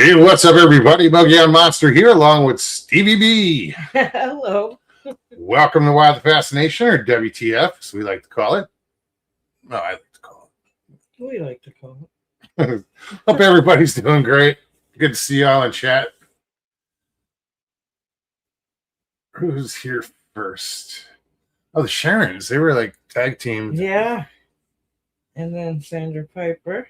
Hey, what's up, everybody? Buggy on Monster here, along with Stevie B. Hello. Welcome to Wild Fascination, or WTF, as we like to call it. No, I like to call We like to call it. Hope everybody's doing great. Good to see y'all in chat. Who's here first? Oh, the Sharons. They were like tag team. Yeah. And then Sandra Piper.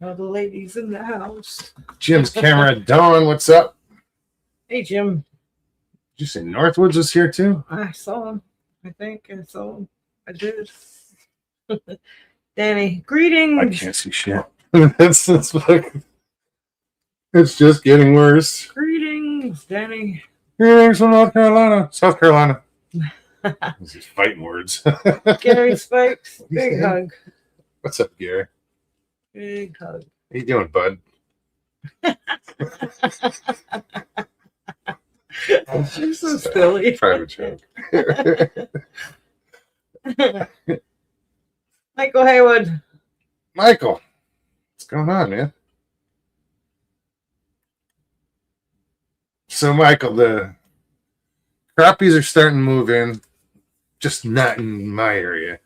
All the ladies in the house. Jim's camera. Dawn, what's up? Hey, Jim. Did you say Northwoods was here too? I saw him. I think I saw him. I did. Danny, greetings. I can't see shit. It's just getting worse. Greetings, Danny. Greetings from North Carolina. South Carolina. This is fighting words. Gary Spikes, big hug. What's up, Gary? Big hug. How you doing, bud? She's so silly. Private joke. Michael Haywood. Michael, what's going on, man? So, Michael, the crappies are starting to move in, just not in my area.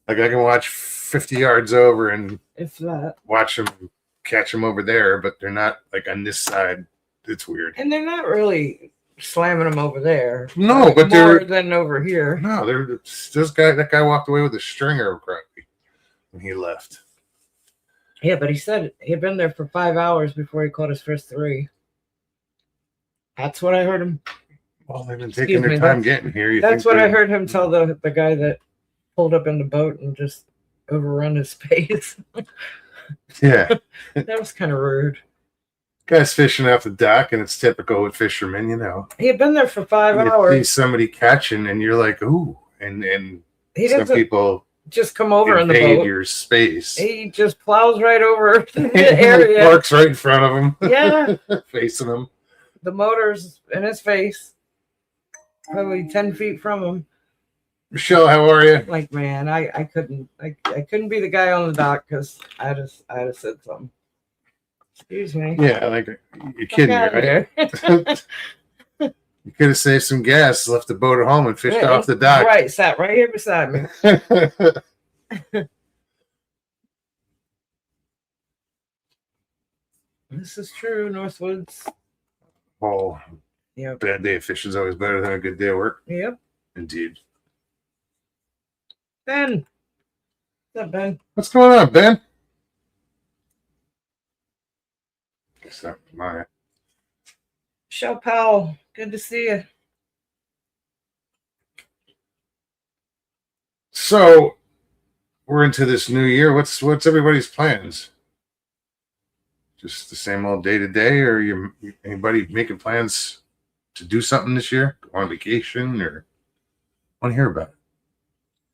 Like, I can watch 50 yards over and If that. watch them, catch them over there, but they're not like on this side. It's weird. And they're not really slamming them over there. No, but more they're than over here. no, they're that guy walked away with a stringer of crappie when he left. Yeah, but he said he had been there for 5 hours before he caught his first 3. That's what I heard him. Well, they've been taking their time getting here. That's what I heard him tell the guy that pulled up in the boat and just overrun his space. Yeah. That was kind of rude. Guy's fishing off the dock, and it's typical with fishermen, you know. He had been there for 5 You hours. see somebody catching, and you're like, ooh. And He some doesn't people just come over in the invade boat. your space. He just plows right over the area. Parks right in front of him. Yeah. Facing him. The motor's in his face. Probably 10 feet from him. Michelle, how are you? Like, man, I couldn't be the guy on the dock because I'd have said something. Excuse me. Yeah, like, you're kidding me, right? You could have saved some gas, left the boat at home, and fished off the dock. Right, sat right here beside me. This is true, Northwoods. Oh, Yep. bad day of fishing is always better than a good day of work. Yep. Indeed. Ben. What's up, Ben? What's going on, Ben? Guess that was mine. Michelle Powell. Good to see you. So we're into this new year. What's everybody's plans? Just the same old day to day, or anybody making plans to do something this year? Go on vacation, or want to hear about it?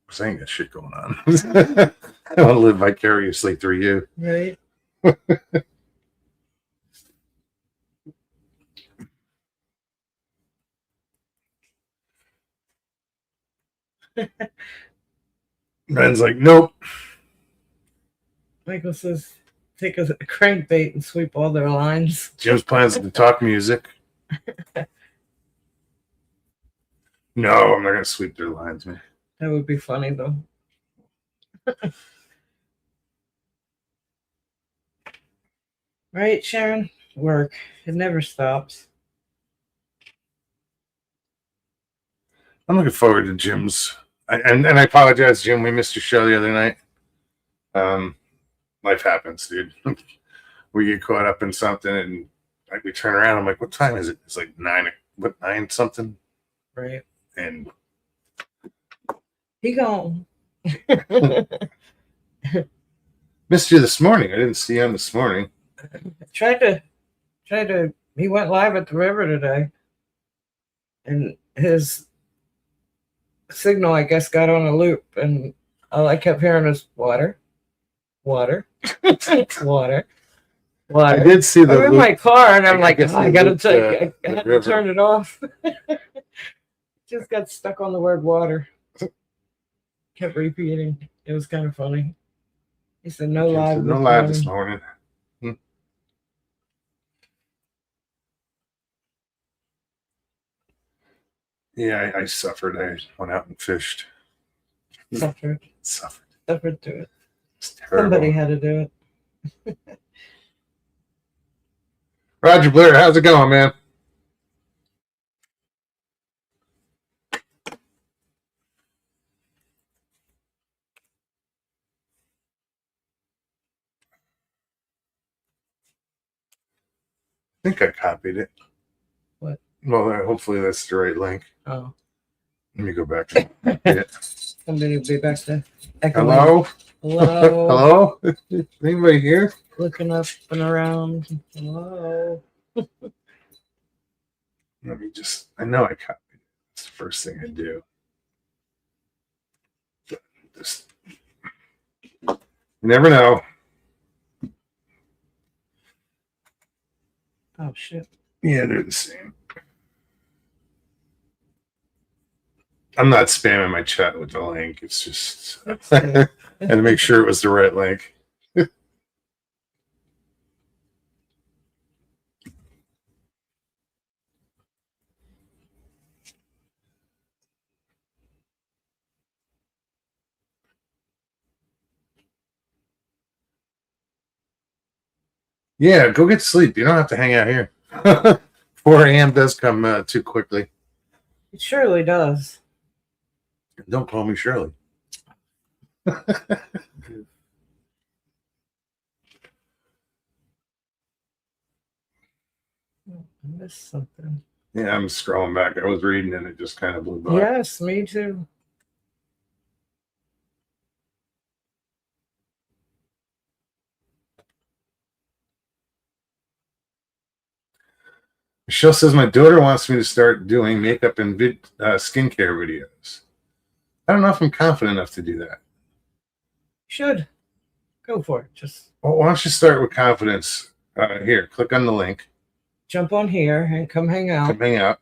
Because I ain't got shit going on. I want to live vicariously through you. Right. Ben's like, nope. Michael says, take a crankbait and sweep all their lines. Jim's plans to talk music. No, I'm not gonna sweep their lines, man. That would be funny, though. Right, Sharon? Work. It never stops. I'm looking forward to Jim's. And I apologize, Jim. We missed your show the other night. Life happens, dude. We get caught up in something, and we turn around. I'm like, "What time is it?" It's like 9 something. Right. And He gone. missed you this morning. I didn't see him this morning. Tried to. He went live at the river today, and his signal, I guess, got on a loop, and all I kept hearing was water, water, water, water. I did see the I'm in loop. my car, and I'm like, guess I the gotta loop, take. I the had to river. turn it off. Just got stuck on the word water. Kept repeating. It was kind of funny. He said, "No live. No live this morning." Yeah, I suffered. I went out and fished. Suffered Suffered. through it. It's terrible. Somebody had to do it. Roger Blair, how's it going, man? I think I copied it. What? Well, hopefully that's the right link. Oh. Let me go back and copy it. Somebody will be back there. Hello? Hello. Hello? Anybody here? Looking up and around. Hello. Let me just, I know I copied it. It's the first thing I do. Just, you never know. Oh, shit. Yeah, they're the same. I'm not spamming my chat with the link. It's just, I had to make sure it was the right link. Yeah, go get sleep. You don't have to hang out here. 4 a.m. does come too quickly. It surely does. Don't call me Shirley. I missed something. Yeah, I'm scrolling back. I was reading and it just kind of blew by. Yes, me too. Michelle says my daughter wants me to start doing makeup and skincare videos. I don't know if I'm confident enough to do that. Should. Go for it. Just Well, why don't you start with confidence? Here, click on the link. jump on here and come hang out. Come hang out.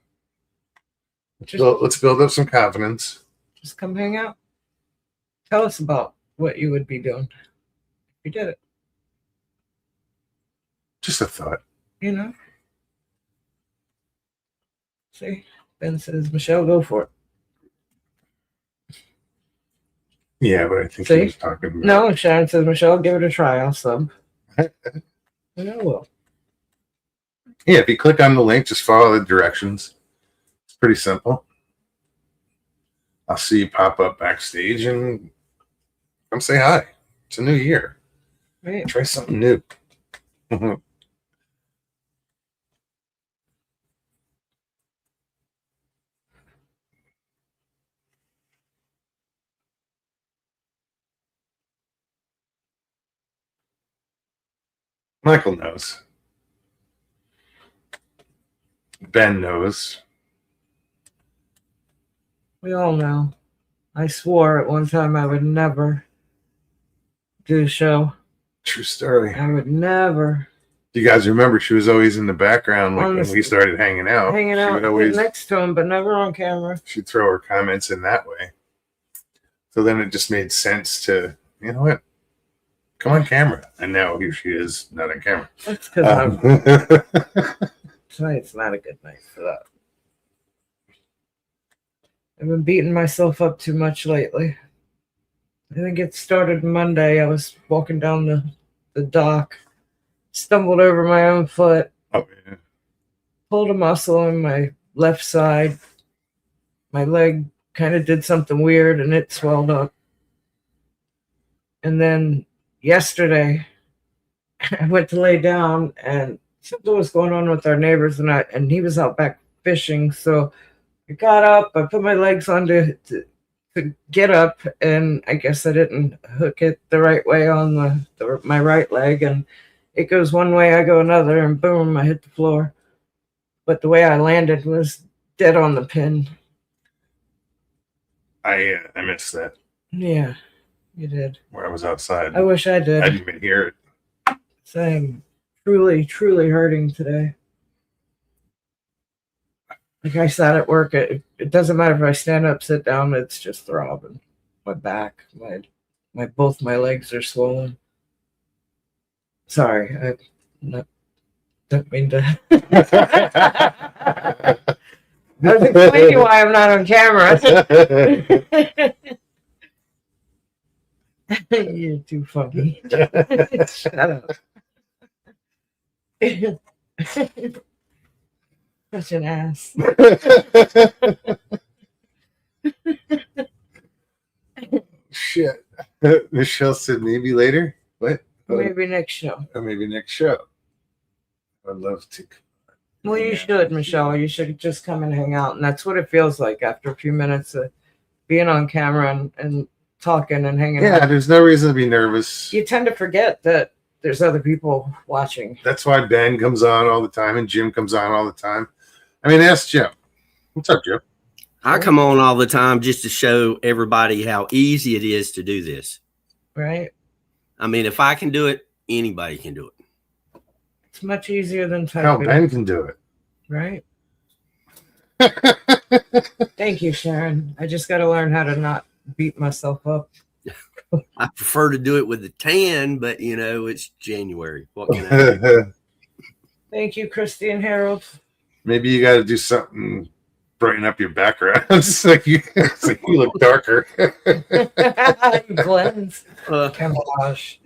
Just, Let's build up some confidence. just come hang out. Tell us about what you would be doing if you did it. Just a thought. You know? See? Ben says, Michelle, go for it. Yeah, but I think See? he was talking about. No, Sharon says, Michelle, give it a try. I'll sub. And I will. Yeah, if you click on the link, just follow the directions. It's pretty simple. I'll see you pop up backstage and come say hi. It's a new year. Right. Try something new. Michael knows. Ben knows. We all know. I swore at one time I would never do a show. True story. I would never. You guys remember she was always in the background when we started hanging out. Hanging She out would always, next to him, but never on camera. she'd throw her comments in that way. So then it just made sense to, you know what? Come on camera. And now here she is, not on camera. That's because tonight's not a good night for that. I've been beating myself up too much lately. I think it started Monday. I was walking down the dock, stumbled over my own foot, Oh, yeah. pulled a muscle in my left side. My leg kind of did something weird and it swelled up. And then yesterday, I went to lay down and something was going on with our neighbors and he was out back fishing. So I got up, I put my legs on to get up, and I guess I didn't hook it the right way on my right leg, and it goes one way, I go another, and boom, I hit the floor. But the way I landed was dead on the pin. I missed that. Yeah, you did. Where I was outside. I wish I did. I didn't even hear it. So I'm truly, truly hurting today. Like I sat at work, it doesn't matter if I stand up, sit down, it's just throbbing. My back, both my legs are swollen. Sorry, I don't mean to. I was explaining why I'm not on camera. You're too funny. Shut up. Such an ass. Shit. Michelle said maybe later. What? Maybe next show. Or maybe next show. I'd love to. Well, you should, Michelle. You should just come and hang out. And that's what it feels like after a few minutes of being on camera and talking and hanging out. Yeah, there's no reason to be nervous. You tend to forget that there's other people watching. That's why Ben comes on all the time and Jim comes on all the time. I mean, ask Jim. What's up, Jim? I come on all the time just to show everybody how easy it is to do this. Right? I mean, if I can do it, anybody can do it. It's much easier than How typing. Ben can do it. Right? Thank you, Sharon. I just got to learn how to not beat myself up. I prefer to do it with a tan, but you know, it's January. What can I do? Thank you, Christy and Harold. Maybe you got to do something, brighten up your background. It's like you look darker. Blends. Camouflage.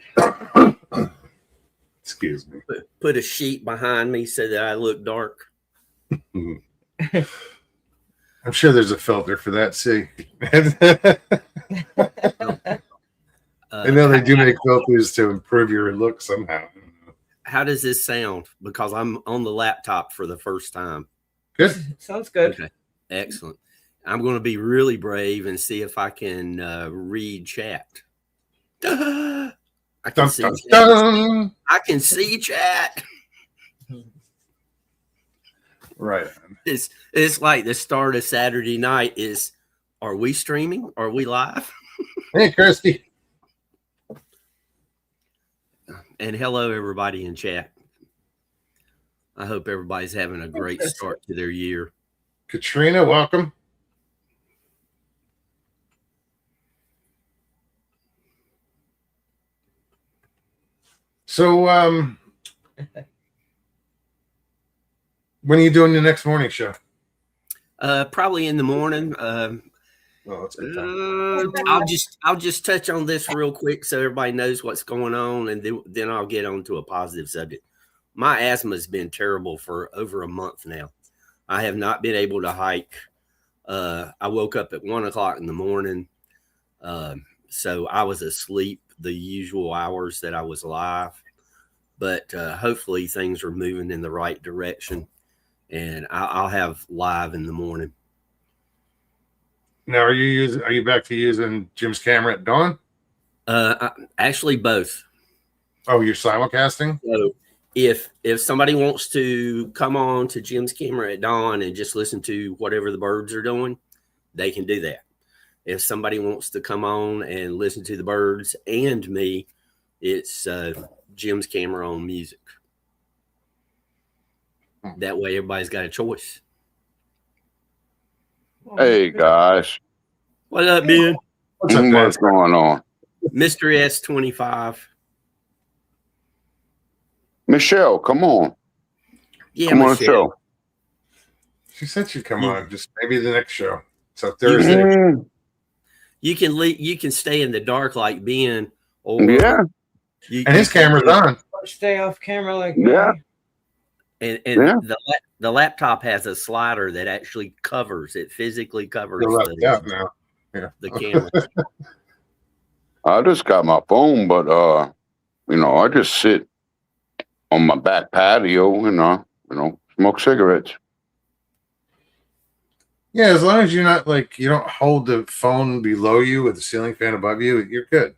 Excuse me. Put a sheet behind me so that I look dark. I'm sure there's a filter for that. See, I know they do make filters to improve your look somehow. How does this sound? Because I'm on the laptop for the first time. Good. Sounds good. Okay, excellent. I'm going to be really brave and see if I can read chat. I can Dun, see dun, chat. dun. I can see chat. Right. It's like the start of Saturday night is, are we streaming? Are we live? Hey, Kirsty. And hello, everybody in chat. I hope everybody's having a great start to their year. Katrina, welcome. So, when are you doing the next morning show? Probably in the morning. Oh, that's a good time. I'll just touch on this real quick so everybody knows what's going on, and then I'll get on to a positive subject. My asthma has been terrible for over a month now. I have not been able to hike. I woke up at 1 o'clock in the morning, so I was asleep the usual hours that I was live. But hopefully things are moving in the right direction, and I'll have live in the morning. Now, are you back to using Jim's camera at dawn? Actually, both. Oh, you're simulcasting? So if somebody wants to come on to Jim's camera at dawn and just listen to whatever the birds are doing, they can do that. If somebody wants to come on and listen to the birds and me, it's Jim's camera on music. That way everybody's got a choice. Hey guys, What up, Ben? What's up, man? what's going on? Mr. S25. Michelle, come on, Yeah, come on the Michelle. show. She said she'd come on, just maybe the next show. So Thursday. Mm, You can stay in the dark like Ben, or yeah, And his camera's on. Stay off camera like me. Yeah. And Yeah. the laptop has a slider that actually covers it, physically covers You're left out now. the camera. I just got my phone, but I just sit on my back patio and smoke cigarettes. Yeah, as long as you're not you don't hold the phone below you with the ceiling fan above you, you're good.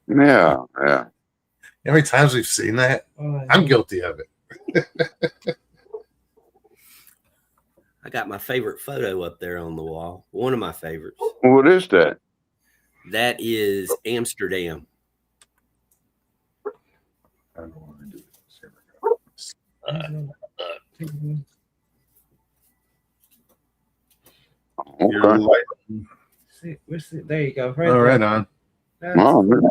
Yeah. How many times we've seen that? Oh, I'm guilty of it. I got my favorite photo up there on the wall. One of my favorites. What is that? That is Amsterdam. I don't want to do this. You're Okay. light. See, there you go. Right All there. right, on. That's- Oh, man.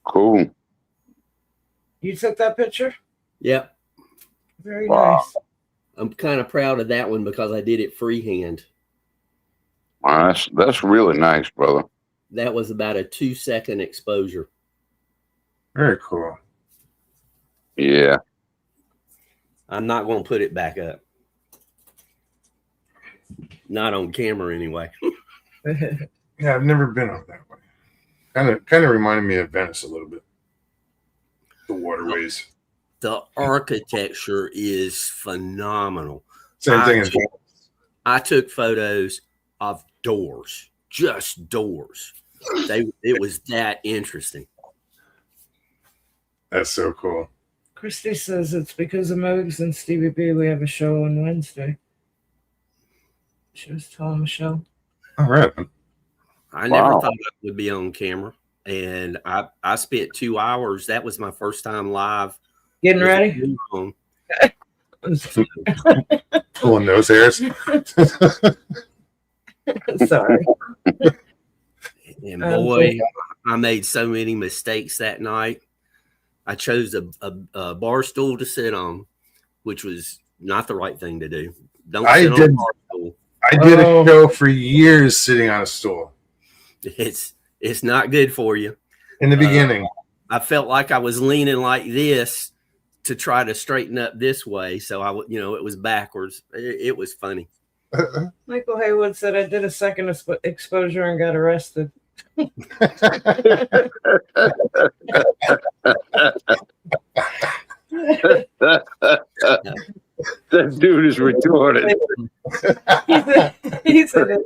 Cool. You took that picture? Yep. Very Wow. nice. I'm kind of proud of that one because I did it freehand. That's really nice, brother. That was about a 2-second exposure. Very cool. Yeah. I'm not going to put it back up. Not on camera anyway. Yeah, I've never been out that way. Kind of reminded me of Venice a little bit. The waterways. The architecture is phenomenal. Same thing as I took photos of doors, just doors. It was that interesting. That's so cool. Christy says it's because of Mogs and Stevie B we have a show on Wednesday. She was telling Michelle. All right. I never thought I would be on camera. And I spent 2 hours. That was my first time live. Getting ready? Pulling nose hairs. Sorry. And boy, I made so many mistakes that night. I chose a bar stool to sit on, which was not the right thing to do. Don't sit on a bar stool. I did a show for years sitting on a stool. It's not good for you. In the beginning. I felt like I was leaning like this to try to straighten up this way. So it was backwards. It was funny. Michael Haywood said I did a second exposure and got arrested. That dude is retarded. He said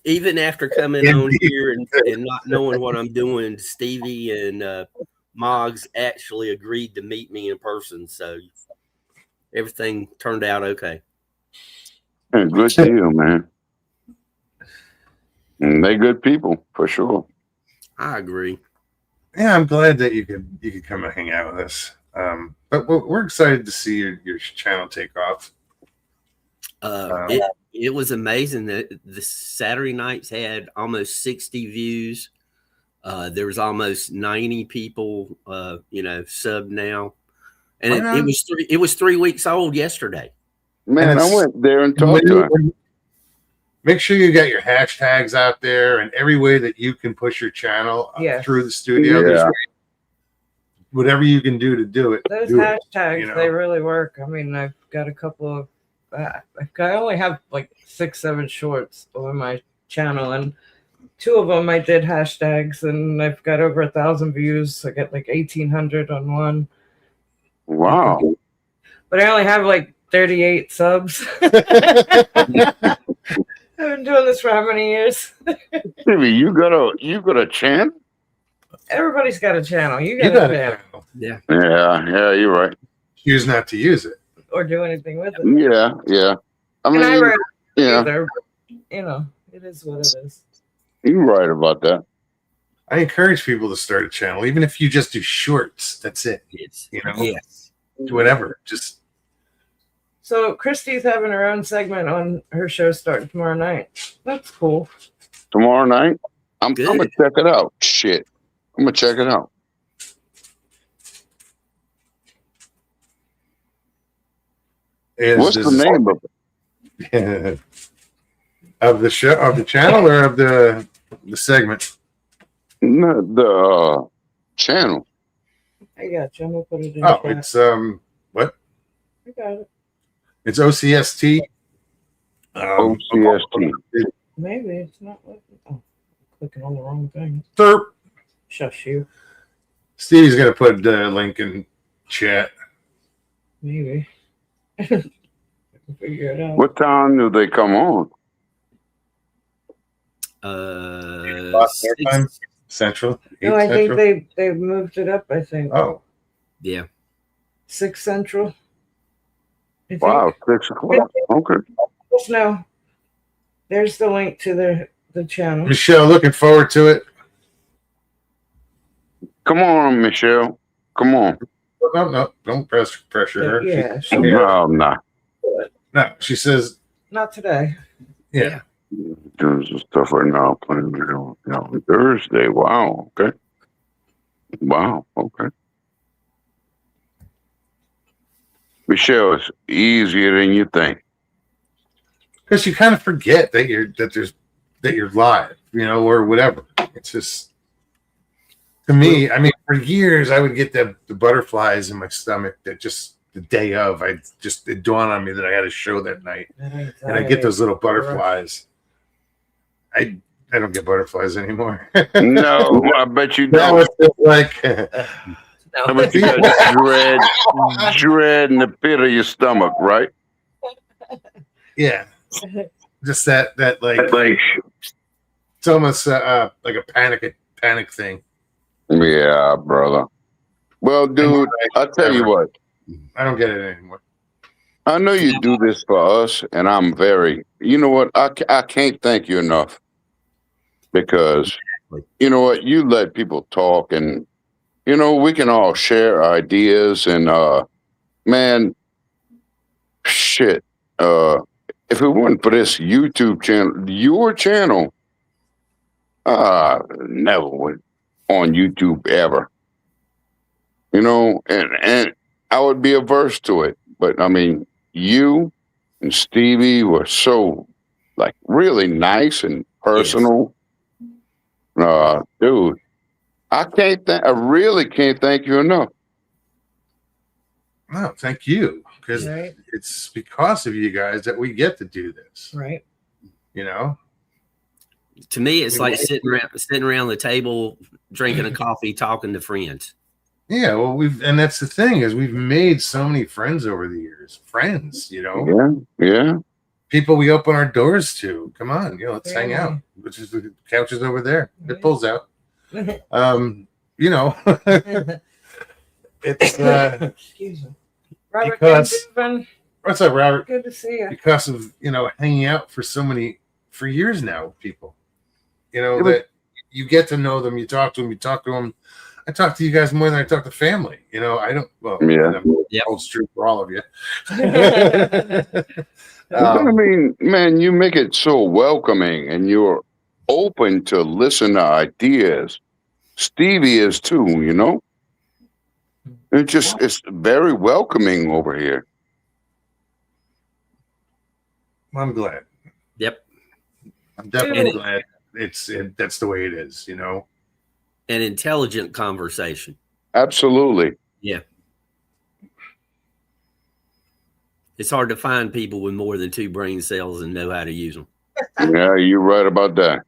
even after coming on here and not knowing what I'm doing, Stevie and Moggs actually agreed to meet me in person. So everything turned out okay. Yeah, good deal, man. And they good people for sure. I agree. Yeah, I'm glad that you could come and hang out with us. But we're excited to see your channel take off. It was amazing that the Saturday nights had almost 60 views. There was almost 90 people, sub now, and it was 3 weeks old yesterday. Man, I went there and talked to him. Make sure you got your hashtags out there and every way that you can push your channel through the studio. Yeah. Whatever you can do to do it. Those hashtags, they really work. I mean, I've got a couple of, I only have like 6-7 shorts on my channel, and 2 of them I did hashtags, and I've got over 1,000 views. I got like 1,800 on one. Wow. But I only have like 38 subs. I've been doing this for how many years? Stevie, you got a channel? Everybody's got a channel. You got a channel. Yeah. Yeah, you're right. Choose not to use it. Or do anything with it. Yeah. I mean, either, it is what it is. You're right about that. I encourage people to start a channel, even if you just do shorts. That's it. Yes. Yes. Do whatever. Just. So Christy's having her own segment on her show starting tomorrow night. That's cool. Tomorrow night? I'm gonna check it out. Shit. I'm gonna check it out. What's the name of it? Of the show, of the channel, or of the segment? No, the channel. I got you. I'm gonna put it in. It's what? I got it. It's OCST. OCST. Maybe it's not. Oh, clicking on the wrong thing. Derp. Shush you. Steve's gonna put the link in chat. Maybe. I can figure it out. What time do they come on? 6 Central. No, I Central? think they moved it up. I think. Oh. Yeah. 6 Central. Wow, 6 o'clock. Okay. No. There's the link to the channel. Michelle, looking forward to it. Come on, Michelle. Come on. No, don't pressure her. Yeah. No, I'm not. No, she says. Not today. Yeah. Doing some stuff right now. Playing Thursday. Wow. Okay. Wow. Okay. Michelle, it's easier than you think. Because you kind of forget that you're live, or whatever. It's just, to me, I mean, for years I would get the butterflies in my stomach that just the day of, it dawned on me that I had a show that night, and I get those little butterflies. I don't get butterflies anymore. No, I bet you That don't. was just like, I bet you got dread in the pit of your stomach, right? yeah, just that like it's almost like a panic thing. Yeah, brother. Well, dude, I'll tell you what. I don't get it anymore. I know you do this for us, and I'm very, you know what? I can't thank you enough because, you know what? You let people talk, and, we can all share ideas, and, man, shit. If it weren't for this YouTube channel, your channel, never went on YouTube ever. And I would be averse to it. But I mean, you and Stevie were so like really nice and personal. Yes. Dude, I really can't thank you enough. No, thank you. Because it's because of you guys that we get to do this. Right. To me, it's like sitting around the table, drinking a coffee, talking to friends. Yeah, well, and that's the thing is we've made so many friends over the years. Friends, Yeah. People we open our doors to. Come on, let's hang out. Which is the couches over there. It pulls out. It's excuse me. Robert, because what's up, Robert? Good to see you. Because of hanging out for years now with people. That you get to know them, you talk to them. I talk to you guys more than I talk to family. I don't. Well, yeah, holds true for all of you. I mean, man, you make it so welcoming, and you're open to listen to ideas. Stevie is too. It's very welcoming over here. I'm glad. Yep. I'm definitely glad that's the way it is. An intelligent conversation. Absolutely. Yeah. It's hard to find people with more than 2 brain cells and know how to use them. Yeah, you're right about that.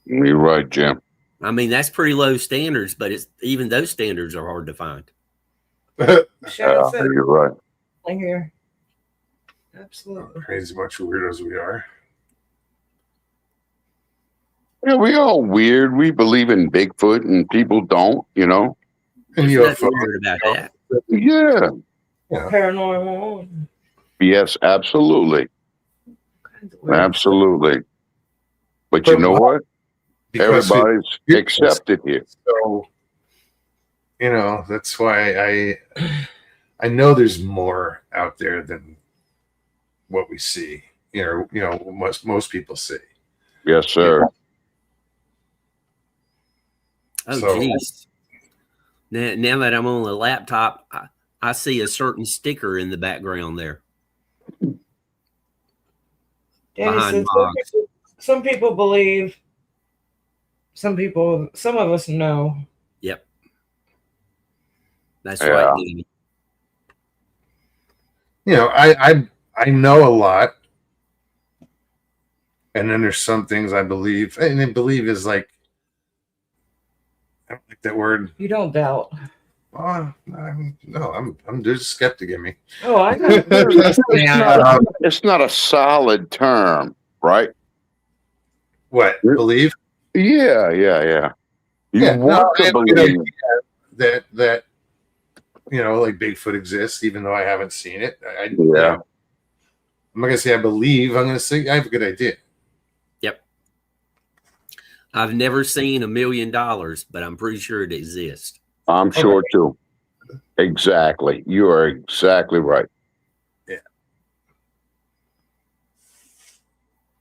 You're right, Jim. I mean, that's pretty low standards, but even those standards are hard to find. You're right. I hear. Absolutely. Crazy bunch of weirdos we are. Yeah, we all weird. We believe in Bigfoot, and people don't. And UFO about that. Yeah. Paranormal. Yes, absolutely. Absolutely. But you know what? Everybody's accepted here. So, that's why I know there's more out there than what we see. Most people see. Yes, sir. Oh, geez. Now that I'm on the laptop, I see a certain sticker in the background there. Danny says some people believe, some of us know. Yep. That's right, Danny. I know a lot. And then there's some things I believe. And then believe is like, I don't like that word. You don't doubt. Oh, I'm just a skeptic in me. Oh, I know. It's not a solid term, right? What? Believe? Yeah. You want to believe that like Bigfoot exists, even though I haven't seen it. I'm not gonna say I believe. I'm gonna say I have a good idea. Yep. I've never seen $1 million, but I'm pretty sure it exists. I'm sure too. Exactly. You are exactly right. Yeah.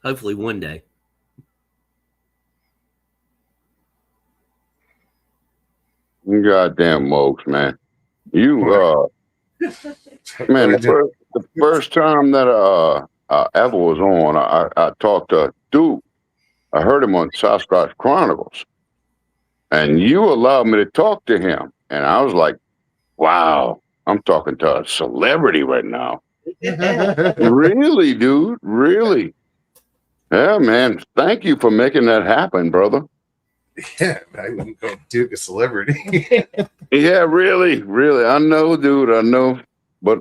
Hopefully one day. Goddamn Mokes, man. You Man, the first time that ever was on, I talked to Duke. I heard him on South Scotch Chronicles, and you allowed me to talk to him, and I was like, "Wow, I'm talking to a celebrity right now." Really, dude, really. Yeah, man. Thank you for making that happen, brother. Yeah, I wouldn't call Duke a celebrity. Yeah, really, really. I know, dude. I know, but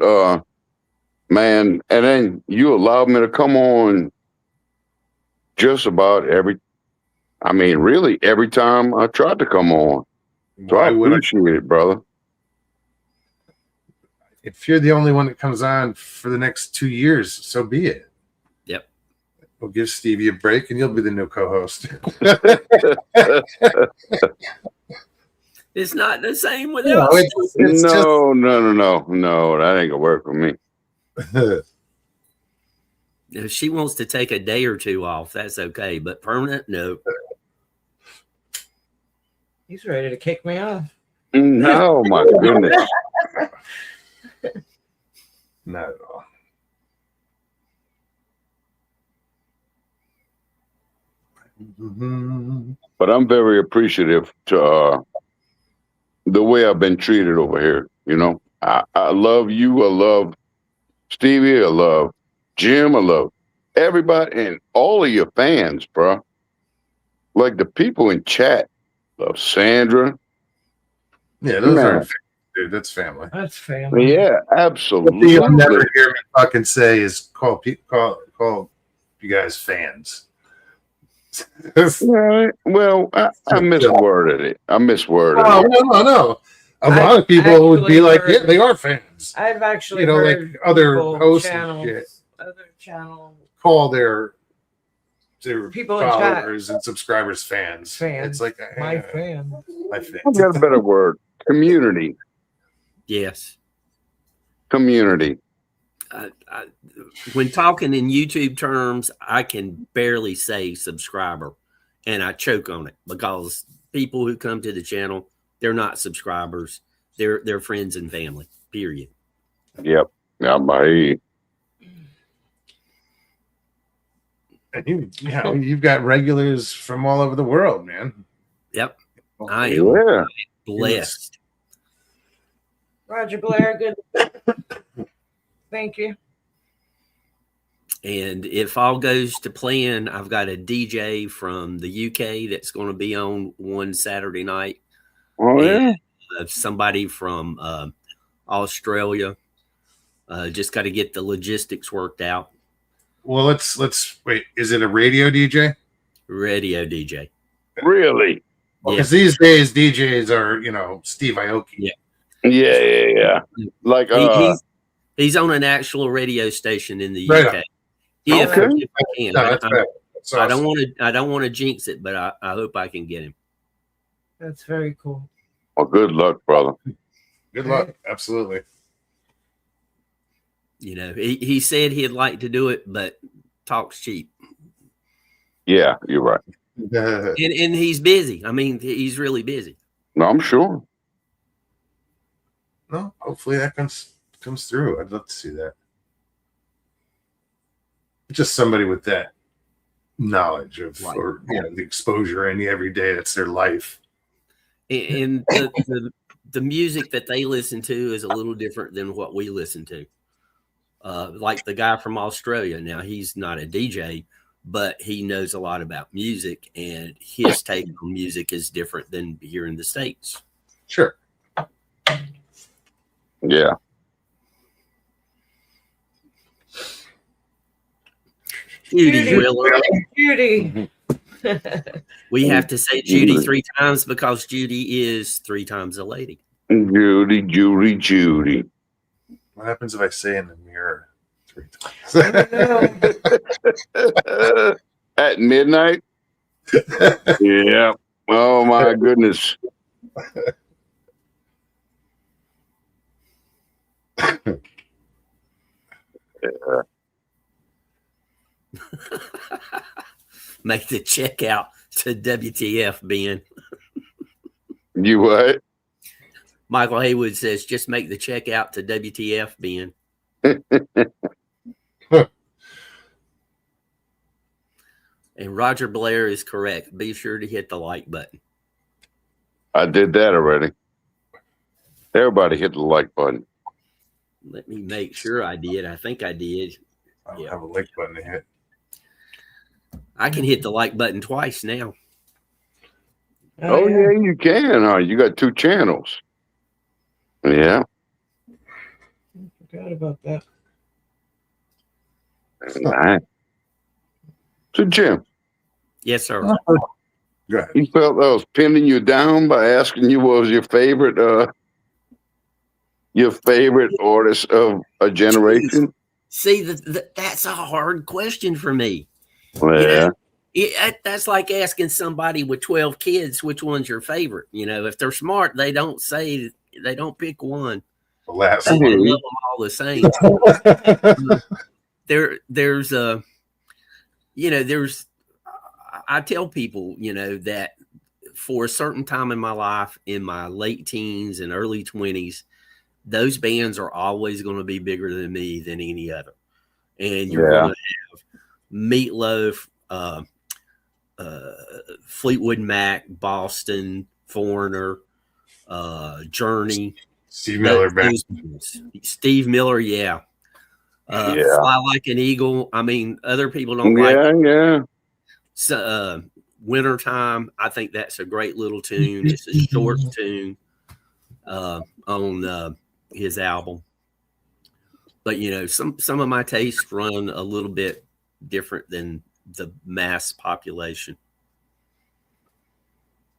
man, and then you allowed me to come on just about really every time I tried to come on. So I Why would appreciate it, brother. If you're the only one that comes on for the next 2 years, so be it. Yep. We'll give Stevie a break, and you'll be the new co-host. It's not the same No, without it's No, that ain't gonna work for me. If she wants to take a day or two off, that's okay. But permanent, no. He's ready to kick me off. No, my goodness. Not at all. But I'm very appreciative to the way I've been treated over here. You know, I love you. I love Stevie. I love Jim. I love everybody and all of your fans, bro. Like the people in chat love Sandra. Yeah, those Man. aren't family, dude. That's family. That's family. Yeah, What absolutely. you'll never hear me fucking say is call you guys fans. Right. Well, I misworded it. I misworded Oh, it. no. A I lot of people would be actually like, heard- yeah, they are fans. I've actually You know, like heard other people, hosts and channels, shit. other channel Call their people in chat followers and subscribers fans. Fans. It's like my fan. my I fans. got a better word. Community. Yes. Community. When talking in YouTube terms, I can barely say subscriber, and I choke on it because people who come to the channel, they're not subscribers. They're friends and family. Period. Yep. Yeah, And you've got regulars from all over the world, man. Yep. I am yeah. blessed. Roger Blair, good. Thank you. And if all goes to plan, I've got a DJ from the UK that's going to be on one Saturday night. Oh yeah. Somebody from Australia. Just got to get the logistics worked out. Well, let's wait. Is it a radio DJ? Radio DJ. Really? Because these days DJs are, Steve Aoki. Yeah. Like He's on an actual radio station in the Right UK. on. If Okay. I can. No, that's right. That's I awesome. don't want to jinx it, but I hope I can get him. That's very cool. well, good luck, brother. Good luck. Absolutely. He said he'd like to do it, but talk's cheap. Yeah, you're right. No, And he's busy. I mean, he's really busy. No, I'm sure. hopefully that comes through. I'd love to see that. Just somebody with that knowledge of, Right. or the exposure in the everyday. That's their life. And the music that they listen to is a little different than what we listen to. Like the guy from Australia. Now, he's not a DJ, but he knows a lot about music, and his take on music is different than here in the States. Sure. Yeah. Judy Wheeler. Judy. We have to say Judy 3 times because Judy is 3 times a lady. Judy. What happens if I say in the mirror 3 No. At midnight? Yeah. Oh my goodness. Make the check out to WTF, Ben. You what? Michael Haywood says, just make the check out to WTF, Ben. And Roger Blair is correct. Be sure to hit the like button. I did that already. Everybody hit the like button. Let me make sure I did. I think I did. I don't have a like button to hit. I can hit the like button twice now. Oh, yeah, you can. Huh? You got 2 channels. Yeah. Forgot about that. All right. So, Jim, Yes, sir. Go ahead. you felt I was pinning you down by asking you what was your favorite artist of a generation? See, that's a hard question for me. Well, You know, that's like asking somebody with 12 kids which one's your favorite. You know, if they're smart, they don't pick one. The last They one. love them all the same. I tell people, that for a certain time in my life, in my late teens and early 20s, those bands are always going to be bigger than me than any other. And you're going to have Meatloaf, Fleetwood Mac, Boston, Foreigner, Journey, Steve Miller back. Steve Miller, yeah. Fly Like an Eagle. I mean, other people don't like it. Yeah. So, Wintertime, I think that's a great little tune. It's a short tune on his album. But, some of my tastes run a little bit different than the mass population.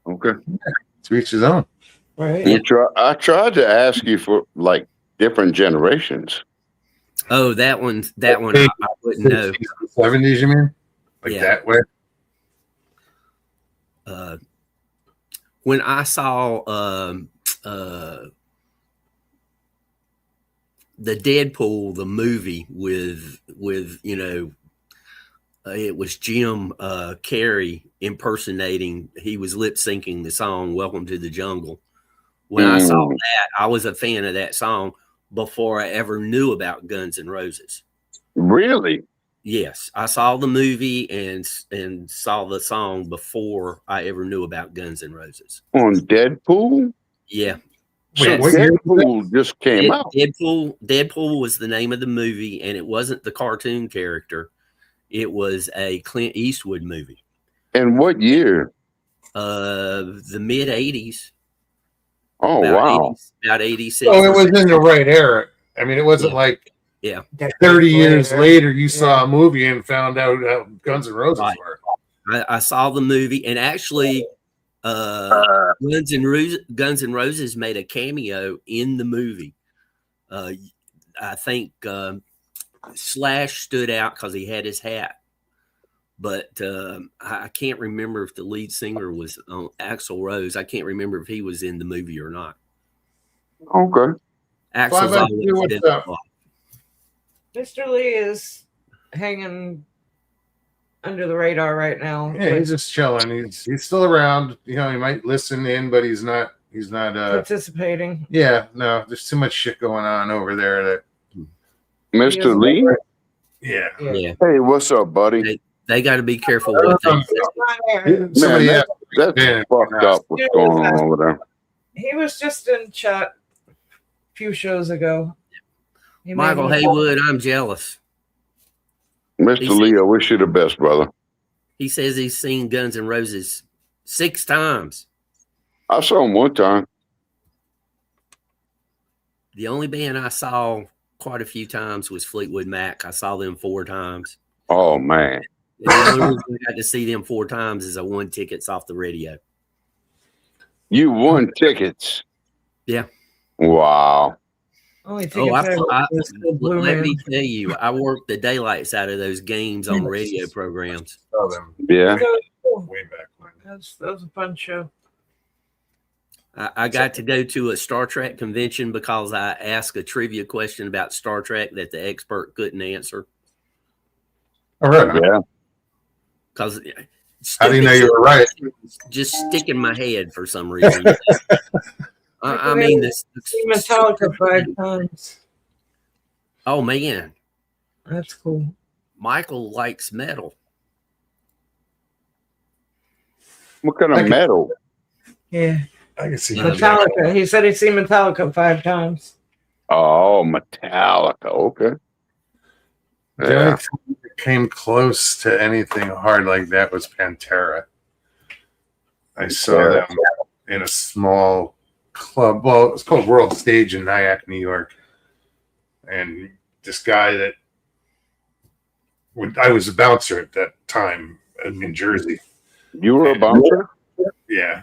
Okay. To each his own. Right. I tried to ask you for like different generations. Oh, that one I wouldn't know. 70s, you mean? Like Yeah. that way? When I saw the Deadpool, the movie with it was Jim Carrey impersonating. He was lip syncing the song "Welcome to the Jungle." When I saw that, I was a fan of that song before I ever knew about Guns N' Roses. Really? Yes, I saw the movie and saw the song before I ever knew about Guns N' Roses. On Deadpool? Yeah. So Wait, what year was Deadpool just came out. Deadpool was the name of the movie, and it wasn't the cartoon character. It was a Clint Eastwood movie. And what year? The mid 80s. Oh, wow. About 86. Oh, it was in the right era. I mean, it wasn't like 30 years later you saw a movie and found out how Guns N' Roses were. I saw the movie, and actually Guns N' Roses made a cameo in the movie. I think Slash stood out because he had his hat. But I can't remember if the lead singer was Axl Rose. I can't remember if he was in the movie or not. Okay. Axl's Well, always what's been up? Mr. Lee is hanging under the radar right now. Yeah, he's just chilling. He's still around. He might listen in, but he's not participating. Yeah, no, there's too much shit going on over there that Mr. Lee? yeah. Hey, what's up, buddy? They got to be careful what they say. Somebody Man, that's Yeah. fucked up what's going on over there. He was just in chat a few shows ago. He Michael made me- Haywood, I'm jealous. Mr. Lee, I wish you the best, brother. He says he's seen Guns N' Roses 6 times. I saw him one time. The only band I saw quite a few times was Fleetwood Mac. I saw them 4 times. Oh, man. And the only reason I got to see them 4 times is I won tickets off the radio. You won tickets. Yeah. Wow. Only tickets I was still Blue Let Man. me tell you, I worked the daylights out of those games on radio programs. saw them Yeah. way back when. That was a fun show. I got to go to a Star Trek convention because I asked a trivia question about Star Trek that the expert couldn't answer. All right. Yeah. Because How do you know you were right? just stick in my head for some reason. I mean, this. See Metallica 5 times. Oh man, That's cool. Michael likes metal. What kind of metal? Yeah. I can see Metallica. He said he's seen Metallica 5 times. Oh, Metallica. Okay. The only time that came close to anything hard like that was Pantera. I saw them in a small club. Well, it's called World Stage in Nyack, New York. And this guy that I was a bouncer at that time in Jersey. You were a bouncer? Yeah.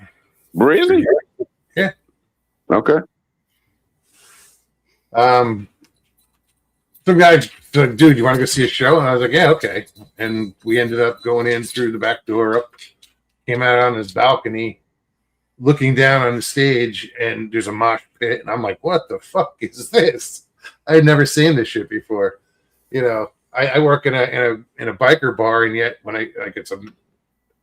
Really? Yeah. Okay. Some guy like, dude, you want to go see a show? And I was like, yeah, okay. And we ended up going in through the back door up, came out on his balcony, looking down on the stage, and there's a mosh pit. And I'm like, what the fuck is this? I had never seen this shit before. You know, I work in a biker bar, and yet when it's a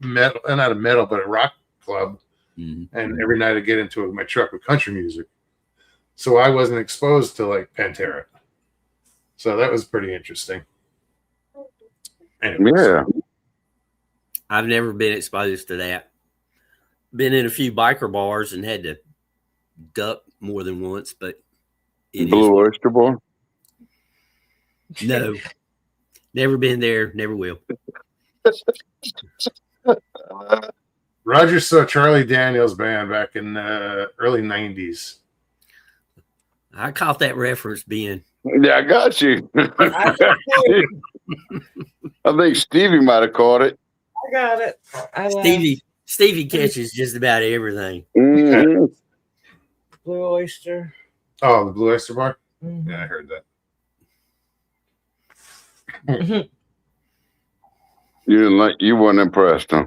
metal, not a metal, but a rock club. Mm-hmm. And every night I get into my truck with country music. So I wasn't exposed to like Pantera. So that was pretty interesting. Anyways. Yeah. I've never been exposed to that. Been in a few biker bars and had to duck more than once, but Blue Oyster Bar? No. Never been there, never will. Roger saw Charlie Daniels band back in the early 90s. I caught that reference, Ben. Yeah, I got you. I think Stevie might have caught it. I got it. Stevie catches just about everything. Mm-hmm. Blue Oyster. Oh, the Blue Oyster Bar? Mm-hmm. Yeah, I heard that. You weren't impressed, huh?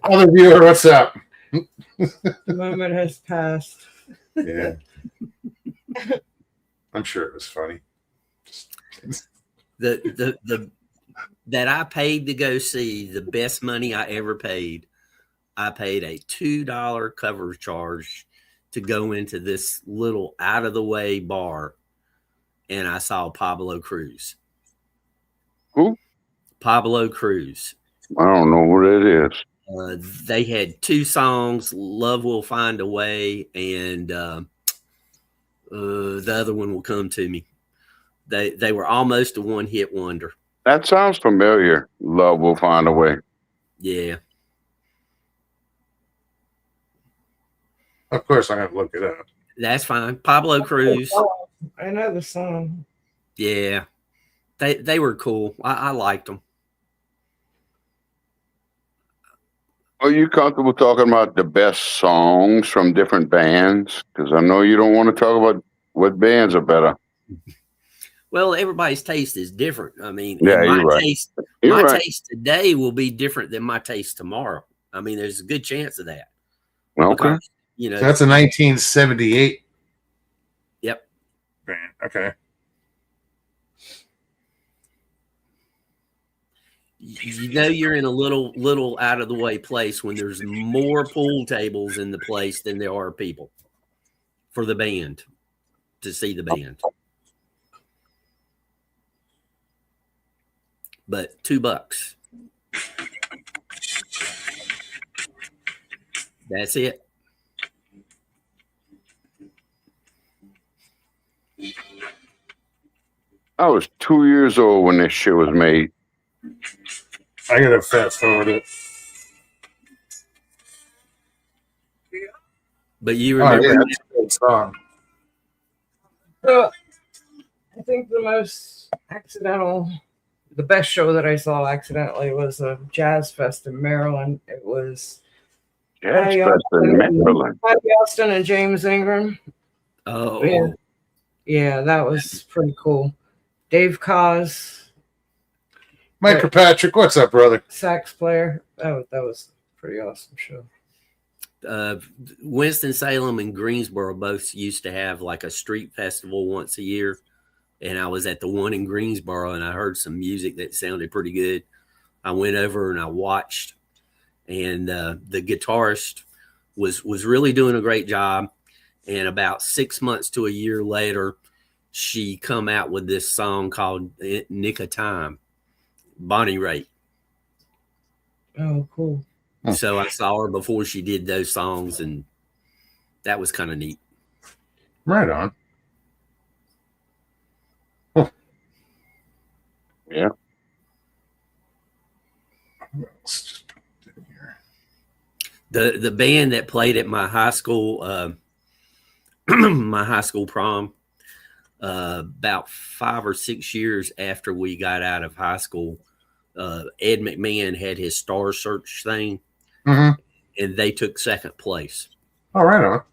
Other viewer, what's up? The moment has passed. Yeah. I'm sure it was funny. The that I paid to go see, the best money I ever paid. I paid a $2 cover charge to go into this little out of the way bar, and I saw Pablo Cruz. Who? Pablo Cruz. I don't know what it is. They had 2 songs, Love Will Find a Way, and the other one will come to me. They were almost a one-hit wonder. That sounds familiar. Love Will Find a Way. Yeah. Of course, I'm going to look it up. That's fine. Pablo Cruz. I know the song. Yeah. They were cool. I liked them. Are you comfortable talking about the best songs from different bands? Because I know you don't want to talk about what bands are better. Well, everybody's taste is different. I mean, yeah, my you're right. taste, You're my right. taste today will be different than my taste tomorrow. I mean, there's a good chance of that. Okay. Because, you know, So that's a 1978 yep. band. Okay. You know, you're in a little out of the way place when there's more pool tables in the place than there are people for the band to see the band. But $2. That's it. I was 2 years old when this shit was made. I got to fast forward it. But you Oh, remember yeah, that's a good song. So, I think the most accidental, the best show that I saw accidentally was a jazz fest in Maryland. It was Jazz Fest in Maryland. Patty Austin and James Ingram. Oh, Yeah, that was pretty cool. Dave Cause, Mike Kirkpatrick, what's up, brother? sax player. That was a pretty awesome show. Winston-Salem and Greensboro both used to have like a street festival once a year. And I was at the one in Greensboro and I heard some music that sounded pretty good. I went over and I watched, and the guitarist was really doing a great job. And about 6 months to a year later, she come out with this song called Nick of Time, Bonnie Raitt. Oh, cool. So I saw her before she did those songs, and that was kind of neat. Right on. Huh. Yeah. Let's just put it in here. The band that played at my high school prom, about 5 or 6 years after we got out of high school, Ed McMahon had his Star Search thing, Mm-hmm. and they took second place. Oh, right on.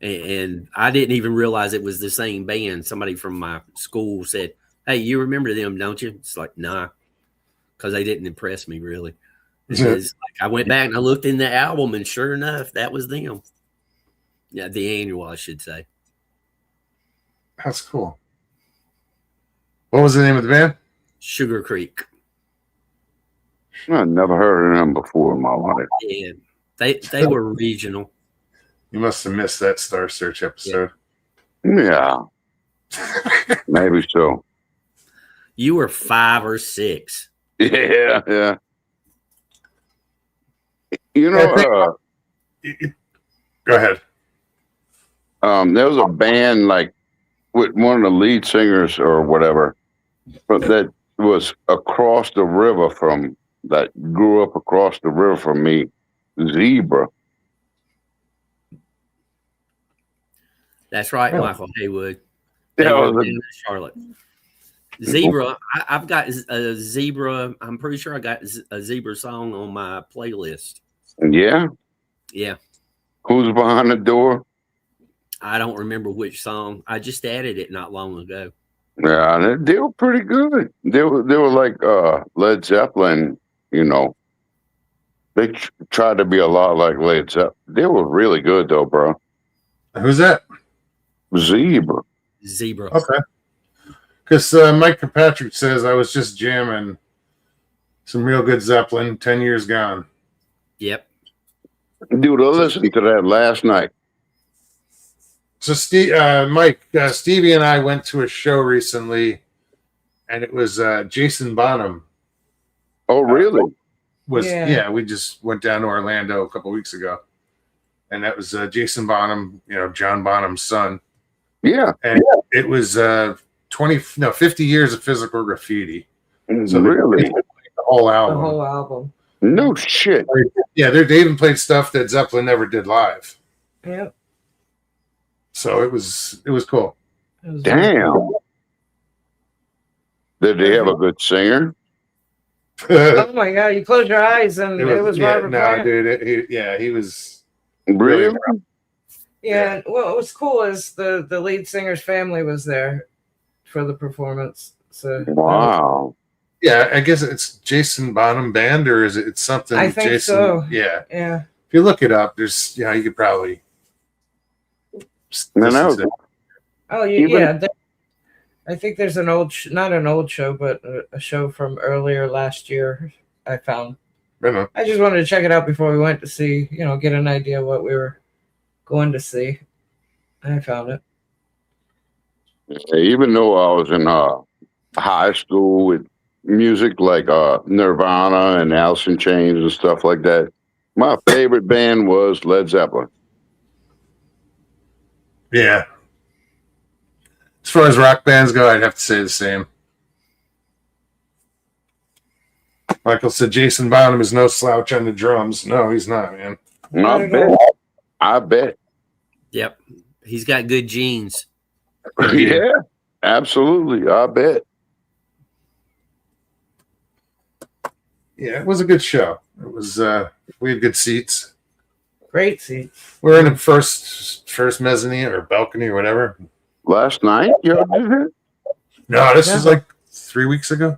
And I didn't even realize it was the same band. Somebody from my school said, "Hey, you remember them, don't you?" It's like, nah, because they didn't impress me really. It's like I went back and I looked in the album, and sure enough, that was them. Yeah, the annual, I should say. That's cool. What was the name of the band? Sugar Creek. I never heard of them before in my life. Yeah, they were regional. You must have missed that Star Search episode. Yeah, maybe so. You were 5 or 6. Yeah, yeah. You know, Go ahead. there was a band like with one of the lead singers or whatever, but that was across the river from that grew up across the river from me, Zebra. That's right, Oh. Michael Haywood. They Yeah, were in Charlotte. Zebra. I've got a Zebra. I'm pretty sure I got a Zebra song on my playlist. yeah. Yeah. Who's behind the door? I don't remember which song. I just added it not long ago. Yeah, they were pretty good. They were like Led Zeppelin. You know, they tried to be a lot like Led Zeppelin. They were really good though, bro. Who's that? Zebra. Zebra. Okay. Because Mike Kirkpatrick says I was just jamming some real good Zeppelin, 10 years gone. Yep. Dude, I listened to that last night. So Stevie and I went to a show recently, and it was Jason Bonham. Oh, really? We just went down to Orlando a couple weeks ago, and that was Jason Bonham, John Bonham's son. Yeah. And it was 50 years of physical graffiti. So really? the whole The album. whole album. No shit. Yeah, they even played stuff that Zeppelin never did live. Yep. So it was cool. It was Damn. Did they have a good singer? Oh my God! You close your eyes and it was Robert Plant. Dude. He was Really? Yeah. What was cool is the lead singer's family was there for the performance. So Wow. Yeah, I guess it's Jason Bonham Band, or is it something? I think Jason, so. Yeah. Yeah. If you look it up, there's you could probably. No. Oh yeah. I think there's an not an old show, but a show from earlier last year. I found. Right. I just wanted to check it out before we went to see, get an idea of what we were going to see. I found it. Even though I was in high school with music like Nirvana and Alice in Chains and stuff like that, my favorite band was Led Zeppelin. Yeah. As far as rock bands go, I'd have to say the same. Michael said Jason Bonham is no slouch on the drums. No, he's not, man. I bet. Yep. He's got good genes. Yeah, absolutely. I bet. Yeah, it was a good show. It was we had good seats. Great seats. We're in the first mezzanine or balcony or whatever. Last night, you did it? No, this was like 3 weeks ago.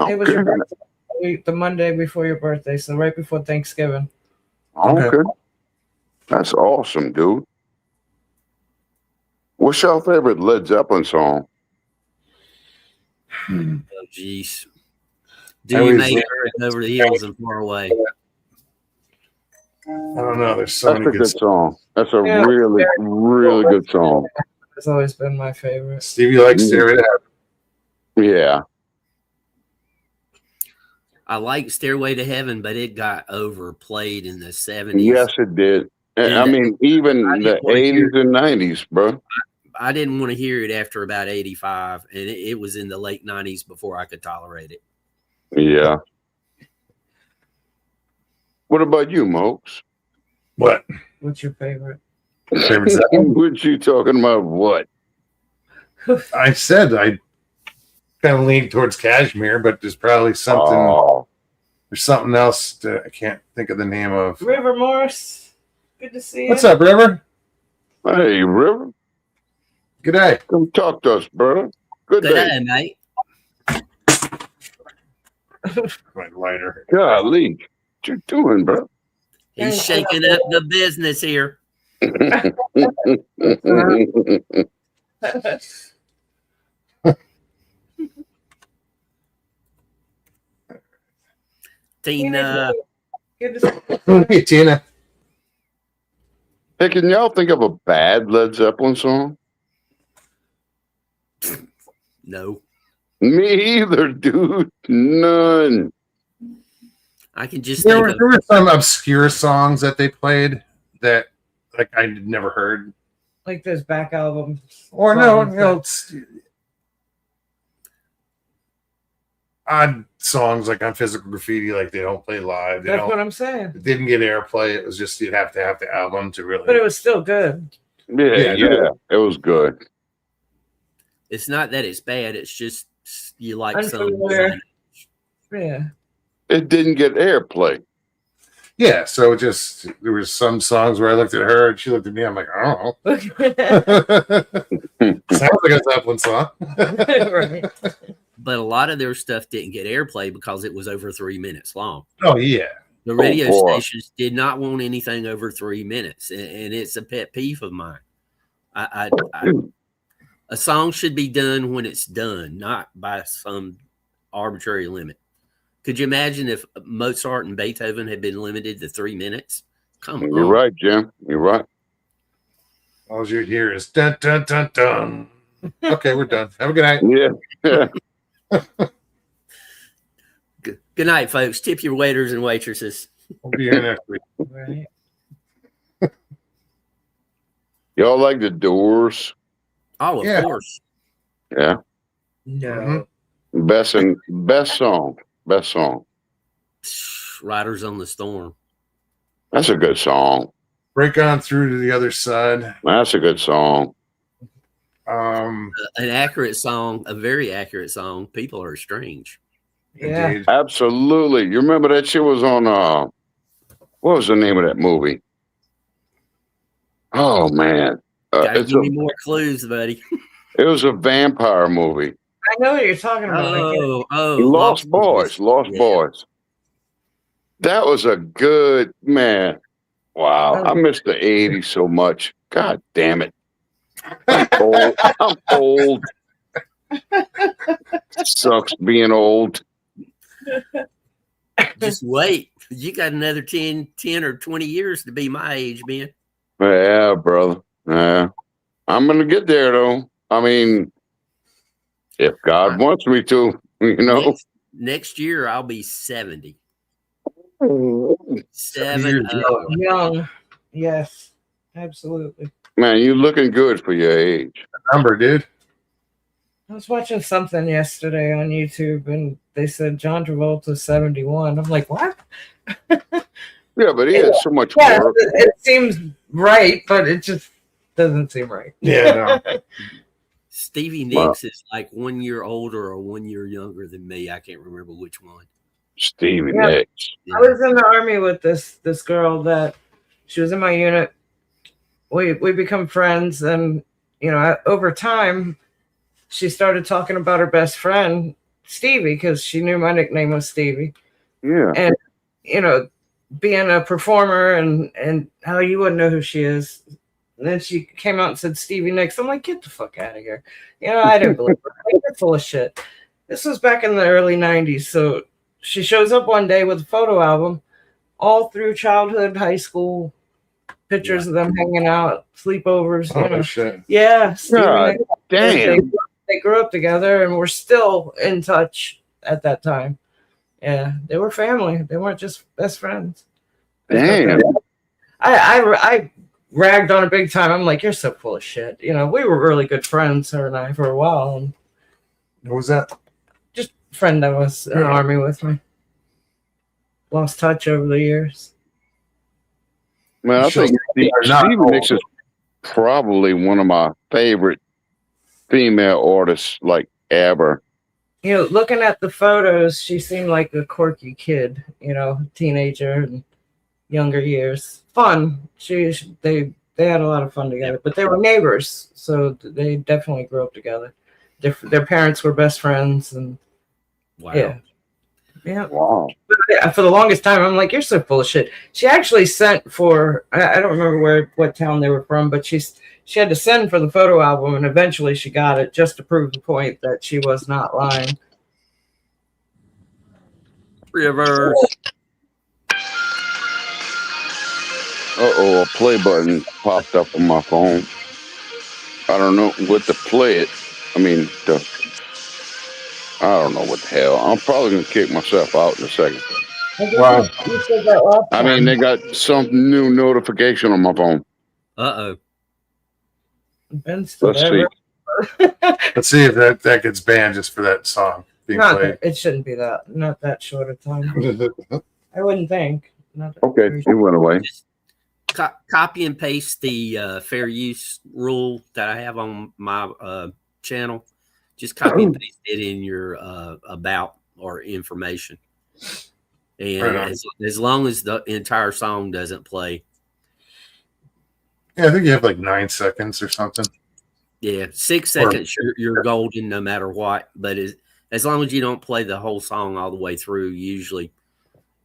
It was your birthday, the Monday before your birthday, so right before Thanksgiving. Okay. That's awesome, dude. What's your favorite Led Zeppelin song? Oh, jeez. Do you make her over the hills and far away? I don't know. There's so That's many a good song. That's a Yeah. really, really good song. It's always been my favorite. Stevie likes Stairway to Heaven. Yeah. I like Stairway to Heaven, but it got overplayed in the 70s. Yes, it did. And I mean, even the 80s and 90s, bro. I didn't want to hear it after about 85, and it was in the late 90s before I could tolerate it. Yeah. What about you, Mokes? What? What's your favorite? Favorite Zeppelin? What you talking about? What? I said I kind of lean towards Kashmir, but there's probably something. Oh, There's something else that I can't think of the name of. River Morris. Good to see you. What's up, River? hey, River. Good day. Come talk to us, brother. Good Good day. day, mate. My lighter. Golly. What you doing, bro? He's shaking up the business here. Tina. Good to see you. Hey, Tina. Hey, can y'all think of a bad Led Zeppelin song? No. Me either, dude. None. I can just There think were, of there were some obscure songs that they played that like I'd never heard. Like those back albums. Or no, songs you know, it's odd songs like on Physical Graffiti, like they don't play live. They That's don't. what I'm saying. It didn't get airplay. It was just you'd have to have the album to really. But it was still good. Yeah, it was good. it's not that it's bad, it's just you like some. Unfamiliar. Yeah. It didn't get airplay. Yeah, so it just there was some songs where I looked at her and she looked at me. I'm like, I don't know. Sounds like a Zeppelin song. Right. But a lot of their stuff didn't get airplay because it was over 3 minutes long. Oh yeah. The radio boy. stations did not want anything over 3 minutes, and it's a pet peeve of mine. A song should be done when it's done, not by some arbitrary limit. Could you imagine if Mozart and Beethoven had been limited to 3 minutes? Come on. You're right, Jim. You're right. All you hear is dun dun dun dun. Okay, we're done. Have a good night. Yeah. Good night, folks. Tip your waiters and waitresses. We'll be here next week. Right. Y'all like the Doors? Oh, of Yeah. course. Yeah. No. Mhm. Best song. Best song. Riders on the Storm. That's a good song. Break on through to the other side. That's a good song. An accurate song, a very accurate song. People Are Strange. Yeah. Indeed. Absolutely. You remember that shit was on what was the name of that movie? Oh man. Gotta give me more clues, buddy. It was a vampire movie. I know what you're talking about. Lost Boys. Lost Yeah. Boys. That was a good man. Wow. I miss the 80s so much. God damn it. I'm old. I'm old. Sucks being old. Just wait. You got another 10 or 20 years to be my age, man. Yeah, brother. Yeah. I'm gonna get there though. I mean, if God wants me to, you know. Next year I'll be 70. Years 7 ago. Young. Yes. Absolutely. Man, you looking good for your age. Number, dude. I was watching something yesterday on YouTube and they said John Travolta's 71. I'm like, what? Yeah, but he had so much Yeah, work. it seems right, but it just doesn't seem right. Yeah, no. Stevie Nicks is like 1 year older or 1 year younger than me. I can't remember which one. Stevie Yeah. Nicks. I was in the army with this girl that she was in my unit. We become friends, and you know, over time, she started talking about her best friend Stevie because she knew my nickname was Stevie. Yeah. And you know, being a performer and how you wouldn't know who she is. And then she came out and said Stevie Nicks. I'm like, get the fuck out of here. You know, I didn't believe her. You're full of shit. This was back in the early 90s. So she shows up one day with a photo album all through childhood, high school, pictures of them hanging out, sleepovers. You Oh know. shit. Yeah, Steve and God Nick, damn. they grew up together and were still in touch at that time. Yeah, they were family. They weren't just best friends. Damn. I ragged on it big time. I'm like, you're so full of shit. You know, we were really good friends, her and I, for a while. And What was that? just a friend that was in the Army with me. Lost touch over the years. Man, I think Stevie Nicks is probably one of my favorite female artists, like, ever. You know, looking at the photos, she seemed like a quirky kid, you know, teenager and younger years. Fun. They had a lot of fun together, but they were neighbors, so they definitely grew up together. Their parents were best friends, and Wow. yeah. Wow. But for the longest time, I'm like, you're so full of shit. She actually sent for, I don't remember what town they were from, but she had to send for the photo album, and eventually she got it just to prove the point that she was not lying. Reverse. Uh-oh, a play button popped up on my phone. I don't know what to play it. I mean, I don't know what the hell. I'm probably going to kick myself out in a second. Wow. You said that last I mean, time. they got some new notification on my phone. Uh-oh. Ben's still Let's there. see. Let's see if that gets banned just for that song being Not played. that, it shouldn't be not that short a time. I wouldn't think. Not that Okay, very it went away. Just copy and paste the fair use rule that I have on my channel. Just copy and paste it in your about or information. And Right as long as the entire song doesn't play. Yeah, I think you have like 9 seconds or something. Yeah, 6 seconds, you're golden no matter what. But as long as you don't play the whole song all the way through, usually,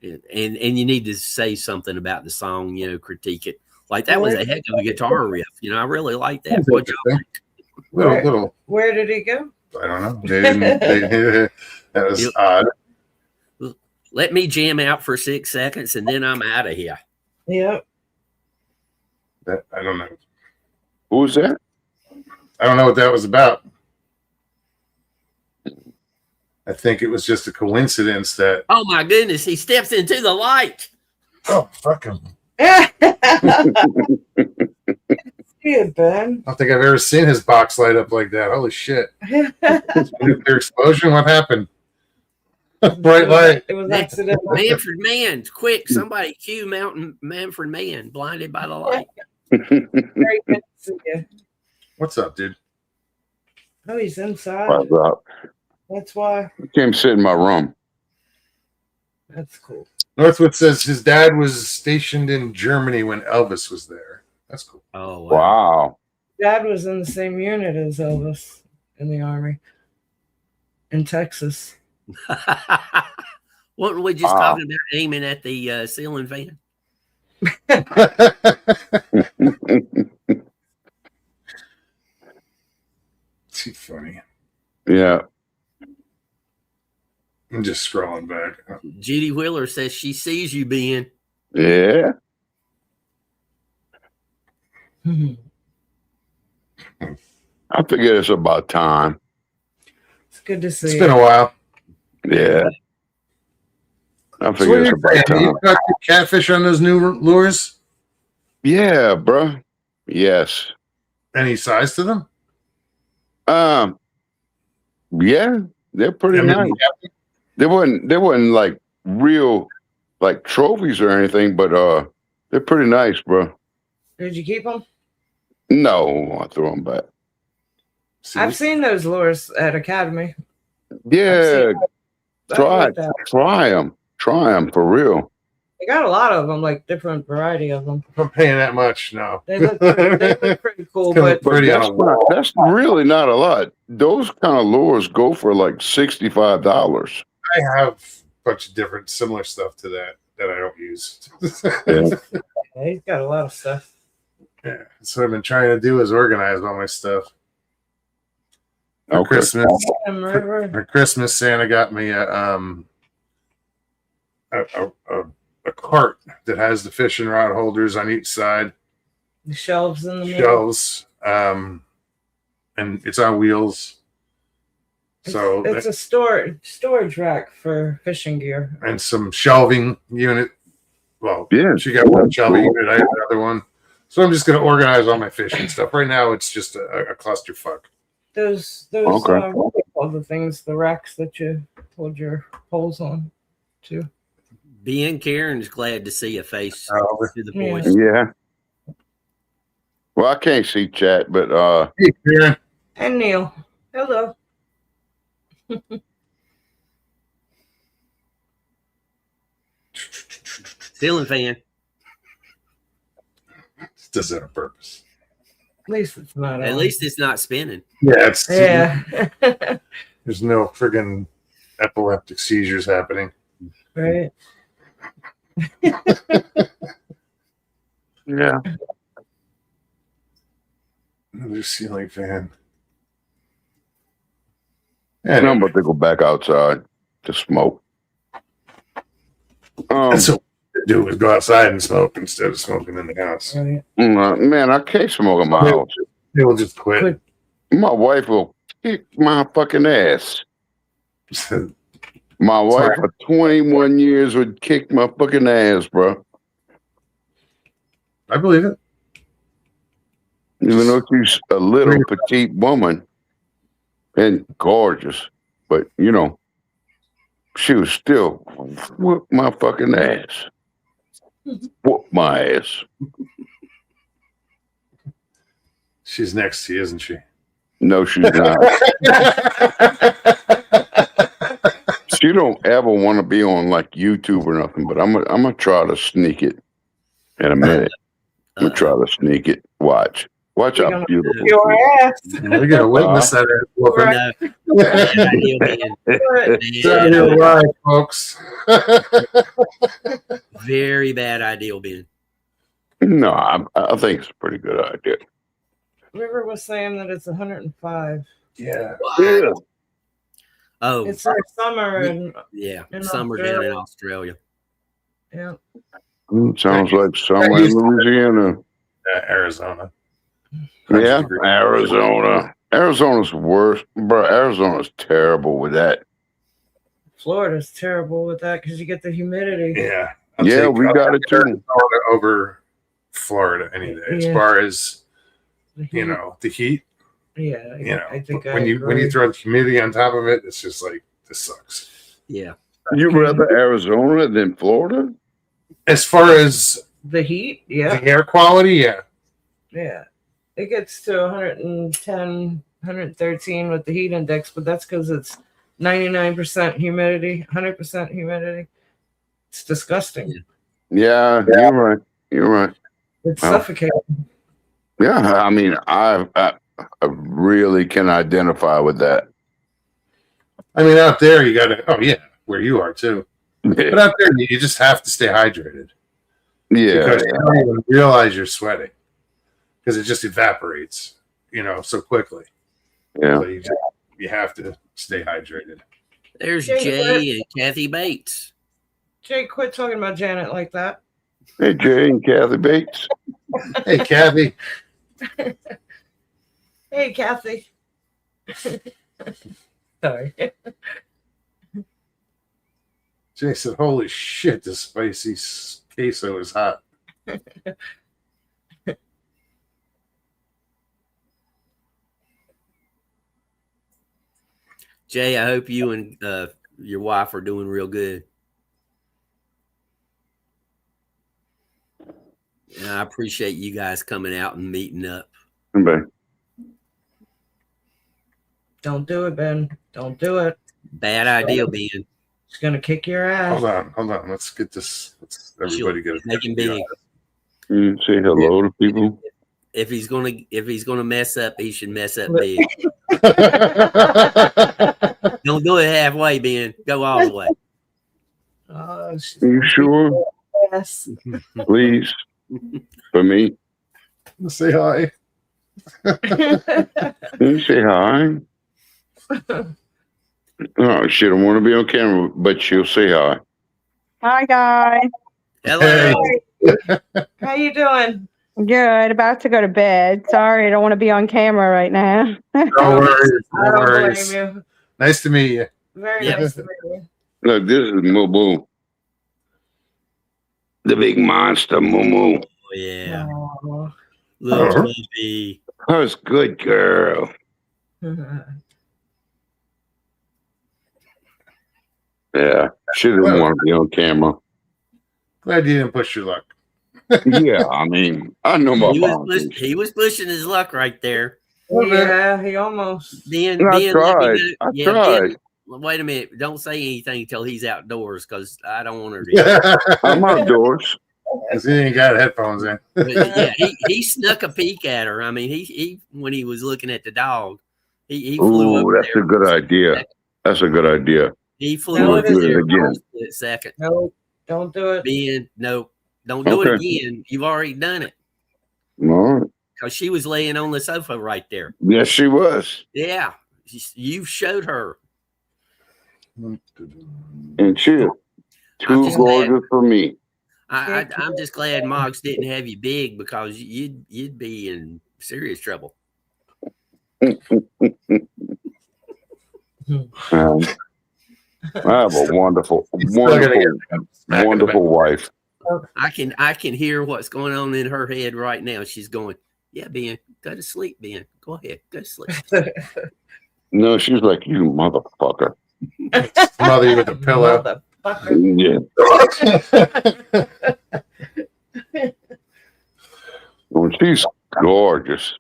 and you need to say something about the song, you know, critique it. Like, that was a heck of a guitar riff. You know, I really like that. What y'all think? Little. Where did he go? I don't know. That was odd. Let me jam out for 6 seconds, and then I'm out of here. Yep. I don't know. Who's that? I don't know what that was about. I think it was just a coincidence that. Oh my goodness, he steps into the light. Oh, fuck him. See it, Ben. I don't think I've ever seen his box light up like that. Holy shit. Nuclear explosion? What happened? Bright light. It was accidental. Manfred Mann, quick, somebody cue Manfred Mann, blinded by the light. Very good to see you. What's up, dude? Oh, he's inside. What's up? That's why. I came sit in my room. That's cool. Northwood says his dad was stationed in Germany when Elvis was there. That's cool. Oh, Wow. Dad was in the same unit as Elvis in the Army in Texas. What were we just talking about, aiming at the ceiling fan? Too funny. Yeah. I'm just scrolling back. Judy Wheeler says she sees you, Ben. Yeah. I figure it's about time. It's good to see It's you. been a while. Yeah. I So figure what it's are about you saying? time. You got your catfish on those new lures? Yeah, bro. Yes. Any size to them? Yeah, they're pretty nice. They wasn't like real like trophies or anything, but they're pretty nice, bro. Did you keep them? No, I threw them back. I've seen those lures at Academy. Yeah, try them. them for real. They got a lot of them, like different variety of them. If I'm paying that much, no. They look pretty cool, but Pretty that's really not a lot. Those kind of lures go for like $65. I have a bunch of different similar stuff to that I don't use. yeah, he's got a lot of stuff. Yeah, that's what I've been trying to do is organize all my stuff. For Okay. Christmas, River. for Christmas, Santa got me a a cart that has the fishing rod holders on each side, The shelves in the middle. shelves, and it's on wheels. So it's a storage rack for fishing gear. and some shelving unit. Well, Yeah, she got one that's shelving cool. unit, I have another one. So I'm just going to organize all my fishing stuff. Right now, it's just a clusterfuck. Those Okay. what do they call the things, the racks that you hold your poles on too. Being Karen's glad to see a face Oh, to the yeah. voice. Yeah. Well, I can't see chat, but Hey, Karen. And Neil. Hello. Ceiling fan. Does that on purpose. At least it's not At on. least it's not spinning. Yeah, it's Yeah. There's no friggin' epileptic seizures happening. Right. yeah. Another ceiling fan. And I'm Anyway, about to go back outside to smoke. that's what we do is go outside and smoke instead of smoking in the house. Right. Man, I can't smoke in my house. They will just quit. Quit. My wife will kick my fucking ass. My wife for 21 years would kick my fucking ass, bro. I believe it. Even though she's a little petite woman and gorgeous, but you know, she was still whoop my fucking ass. Whoop my ass. She's next to you, isn't she? No, she's not. She don't ever want to be on like YouTube or nothing, but I'm gonna try to sneak it in a minute. I'm gonna try to sneak it. Watch You're how gonna- beautiful. Your ass. We're gonna witness that. Right. No. Bad idea, Ben. It's on your live, folks. Very bad idea, Ben. No, I think it's a pretty good idea. River was saying that it's 105. Yeah. Yeah. Oh, It's their summer and yeah. in Summer down in Australia. yeah. Sounds like summer in Louisiana. Arizona. Yeah, Arizona. Arizona's worse, bro. Arizona's terrible with that. Florida's terrible with that because you get the humidity. Yeah. Yeah, we got it too. Arizona over Florida any day. As Yeah. far as The heat. you know, the heat. Yeah. You know, I think when you throw the humidity on top of it, it's just like this sucks. Yeah. You rather Arizona than Florida? As far as the heat, yeah. the air quality, yeah. Yeah. It gets to 110, 113 with the heat index, but that's because it's 99% humidity, 100% humidity. It's disgusting. Yeah, you're right. You're right. It's Well, suffocating. Yeah, I mean, I really can identify with that. I mean, out there you gotta. Oh yeah, where you are too. But out there, you just have to stay hydrated Yeah, because you don't even realize you're sweating because it just evaporates, so quickly. yeah. So you have to stay hydrated. There's Jay, Jay and Kathy Bates. Jay, quit talking about Janet like that. Hey, Jay and Kathy Bates. Hey, Kathy. Hey, Kathy. Sorry. Jay said, "Holy shit, this spicy queso is hot." Jay, I hope you and your wife are doing real good. And I appreciate you guys coming out and meeting up. Anybody? Don't do it, Ben. Don't do it. Bad idea, Ben. She's going to kick your ass. Hold on. Let's get this. Let's everybody get it. Make him big. You say hello to people. If he's gonna mess up, he should mess up big. Don't do it halfway, Ben. Go all the way. Oh, she's You sure? yes. Please, for me. Say hi. You say hi. Oh, she don't want to be on camera, but she'll say hi. Hi, guys. Hello. How you doing? Good. About to go to bed. Sorry, I don't want to be on camera right now. No worries. I No don't worries. blame you. Nice to meet you. Very Yep. nice to meet you. Look, this is Moo Moo. The big monster, Moo Moo. Oh, yeah. Aw. Little Uh-huh. puppy. How's good girl? Yeah, she didn't want to be on camera. Glad you didn't push your luck. Yeah, I mean, I know my boundaries. He was pushing his luck right there. Yeah, he almost. Being, I being, tried. let me know- I yeah, tried. being- wait a minute. Don't say anything till he's outdoors because I don't want her to. I'm outdoors. Because he ain't got headphones in. But, yeah, he snuck a peek at her. I mean, he when he was looking at the dog, he flew Ooh, over that's there a good for idea. second. That's a good idea. He flew No, over it there isn't. for a split second. No, don't do it. Being no, don't do it Okay. again. You've already done it All right. because she was laying on the sofa right there. Yes, she was. Yeah, you showed her. And she is too just gorgeous for me. I'm just glad Moggs didn't have you big because you'd be in serious trouble. I have a wonderful, Still gonna wonderful, Smack in the wonderful wife. I can hear what's going on in her head right now. She's going, "Yeah, Ben, go to sleep, Ben. Go ahead, go to sleep." No, she's like, you motherfucker. Smother you with a pillow. Motherfucker. Yeah. Well, she's gorgeous.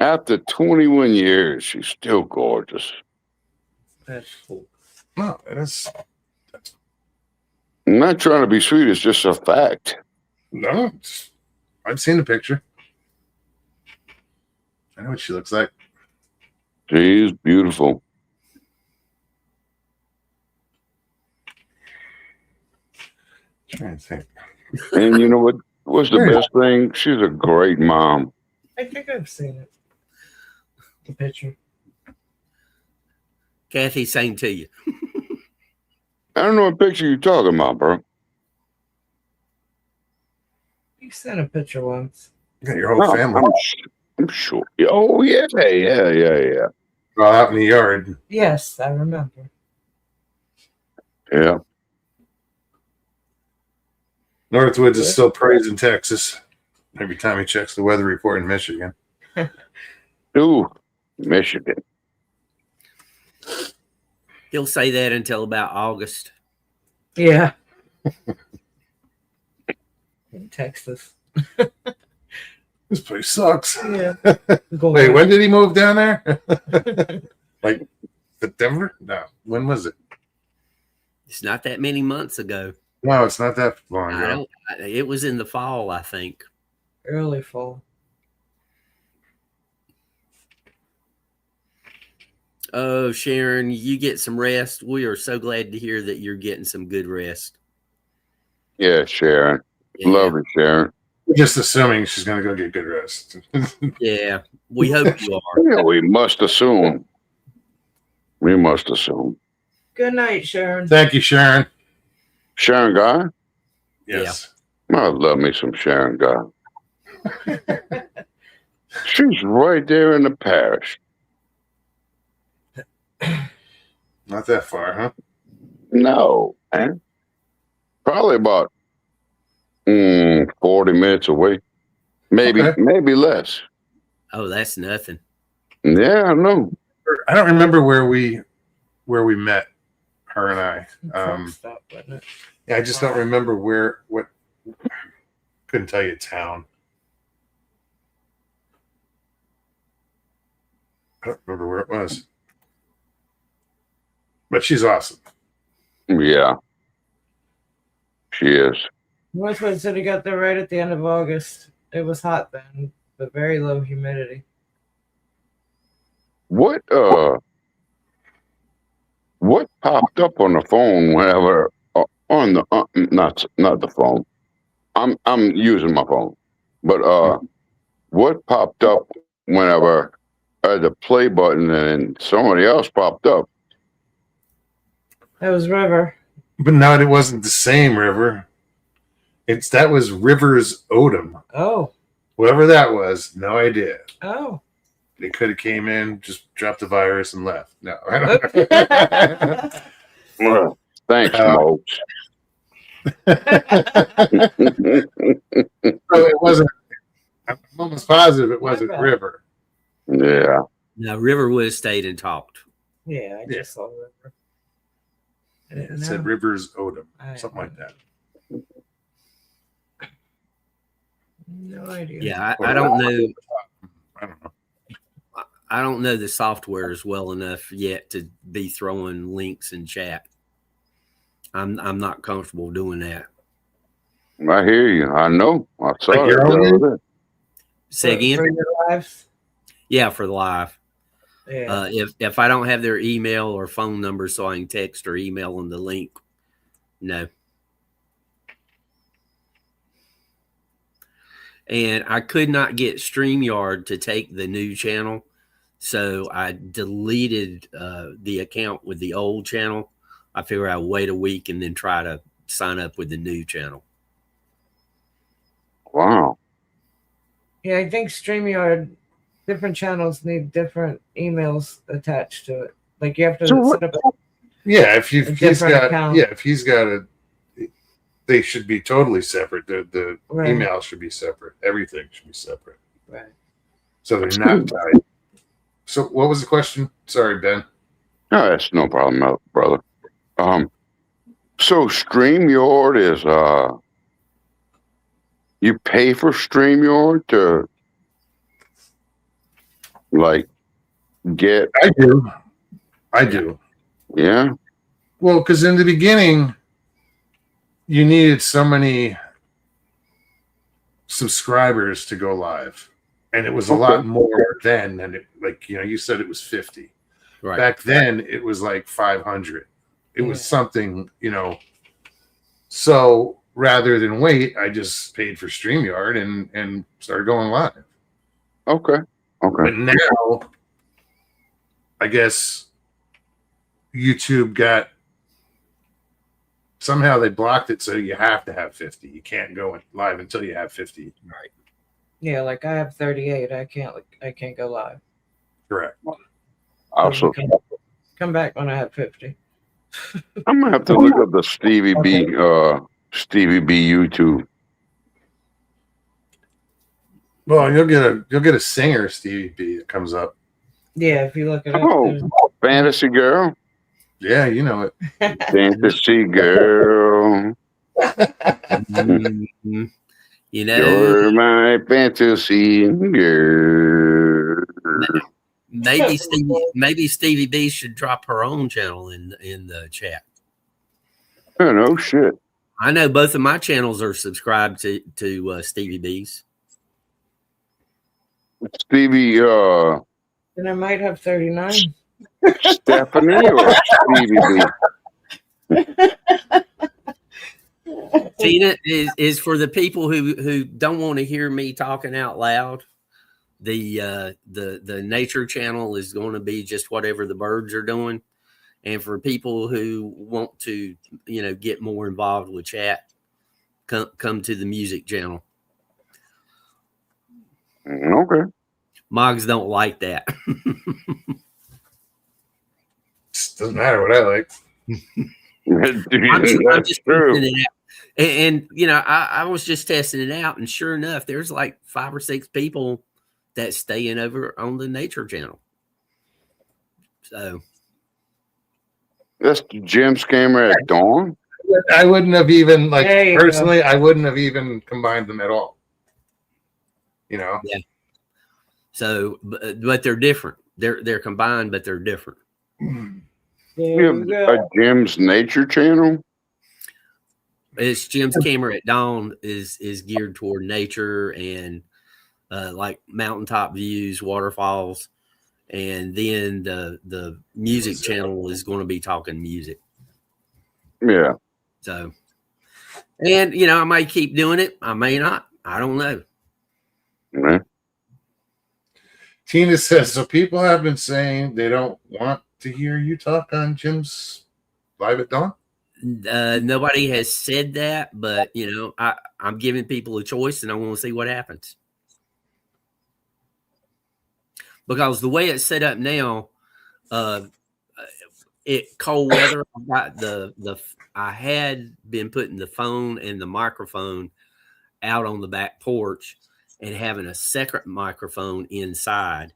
After 21 years, she's still gorgeous. That's cool. No, it is. I'm not trying to be sweet. It's just a fact. No, I've seen the picture. I know what she looks like. She's beautiful. Trying to think. And you know what? What's the best thing? She's a great mom. I think I've seen it. The picture. Kathy, same to you. I don't know what picture you're talking about, bro. You sent a picture once. You got your whole family I'm sure. Oh, yeah. all out in the yard. Yes, I remember. Yeah. Northwoods is still praising Texas every time he checks the weather report in Michigan. Ooh, Michigan. He'll say that until about August. Yeah. In Texas. This place sucks. Yeah. Wait, when did he move down there? Like September? No. When was it? It's not that many months ago. No, it's not that long ago. It was in the fall, I think. Early fall. Oh, Sharon, you get some rest. We are so glad to hear that you're getting some good rest. Yeah, Sharon. Yeah. Love it, Sharon. Just assuming she's going to go get good rest. Yeah, we hope you are. Yeah, we must assume. We must assume. Good night, Sharon. Thank you, Sharon. Sharon Guy? Yes. I love me some Sharon Guy. She's right there in the parish. Not that far, huh? No, man. Probably about 40 minutes away. Maybe less. Oh, that's nothing. Yeah, I know. I don't remember where we met, her and I. Stop, wasn't it? Yeah, I just don't remember what. Couldn't tell you town. I don't remember where it was. But she's awesome. Yeah. She is. Northwood said he got there right at the end of August. It was hot then, but very low humidity. What popped up on the phone whenever on the not the phone. I'm using my phone. But what popped up whenever I had the play button and somebody else popped up? That was River. But no, it wasn't the same river. That was Rivers Odom. Oh, Whoever that was, no idea. oh. They could have came in, just dropped the virus and left. No, I don't know. Well, thanks, Mopes. So it wasn't. I'm almost positive it wasn't River. Yeah. Now, River would have stayed and talked. Yeah, I just saw River. I didn't It said know. Rivers Odom, I- something like that. No idea. Yeah, I don't know. I don't know. I don't know the softwares well enough yet to be throwing links in chat. I'm not comfortable doing that. I hear you. I know. I saw Like it. your own the other day. Say again? For your lives? Yeah, for the live. Yeah. If I don't have their email or phone number so I can text or email them the link, no. And I could not get StreamYard to take the new channel, so I deleted the account with the old channel. I figure I'll wait a week and then try to sign up with the new channel. Wow. Yeah, I think StreamYard, different channels need different emails attached to it. Like you have to set up. Yeah, if he's different got account. if he's got they should be totally separate. The Right. email should be separate. Everything should be separate. Right. So they're not tied. So what was the question? Sorry, Ben. No, that's no problem, brother. So StreamYard is you pay for StreamYard to like get I do. yeah. Well, because in the beginning, you needed so many subscribers to go live, and it was a lot more then than it. Like you said it was 50. Right. Back then, it was like 500. It was something, So rather than wait, I just paid for StreamYard and started going live. Okay. But now, I guess YouTube got somehow they blocked it, so you have to have 50. You can't go live until you have 50. Right. Yeah, like I have 38. I can't go live. Correct. Also, Come back when I have 50. I'm gonna have to look up the Stevie B YouTube. Well, you'll get a singer, Stevie B, that comes up. Yeah, if you look it up. Oh, Fantasy Girl. Yeah, you know it. Fantasy Girl. Mm-hmm. You're my fantasy girl. Maybe Stevie B should drop her own channel in the chat. Oh, no shit. I know both of my channels are subscribed to Stevie B's. Stevie And I might have 39. Stephanie or Stevie B? Tina is for the people who don't want to hear me talking out loud. The nature channel is going to be just whatever the birds are doing, and for people who want to get more involved with chat, come to the music channel. Okay. Mogs don't like that. Doesn't matter what I like. I'm just testing it out. And I was just testing it out, and sure enough, there's like 5 or 6 people that's staying over on the nature channel. So that's Jim's camera at dawn. I wouldn't have even personally. Go. I wouldn't have even combined them at all. Yeah. So, but they're different. They're combined, but they're different. You have a Jim's nature channel. It's Jim's camera at dawn is geared toward nature and like mountaintop views, waterfalls, and then the music channel is going to be talking music. Yeah. So, and I might keep doing it. I may not. I don't know. Yeah. Tina says, so people have been saying they don't want to hear you talk on Jim's Live at Dawn? Nobody has said that, but I'm giving people a choice, and I want to see what happens. Because the way it's set up now, cold weather. I had been putting the phone and the microphone out on the back porch, and having a second microphone inside.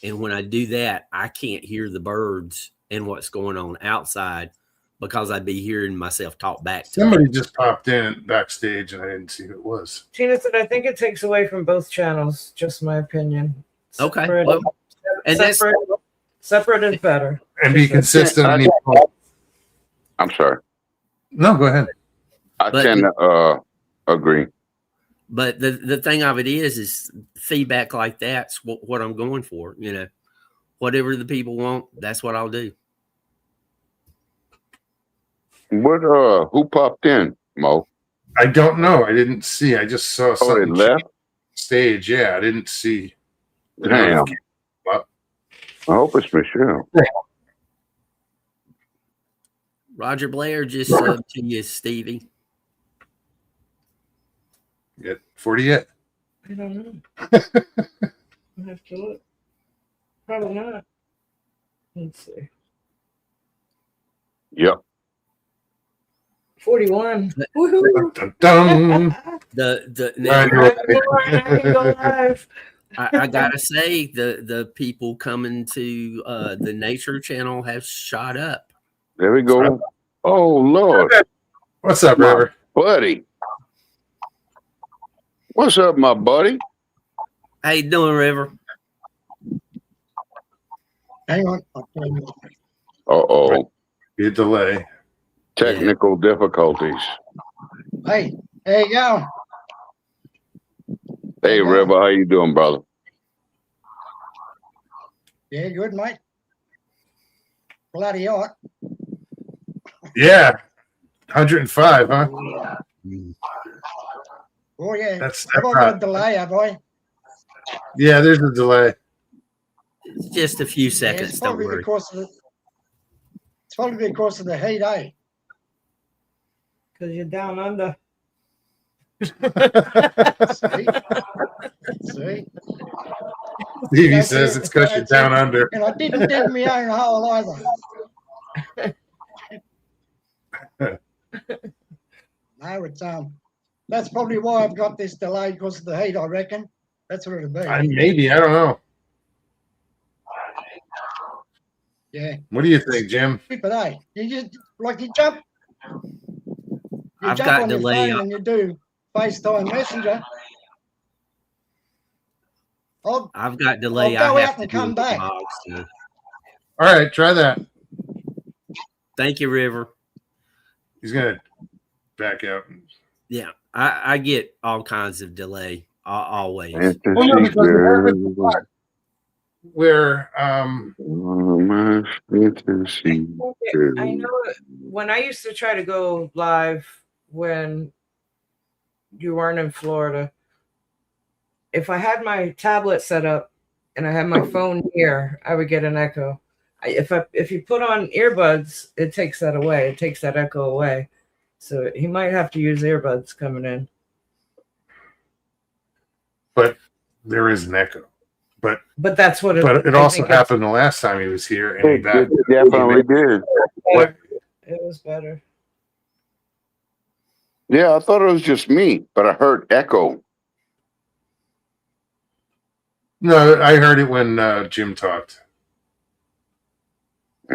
And when I do that, I can't hear the birds and what's going on outside, because I'd be hearing myself talk back to Somebody them. just popped in backstage and I didn't see who it was. Tina said, I think it takes away from both channels. Just my opinion. Okay. Separate, Well, and separate is better. And be consistent. I'm sorry. No, go ahead. I can agree. But the thing of it is feedback like that's what I'm going for. Whatever the people want, that's what I'll do. What? Who popped in, Mo? I don't know. I didn't see. I just saw Oh, something they left. Stage. Yeah, I didn't see. Damn. I hope it's Michelle. Roger Blair just subbed to you, Stevie. Get 40 yet? I don't know. I have to look. Probably not. Let's see. Yep. 41. Woohoo! Dun, dun, dun. Now, I can go live. I gotta say the people coming to the Nature Channel have shot up. There we go. Oh Lord. What's up, My Robert? buddy. What's up, my buddy? How you doing, River? Hang on. Uh-oh. Be a delay. Technical difficulties. Hey, there you go. Hey, River, how you doing, brother? Yeah, good, mate. Bloody hot. Yeah. 105, huh? Oh, yeah. That's I've got a delay, have I? Yeah, there's a delay. It's just a few Yeah, seconds. it's Don't probably worry. because of the heat, eh? Because you're down under. See? See? Stevie says it's because you're down under. And I didn't dig my own hole either. No, it's that's probably why I've got this delay, because of the heat, I reckon. That's what it'll be. Maybe, I don't know. Yeah. What do you think, Jim? But hey, you just you jump. I've got on your delay phone up. and you do FaceTime Messenger. I've got delay. I'll go I have out to and do come with back. dogs, so. All right, try that. Thank you, River. He's going to back out. Yeah, I get all kinds of delay always. Where I know when I used to try to go live when you weren't in Florida, if I had my tablet set up and I had my phone here, I would get an echo. If you put on earbuds, it takes that away. It takes that echo away. So he might have to use earbuds coming in. but there is an echo. But that's what But it also happened the last time he was here, and he back. It definitely did. It was better. Yeah, I thought it was just me, but I heard echo. No, I heard it when Jim talked.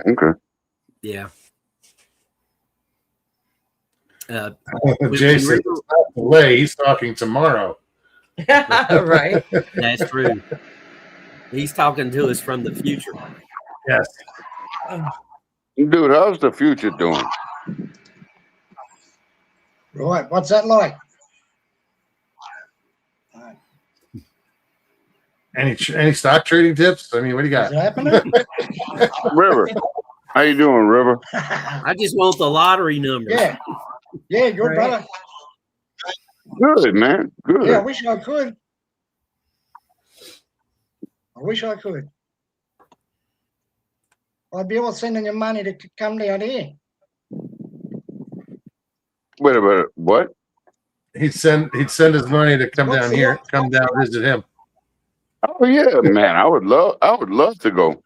Okay. Yeah. Jay said, "It's not delay. He's talking tomorrow." Right. That's true. He's talking to us from the future. Yes. Dude, how's the future doing? Right, what's that like? Any stock trading tips? I mean, what do you Is got? it happening? River, how you doing, River? I just want the lottery numbers. Yeah. Yeah, good, Right. brother. Good, man. Good. Yeah, I wish I could. I'd be all sending you money to come down here. Wait a minute. What? He'd send his money to come What's down the here, come down visit him. Oh yeah, man. I would love to go.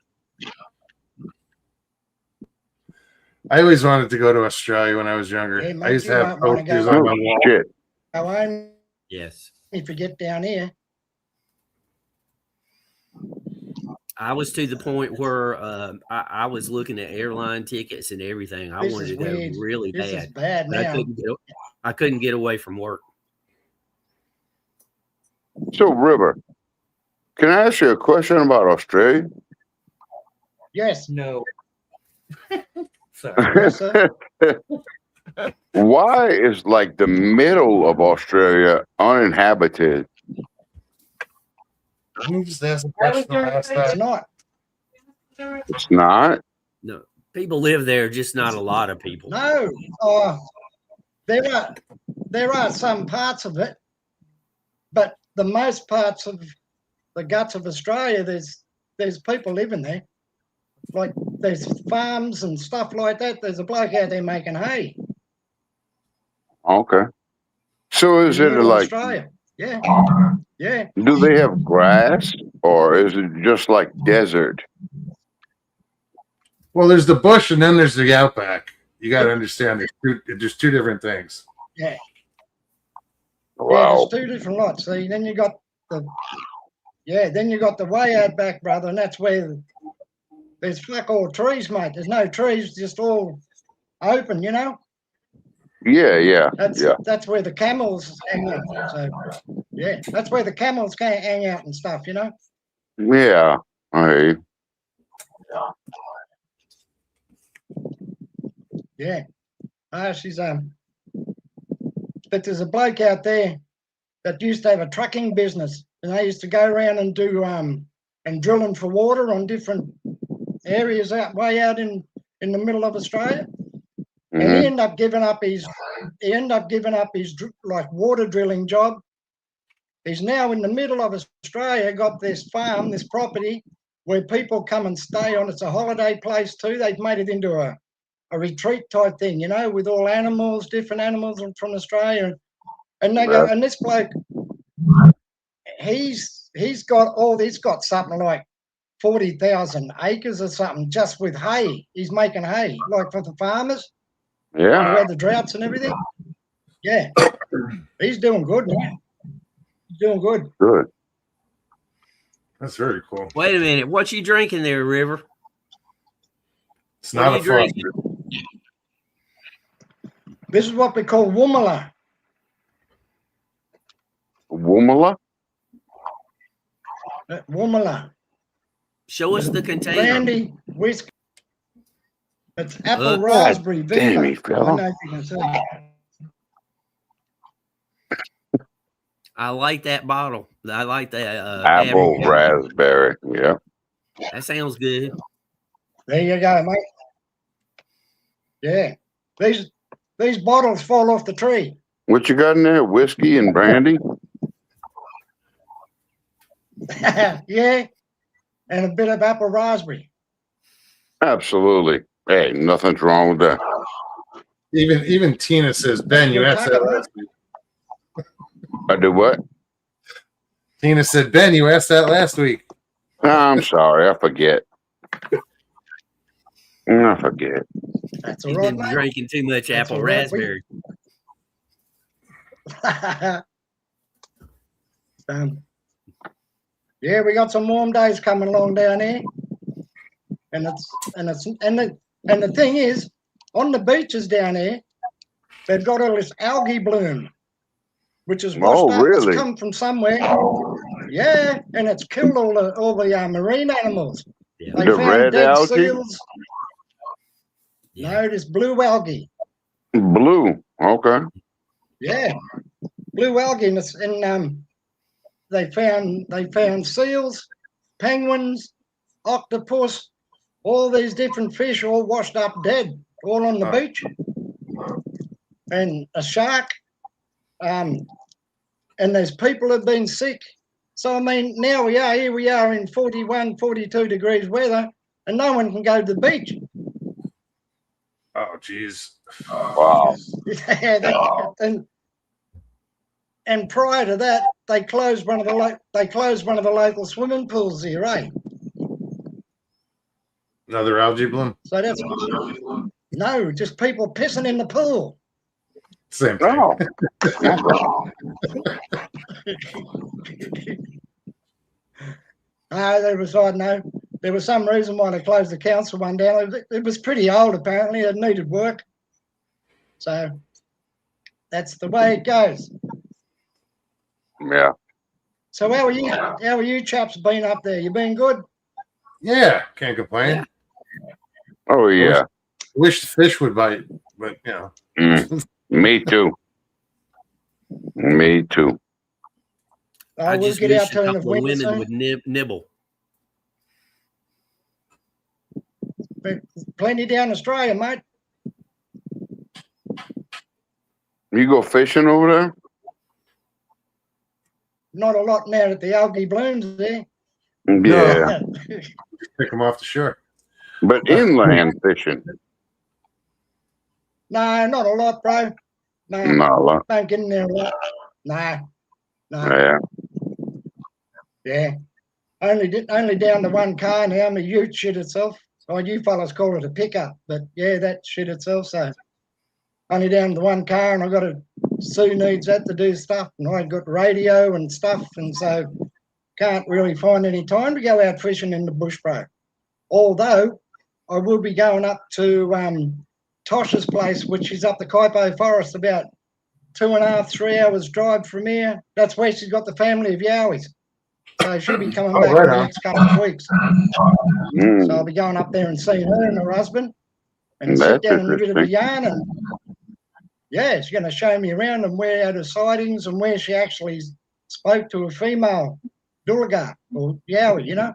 I always wanted to go to Australia when I was younger. Yeah, I mate, used to you have might wanna posters go. on Oh my wall. shit. I won't Yes. if you get down here. I was to the point where I was looking at airline tickets and everything. I This wanted is to go weird. really This is bad, bad but now. I couldn't get away from work. So, River, can I ask you a question about Australia? Yes. No. Sorry. Yes, sir. Why is like the middle of Australia uninhabited? Let me just ask a Why was question there last a- It's time. not. It's not. No, people live there, just not a lot of people. No. There are some parts of it, but the most parts of the guts of Australia, there's people living there. Like there's farms and stuff like that. There's a bloke out there making hay. Okay. So In is the it middle of like, Australia? Yeah. Yeah. do they have grass or is it just like desert? Well, there's the bush and then there's the outback. You got to understand there's two different things. Yeah. Yeah, Wow. there's two different lots. See, then you got the way out back, brother, and that's where there's fuck all trees, mate. There's no trees, just all open, you know. Yeah. That's where the camels hang out. So yeah, that's where the camels can hang out and stuff, you know. Yeah. I hear you. Yeah. She's but there's a bloke out there that used to have a trucking business, and they used to go around and do and drilling for water on different areas way out in the middle of Australia. And he Mhm. ended up giving up his like water drilling job. He's now in the middle of Australia, got this farm, this property where people come and stay on. It's a holiday place too. They've made it into a retreat type thing, you know, with all animals, different animals from Australia. And they go, and this bloke, he's got something like 40,000 acres or something just with hay. He's making hay, like for the farmers who Yeah. had the droughts and everything. Yeah. He's doing good, man. He's doing good. Good. That's very cool. Wait a minute, what you drinking there, River? It's What not are a you fun. drinking? This is what we call Woomala. Woomala? Woomala. Show us the container. Brandy, whiskey. It's apple God raspberry damn Viva. it, fella. I know if you can see. I like that bottle. I like that Apple Abbey. raspberry. Yeah. That sounds good. There you go, mate. Yeah. These bottles fall off the tree. What you got in there? Whiskey and brandy? Yeah. And a bit of apple raspberry. Absolutely. Hey, nothing's wrong with that. Even Tina says, Ben, you asked that last week. I do what? Tina said, Ben, you asked that last week. I'm sorry. I forget. I forget. That's all He's right, been mate. drinking too much That's apple all right. raspberry. Yeah, we got some warm days coming along down here. And the thing is, on the beaches down here, they've got all this algae bloom, which is washed up. really? It's come from somewhere. Yeah, and it's killed all the marine animals. Yeah. They The found red dead algae? seals. Yeah. No, this blue algae. Blue. Okay. Yeah, blue algae, and they found seals, penguins, octopus, all these different fish, all washed up dead, all on the beach, and a shark. And there's people who've been sick. So I mean, now here we are in 41, 42 degrees weather, and no one can go to the beach. Oh, geez. Wow. Yeah, and prior to that, they closed one of the local swimming pools here, eh? Another algae bloom? So that's no, just people pissing in the pool. Same thing. Oh. There was some reason why they closed the council one down. It was pretty old, apparently. It needed work. So that's the way it goes. Yeah. So how are you chaps been up there? You been good? Yeah, can't complain. Yeah. Oh yeah. Wish the fish would bite, but you know. Me too. Me too. I We'll just get wish out a to the couple of winter women soon. would nibble. Plenty down Australia, mate. You go fishing over there? Not a lot now that the algae blooms there. Yeah. Pick them off the shore. But inland fishing. No, not a lot, bro. No, Not a lot. don't get in there a lot. No. Yeah. Yeah. Only down to one car now. My ute shit itself. Oh, you fellas call it a pickup, but yeah, that shit itself. So only down to one car, and I got a Sue needs that to do stuff, and I got radio and stuff, and so can't really find any time to go out fishing in the bush, bro. Although I will be going up to Tosh's place, which is up the Kaipo Forest, about 2.5, 3 hours drive from here. That's where she's got the family of Yowies. So she'll be coming back in the next couple of weeks. So I'll be going up there and seeing her and her husband and sit down and a bit of a yarn. And yeah, she's going to show me around and where out her sightings and where she actually spoke to a female Dulagar or Yowie, you know?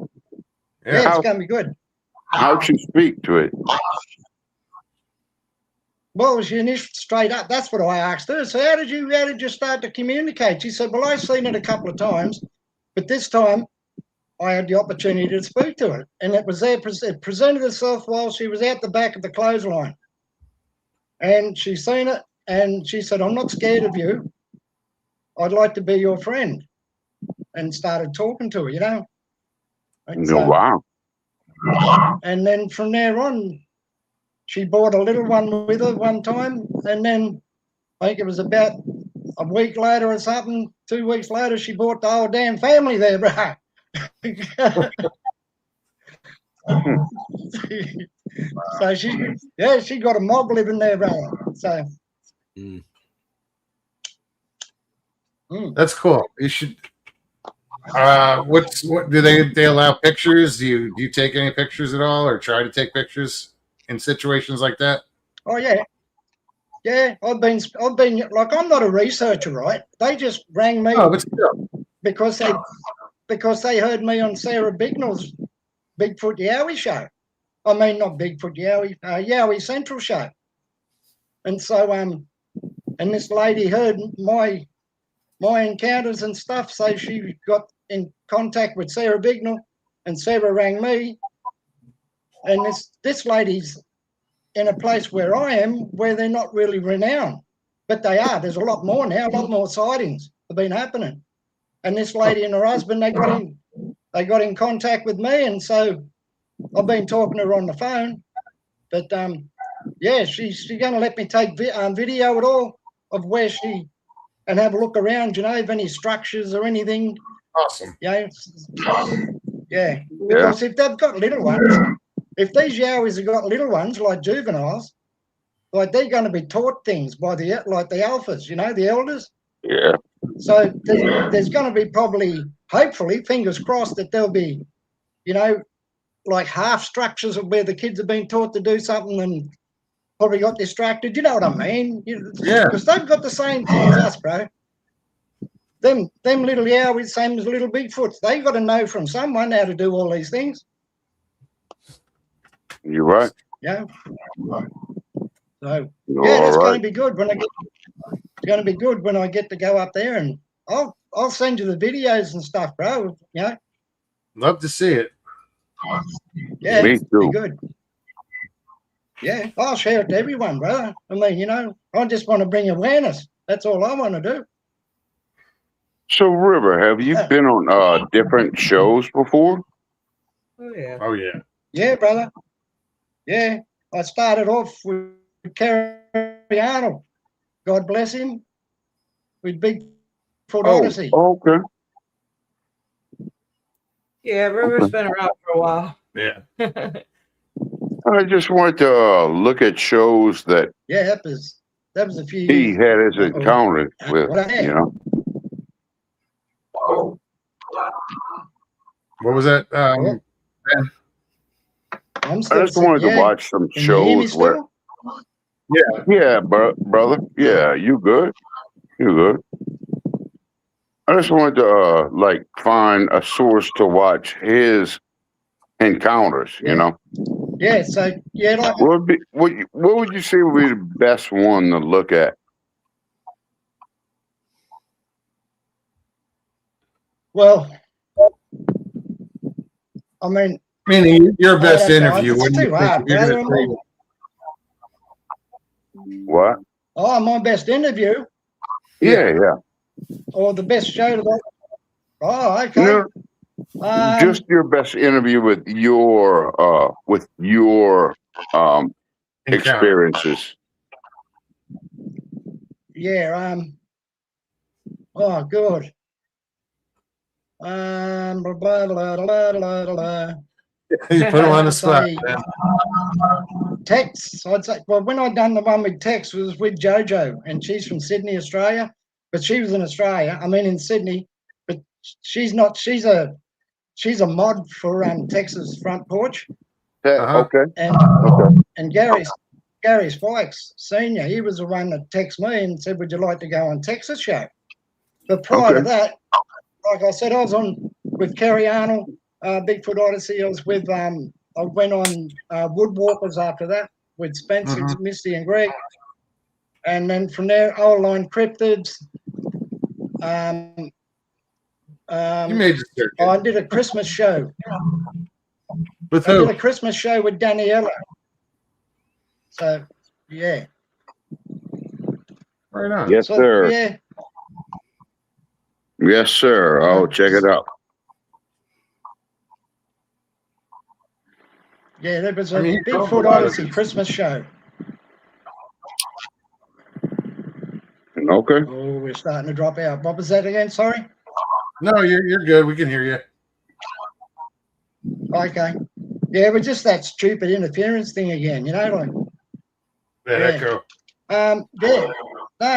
Yeah, it's going to be good. How'd she speak to it? Well, she initially straight up, that's what I asked her. So how did you start to communicate? She said, well, I've seen it a couple of times, but this time I had the opportunity to speak to it. And it was there, it presented itself while she was out the back of the clothesline. And she seen it and she said, I'm not scared of you. I'd like to be your friend. And started talking to her, you know. And so, Wow. and then from there on, she brought a little one with her one time. And then I think it was about a week later or something, 2 weeks later, she brought the whole damn family there, bro. So she got a mob living there, bro. So That's cool. You should. What do they allow pictures? Do you take any pictures at all, or try to take pictures in situations like that? Oh yeah. Yeah, I've been like, I'm not a researcher, right? They just rang me because they heard me on Sarah Bignell's Bigfoot Yowie show. I mean, not Bigfoot Yowie, Yowie Central show. And so and this lady heard my encounters and stuff, so she got in contact with Sarah Bignell, and Sarah rang me. And this lady's in a place where I am, where they're not really renowned, but they are. There's a lot more now. A lot more sightings have been happening. And this lady and her husband, they got in contact with me, and so I've been talking to her on the phone. But yeah, she's going to let me take video at all of where she and have a look around. You know, if any structures or anything. Awesome. Yeah, because if they've got little ones. If these Yowies have got little ones like juveniles, like they're going to be taught things by the alphas, you know, the elders. Yeah. So there's going to be probably, hopefully, fingers crossed, that there'll be, you know, like half structures of where the kids have been taught to do something and probably got distracted. You know what I mean? Yeah. Because they've got the same thing as us, bro. Them little Yowies, same as little Bigfoots. They got to know from someone how to do all these things. You're right. Yeah. So yeah, it's going to be good when I get. It's going to be good when I get to go up there, and I'll send you the videos and stuff, bro. You know. Love to see it. Yeah, Me it'll too. be good. Yeah, I'll share it to everyone, brother. I mean, you know, I just want to bring awareness. That's all I want to do. So, River, have you been on different shows before? Oh yeah. Oh yeah. Yeah, brother. Yeah, I started off with Kerry Arnold. God bless him. With Bigfoot Odyssey. Okay. Yeah, River's been around for a while. Yeah. I just wanted to look at shows that Yeah, that was a few he years. had his encounters with, What I had. you know. What was that? I'm I still just wanted to watch some Can you hear me shows where, still? yeah, brother, yeah, you good, you good. I just wanted to like find a source to watch his encounters, you know. Yeah, so yeah, like What would you say would be the best one to look at? well, I mean, Meaning your best that's all right. interview. It's What do you too think hard, if you're brother. gonna say? What? Oh, my best interview Yeah. or the best show to watch. Oh, okay. No, just your best interview with your Encounter. experiences. Yeah, oh good. Blah, blah, blah, blah, blah, blah, blah. You put him on the spot. Say, Man. Tex, I'd say, well, when I done the one with Tex was with JoJo, and she's from Sydney, Australia, but she was in Australia. I mean, in Sydney, but she's not. She's a mod for Texas Front Porch, Okay. and Gary Spikes Senior. He was the one that texted me and said, "Would you like to go on Texas show?" But prior to that, like I said, I was on with Kerry Arnold, Bigfoot Odyssey. I was with I went on Woodwalkers after that with Spencer, Misty, and Greg, and then from there, Old Line Cryptids. You made your circuit. I did a Christmas show. With I who? did a Christmas show with Daniela. So yeah. Right on. Yes, So, sir. yeah. Yes, sir. I'll check it out. Yeah, there was a you told Bigfoot a lot of Odyssey these. Christmas show. Okay. Oh, we're starting to drop out. What was that again? Sorry. No, you're good. We can hear you. Okay. Yeah, but just that stupid interference thing again, you know, like That echo. yeah.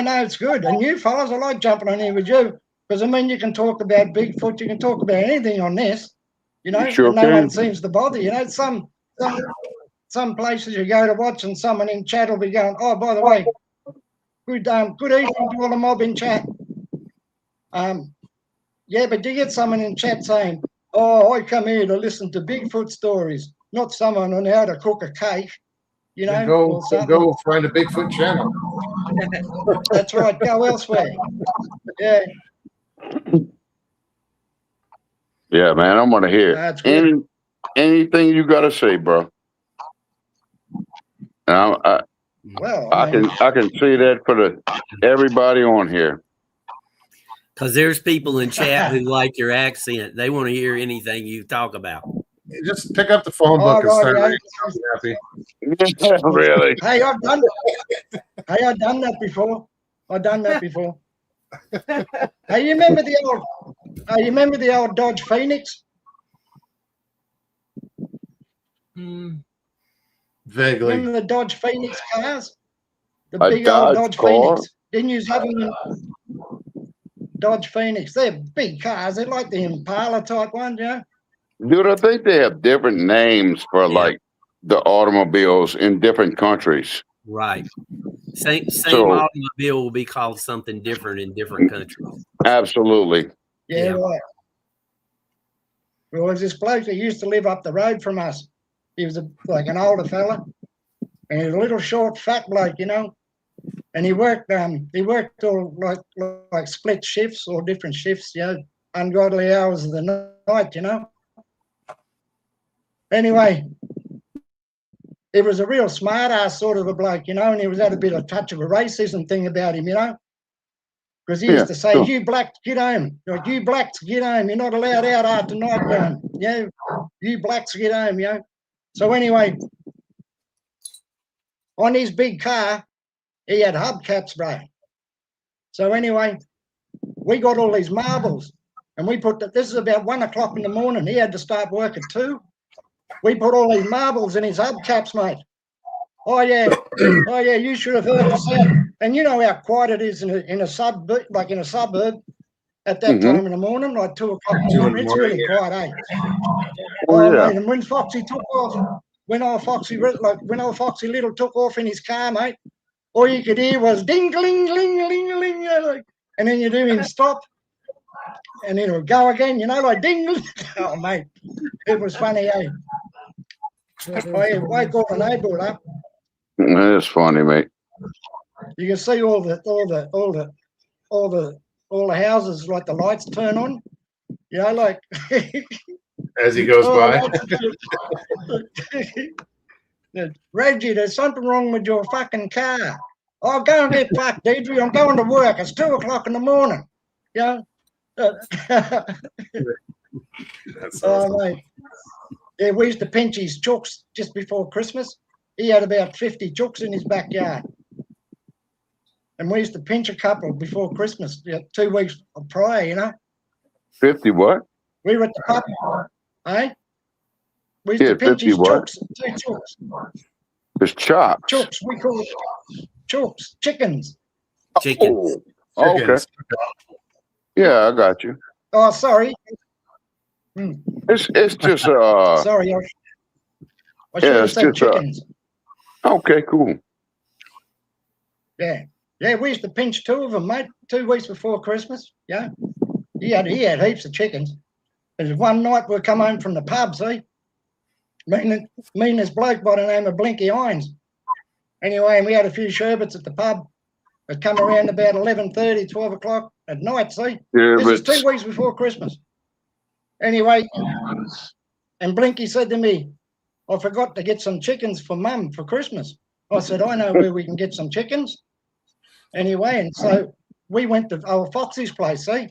No, it's good. And you fellas, I like jumping on here with you because I mean you can talk about Bigfoot, you can talk about anything on this, you know, You sure and no can. one seems to bother. You know, some places you go to watch and someone in chat will be going, "Oh, by the way, good evening to all the mob in chat." Yeah, but you get someone in chat saying, "Oh, I come here to listen to Bigfoot stories, not someone on how to cook a cake," you know, Then or something. go find a Bigfoot channel. That's right. Go elsewhere. Yeah. Yeah, man. I'm gonna hear That's good. anything you gotta say, bro. And Well, I can see that for everybody on here. Because there's people in chat who like your accent. They want to hear anything you talk about. Just pick up the phone book and start reading. Happy. Really? Hey, I've done that. I've done that before. Hey, you remember the old Dodge Phoenix? Vaguely. Remember the Dodge Phoenix cars? The A big old Dodge Dodge car? Phoenix. Didn't you have them? Dodge Phoenix. They're big cars. They're like the Impala type ones, you know? Dude, I think they have different names for like the automobiles in different countries. Right. Same So- automobile will be called something different in different countries. Absolutely. Yeah, Yeah. right. Well, there's this bloke that used to live up the road from us. He was like an older fella, and he was a little short, fat bloke, you know. And he worked all like split shifts or different shifts, you know, ungodly hours of the night, you know. Anyway, He was a real smart ass sort of a bloke, you know, and he was had a bit of touch of a racism thing about him, you know. Because he used to say, sure. you blacks, get home. Like, you blacks, get home. You're not allowed out after night time. Yeah, you blacks, get home, you know. So anyway, on his big car, he had hubcaps, bro. So anyway, we got all these marbles and we put this is about 1 o'clock in the morning. He had to start work at 2. We put all these marbles in his hubcaps, mate. Oh yeah, you should have heard the sound. And you know how quiet it is in a suburb, like in a suburb at that time in the morning, like 2 o'clock in the morning. It's really quiet, eh? Oh, yeah. Mate, and when Foxy took off, when old Foxy Little took off in his car, mate, all you could hear was ding, ling, ling, ling, ling, and then you'd hear him stop, and then it would go again, you know, like ding, ling. Oh, mate, it was funny, eh? I wake all the neighbourhood up. That's funny, mate. You can see all the houses, like the lights turn on, you know, like As he goes by. Reggie, there's something wrong with your fucking car. I'll go and get fucked, Deidre. I'm going to work. It's 2 o'clock in the morning. You know? That's awesome. Mate. Yeah, we used to pinch his chooks just before Christmas. He had about 50 chooks in his backyard. And we used to pinch a couple before Christmas, 2 weeks prior, you know. 50 what? We were at the pub, eh? We used to pinch his chooks, 2 chooks. It's chops. Chooks, we call it chooks, chickens. Chicken. Oh, okay. Yeah, I got you. Oh, sorry. It's just Sorry, I should have said chickens. Okay, cool. Yeah, we used to pinch 2 of them, mate. 2 weeks before Christmas. Yeah, he had heaps of chickens. And one night we come home from the pub, see, me and this bloke by the name of Blinky Hines. Anyway, and we had a few sherbets at the pub. It come around about 11:30, 12 o'clock at night, see. Yeah, this is 2 weeks before Christmas. Anyway, and Blinky said to me, I forgot to get some chickens for Mum for Christmas. I said, I know where we can get some chickens. Anyway, and so we went to old Foxy's place, see.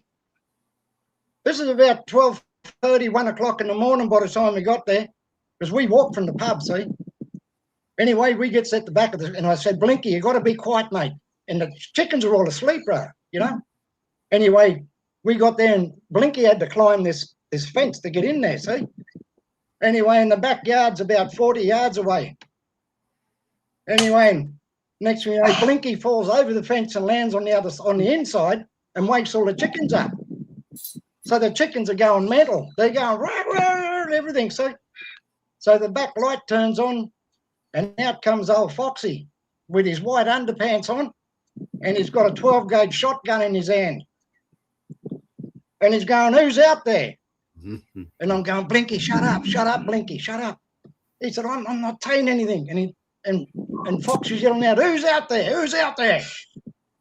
This is about 12:30, 1 o'clock in the morning by the time we got there, because we walked from the pub, see. Anyway, we gets at the back of the, and I said, Blinky, you got to be quiet, mate. And the chickens are all asleep, bro, you know. Anyway, we got there and Blinky had to climb this fence to get in there, see. Anyway, and the backyard's about 40 yards away. Anyway, next thing you know, Blinky falls over the fence and lands on the inside and wakes all the chickens up. So the chickens are going mental. They're going rah, rah, everything. So the back light turns on, and out comes old Foxy with his white underpants on, and he's got a 12-gauge shotgun in his hand. And he's going, who's out there? And I'm going, Blinky, shut up, Blinky, shut up. He said, I'm not saying anything. And Foxy's yelling out, who's out there? Who's out there?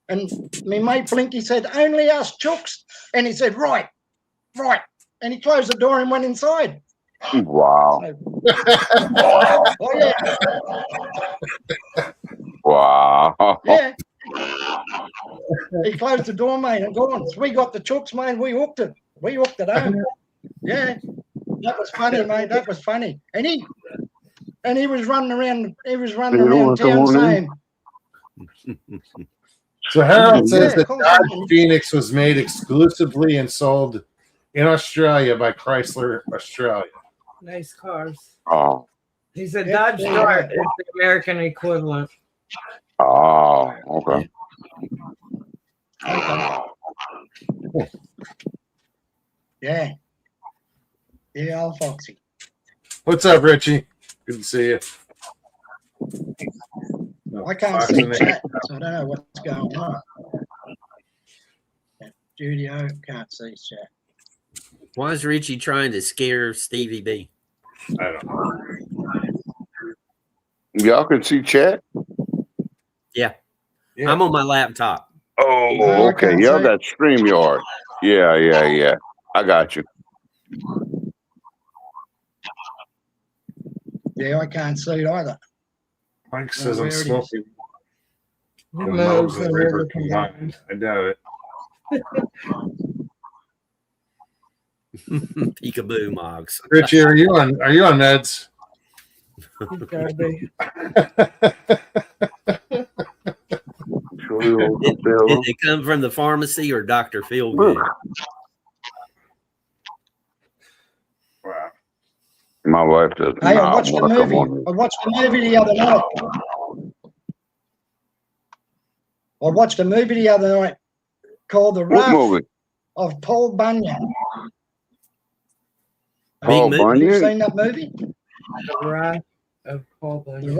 And my mate Blinky said, only us chooks. And he said, right. And he closed the door and went inside. Wow. Oh, yeah. Wow. Yeah. He closed the door, mate, and gone. So we got the chooks, mate. We hooked it home. Yeah. That was funny, mate. That was funny. And he was running around. He was running around town saying. So Harold says that Dodge Phoenix was made exclusively and sold in Australia by Chrysler Australia. Nice cars. Oh. He said Dodge Dart is the American equivalent. Oh, okay. Yeah. Yeah, old Foxy. What's up, Richie? Good to see you. I can't see chat, so I don't know what's going on. Studio, can't see chat. Why is Richie trying to scare Stevie B? I don't know. Y'all can see chat? Yeah. Yeah. I'm on my laptop. Oh, okay. Y'all got StreamYard. Yeah. I got you. Yeah, I can't see it either. Mike says where I'm it is. smoking. Who The knows Mugs the and river River combined. I doubt it. Peekaboo, Moggs. Richie, are you on meds? He's gotta be. Did they come from the pharmacy or Dr. Feelgood? Wow. My wife does Hey, I not watched the want to come movie. on. I watched the movie the other night. I watched a movie the other night called The What Wrath movie? of Paul Bunyan. Paul movie. Have you Bunyan? seen that movie? The Wrath of Paul The Bunyan.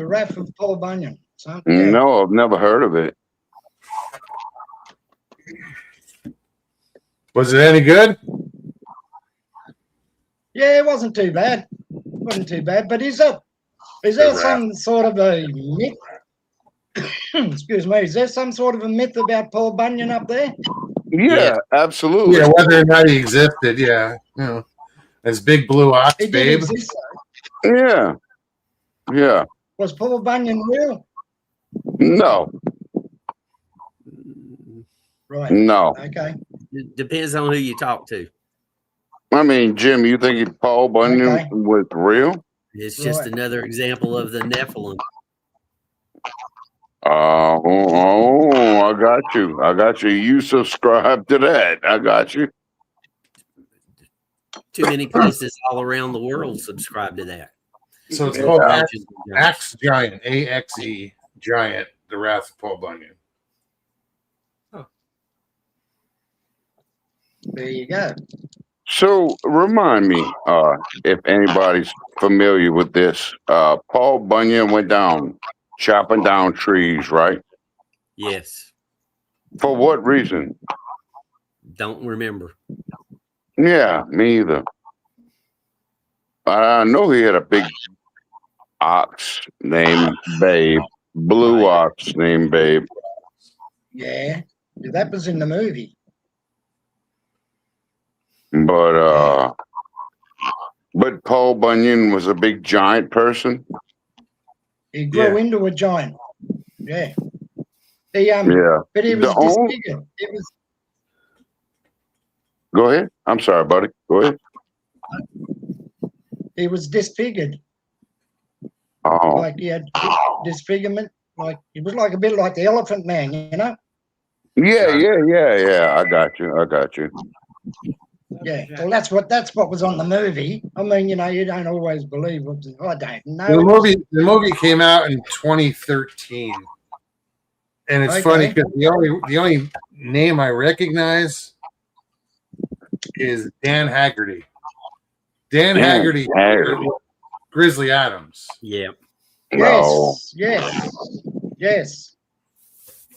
Wrath of Paul Bunyan. So, yeah. No, I've never heard of it. Was it any good? Yeah, it wasn't too bad. Wasn't too bad. But is there some sort of a myth? Excuse me. Is there some sort of a myth about Paul Bunyan up there? Yeah, absolutely. Yeah, whether or not he existed. Yeah, you know, as Big Blue Ox, It did babe. exist. Though. Yeah. Yeah. Was Paul Bunyan real? No. Right. No. Okay. It depends on who you talk to. I mean, Jim, you think Paul Bunyan Okay. was real? It's just Right. another example of the Nephilim. I got you. I got you. You subscribe to that. I got you. Too many places all around the world subscribe to that. So it's Yeah. called Dungeons and Dragons. Axe Giant, AXE Giant, The Wrath of Paul Bunyan. There you go. So remind me, if anybody's familiar with this, Paul Bunyan went down chopping down trees, right? Yes. For what reason? Don't remember. Yeah, me either. I know he had a big ox named Babe, blue ox named Babe. Yeah. That was in the movie. But Paul Bunyan was a big giant person. He grew Yeah. into a giant. Yeah. Yeah. But he was The only- disfigured. It was Go ahead. I'm sorry, buddy. Go ahead. he was disfigured. Oh, Like he had disfigurement. Like it was like a bit like the Elephant Man, you know? yeah. I got you. Yeah. Well, that's what was on the movie. I mean, you know, you don't always believe what I don't know. The movie came out in 2013, and it's funny Okay. because the only name I recognize is Dan Haggerty. Dan Haggerty, Grizzly Adams. Yeah. Yes.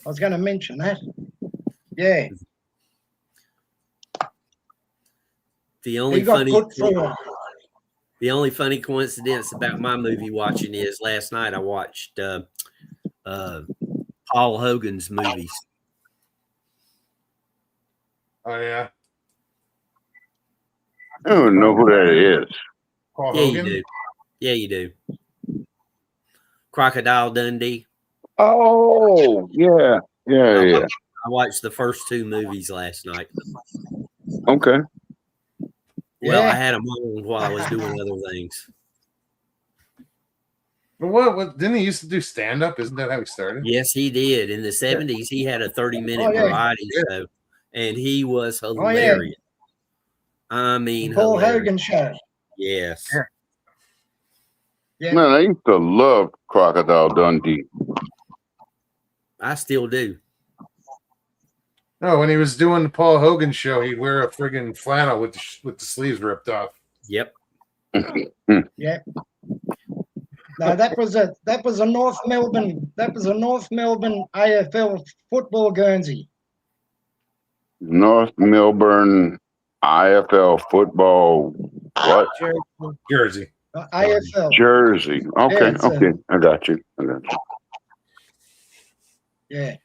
I was going to mention that. Yeah. The He only got funny put through. the only funny coincidence about my movie watching is last night I watched Paul Hogan's movies. Oh yeah, I don't know who that is. Paul Yeah, Hogan. you do. Yeah, you do. Crocodile Dundee. Oh, yeah. I watched the first two movies last night. Okay. Well, Yeah. I had them on while I was doing other things. But what didn't he used to do stand up? Isn't that how he started? Yes, he did. In the 70s, he had a 30-minute Oh, yeah. variety show, and he was yeah. hilarious. I mean, Paul hilarious. Hogan show. Yes. Yeah. Yeah. Man, I used to love Crocodile Dundee. I still do. No, when he was doing the Paul Hogan show, he'd wear a friggin' flannel with the sleeves ripped off. Yep. Yeah. No, that was a North Melbourne AFL football Guernsey. North Melbourne IFL football. What? Jersey. AFL. Jersey. Okay. Yeah, it's, Okay. I got you. Yeah.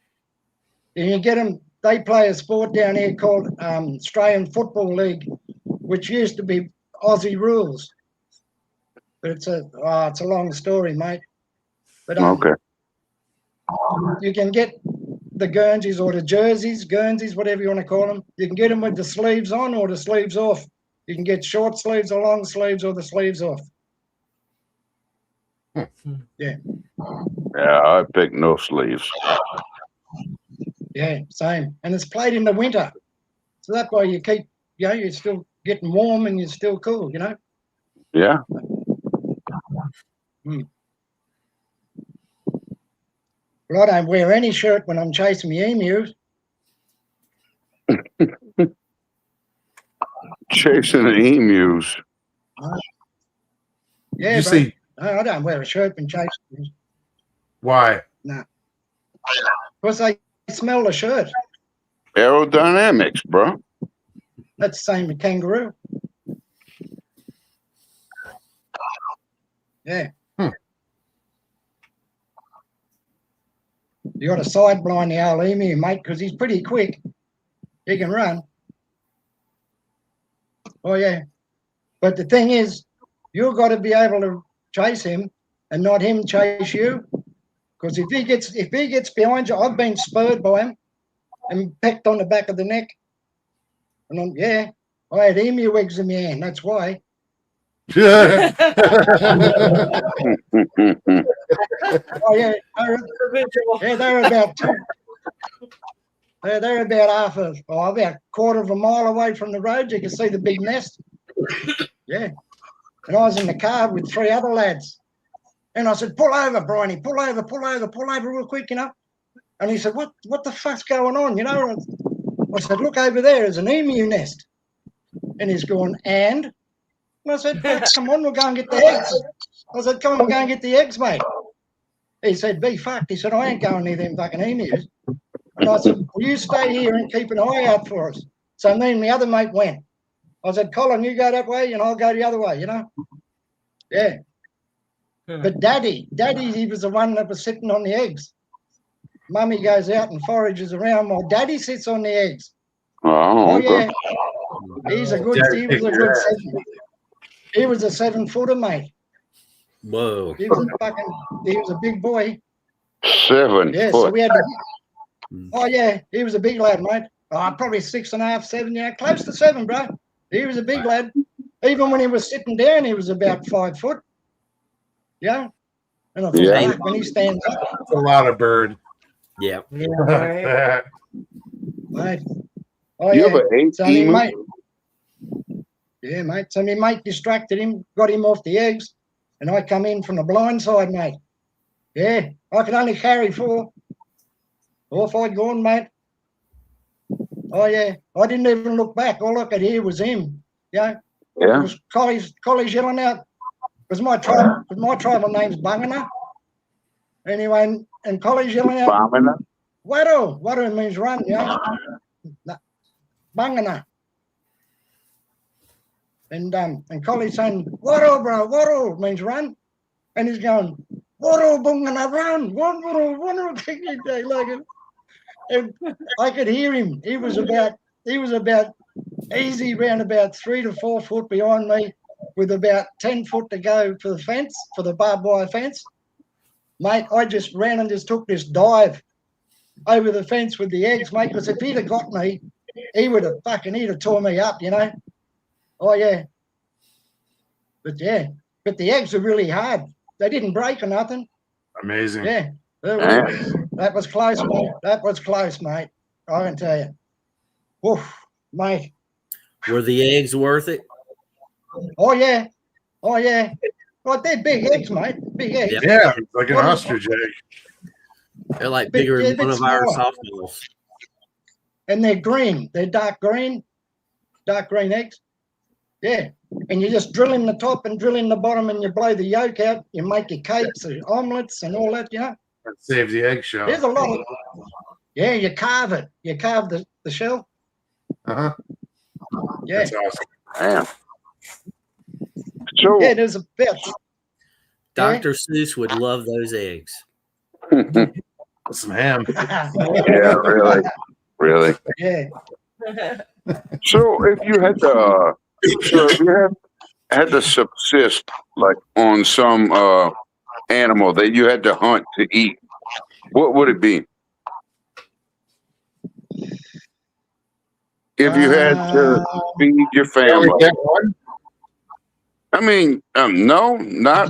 And you get them. They play a sport down here called Australian Football League, which used to be Aussie rules. But it's a long story, mate. But Okay. you can get the Guernseys or the jerseys, Guernseys, whatever you want to call them. You can get them with the sleeves on or the sleeves off. You can get short sleeves or long sleeves or the sleeves off. Yeah, I pick no sleeves. Yeah, same. And it's played in the winter. So that way you keep, you're still getting warm and you're still cool, Yeah. But I don't wear any shirt when I'm chasing my emus. Chasing the emus. Yeah, you bro. see I don't wear a shirt when chasing them. why? Because they smell the shirt. Aerodynamics, bro. That's the same with kangaroo. Yeah. You got to side blind the old emu, mate, because he's pretty quick. He can run. Oh, yeah. But the thing is, you've got to be able to chase him and not him chase you. Because if he gets behind you, I've been spurred by him and pecked on the back of the neck. And I had emu eggs in my hand. That's why. Yeah. Oh yeah, they're about they're about about a quarter of a mile away from the road. You can see the big nest. Yeah, and I was in the car with 3 other lads, and I said, "Pull over, Bryony, pull over real quick, And he said, "What the fuck's going on?" I said, "Look over there, there's an emu nest," and he's going, and I said, "Come on, we'll go and get the eggs." I said, "Come on, we'll go and get the eggs, mate." He said, "Be fucked." He said, "I ain't going near them fucking emus." And I said, "Well, you stay here and keep an eye out for us." So me and my other mate went. I said, "Colin, you go that way and I'll go the other way, Yeah. But Daddy, he was the one that was sitting on the eggs. Mummy goes out and forages around while Daddy sits on the eggs. Oh, okay. Yeah. He was a good 7-footer, mate. Whoa. He was a big boy. 7 Yeah, foot. so we had he was a big lad, mate. Probably 6.5, 7, close to 7, bro. He was a big lad. Even when he was sitting down, he was about 5 foot. Yeah. And I thought, when he stands up. That's a lot of bird. Yeah. Right. Mate. You ever ate emu? Mate. Yeah, mate. So my mate distracted him, got him off the eggs, and I come in from the blind side, mate. Yeah, I could only carry 4. Off I'd gone, mate. Oh, yeah. I didn't even look back. All I could hear was him. Yeah. It was collies yelling out. Because my tribal name's Bangana. Anyway, and collies yelling out. Bangana? Wado. Wado means run, Bangana. And collies saying, Wado, bro, Wado means run. And he's going, Wado, Bangana, run. Wado, like it. And I could hear him. He was about easy round about 3 to 4 foot behind me, with about 10 foot to go for the fence, for the barbed wire fence. Mate, I just ran and just took this dive over the fence with the eggs, mate, because if he'd have got me, he'd have tore me up, Oh, yeah. But the eggs are really hard. They didn't break or nothing. Amazing. Yeah. That was close, mate. That was close, mate. I can tell you. Oof, mate. Were the eggs worth it? Oh, yeah. Well, they're big eggs, mate. Big eggs. Yeah, like an ostrich egg. They're like bigger than one of our softballs. And they're green. They're dark green eggs. Yeah. And you just drill in the top and drill in the bottom and you blow the yolk out. You make your cakes and omelets and all that, That saves the eggshell. There's a lot of... Yeah, you carve it. You carve the shell. Uh-huh. Yeah. That's awesome. Damn. So, Yeah, there's a bit. Dr. Seuss would love those eggs. Some ham. yeah, really. Yeah. So, if you had to subsist like on some animal that you had to hunt to eat, what would it be? If you had to feed your You only family. get one? I mean, no, not.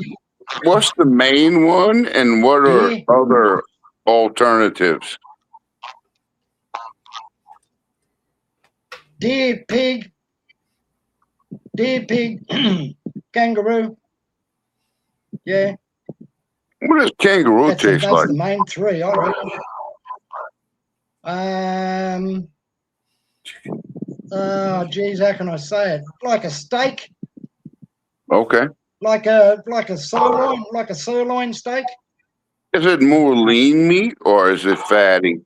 What's the main one, and what are Deer. other alternatives? Deer, pig, kangaroo. Yeah, What does kangaroo taste that's like? the main three, I reckon. Oh, geez, how can I say it? Like a steak, Okay. like a sirloin steak. Is it more lean meat or is it fatty?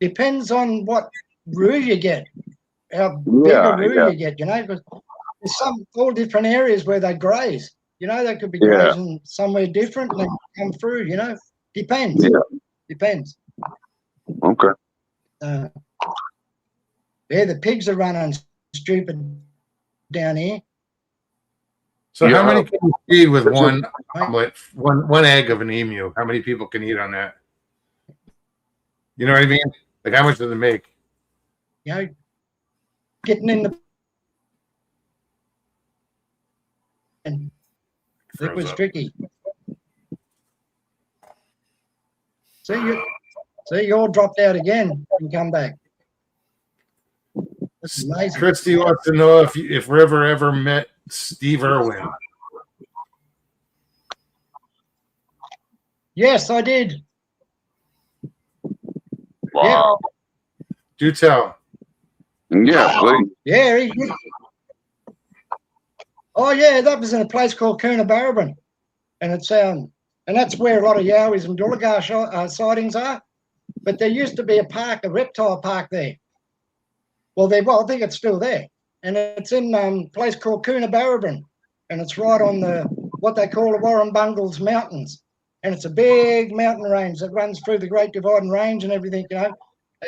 Depends on what roo you get, how big Yeah, a roo yeah, you get, you know, because there's all different areas where they graze. You know, they could be yeah, grazing somewhere different and they come through, you know. Depends. yeah. Depends. Okay. Yeah, the pigs are running stupid down here. So Yeah. how many can you feed with That's one omelet, one egg of an emu? How many people can eat on that? You know what I mean? Like how much does it make? You know, getting in the and it was Froze up. tricky. See, you all dropped out again and come back. That's amazing. Christy wants to know if River ever met Steve Irwin. Yes, I did. Wow. Do tell. Yeah, please. Yeah, oh yeah, that was in a place called Coonabarabran, and it's and that's where a lot of Yowies and Dullagar sightings are. But there used to be a park, a reptile park there. Well, I think it's still there, and it's in a place called Coonabarabran, and it's right on what they call the Warrumbungles Mountains, and it's a big mountain range that runs through the Great Dividing Range and everything, you know,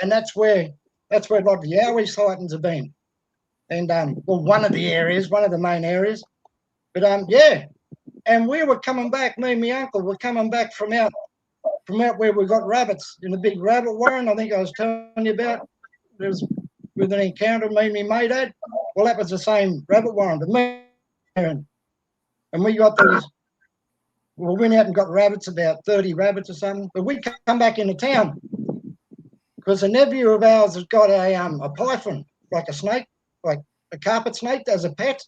and that's where a lot of the Yowie sightings have been. And well, one of the main areas, but yeah, and we were coming back. Me and my uncle were coming back from out where we got rabbits in the big rabbit warren. I think I was telling you about. There was with an encounter me and my mate had. Well, that was the same rabbit warren, but me and we got these. Well, we went out and got rabbits, about 30 rabbits or something. But we come back into town because a nephew of ours has got a python, like a snake, like a carpet snake as a pet.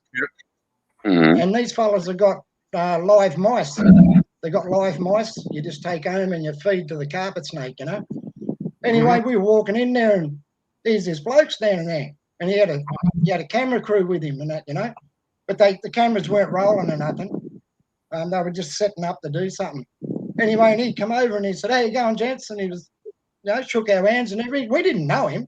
Mhm. And these fellas have got live mice. They got live mice. You just take home and you feed to the carpet snake, you know. Anyway, we were walking in there and there's this bloke standing there, and he had a camera crew with him and that, you know. But the cameras weren't rolling or nothing. They were just setting up to do something. Anyway, and he come over and he said, "How you going, gents?" And he was, you know, shook our hands and everything. We didn't know him.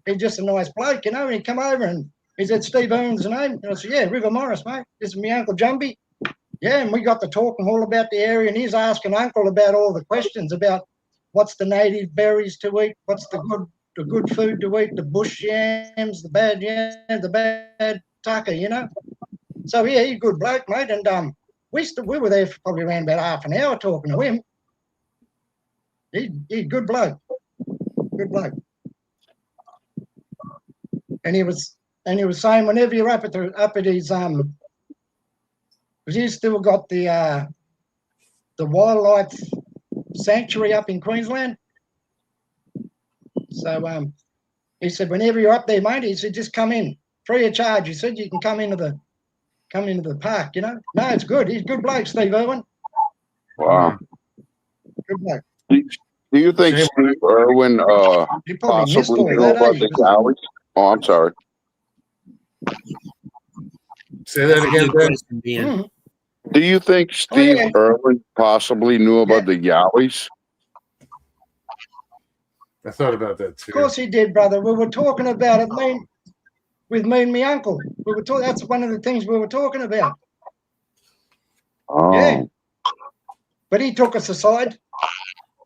He's just a nice bloke, you know. And he come over and he said, "Steve Irwin's the name." And I said, "Yeah, River Morris, mate. This is my Uncle Jumpy." Yeah, and we got to talking all about the area, and he's asking Uncle about all the questions about what's the native berries to eat, what's the good food to eat, the bush yams, the bad yams, the bad tucker, you know. So yeah, he's a good bloke, mate, and we were there for probably around about half an hour talking to him. He's a good bloke, and he was saying whenever you're up at his because he's still got the wildlife sanctuary up in Queensland. So he said whenever you're up there, mate, he said just come in free of charge. He said you can come into the park, you know. No, it's good. He's a good bloke, Steve Irwin. Wow. Good bloke. Do you think Steve Irwin You probably missed possibly all knew that, about eh? the Yowies? Oh, I'm sorry. Say that again, Ben. Mm. Do you think Steve yeah. Irwin possibly knew about the Yowies? I thought about that too. Of course he did, brother. We were talking about it, with me and my uncle. We were talking. That's one of the things we were talking about. Oh. Yeah. But he took us aside.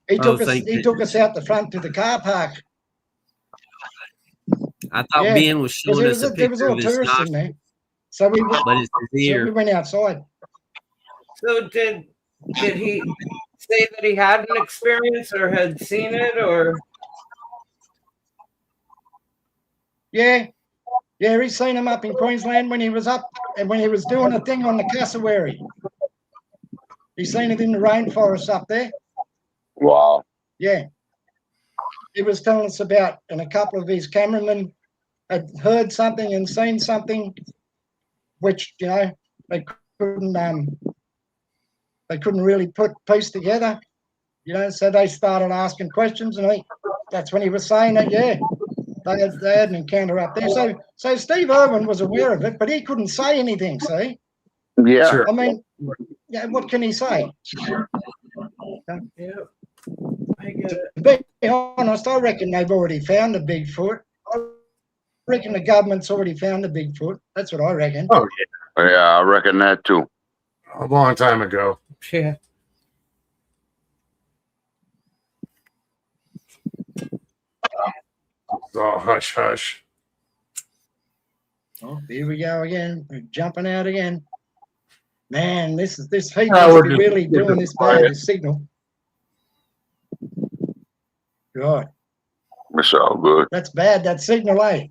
He took us out the front to the car park. I thought Yeah, Ben was showing us a there was picture all of his tourists nostril, in there. So we but it's his so ear. we went outside. So did he say that he had an experience or had seen it or? Yeah, he's seen him up in Queensland when he was up and when he was doing a thing on the cassowary. He's seen it in the rainforest up there. Wow. Yeah. He was telling us about, and a couple of his cameramen had heard something and seen something, which they couldn't really put piece together, So they started asking questions, and that's when he was saying that. Yeah, they had an encounter up there. So Steve Irwin was aware of it, but he couldn't say anything. See, Yeah. Sure. I mean, what can he say? Yeah, I get it. To be honest, I reckon they've already found the Bigfoot. I reckon the government's already found the Bigfoot. That's what I reckon. Oh yeah, Yeah, I reckon that too. a long time ago. Yeah. Oh, hush, hush. Oh, here we go again. We're jumping out again. Man, this heat No, must be really doing this bad, this signal. God, It's all good. that's bad, that signal, eh?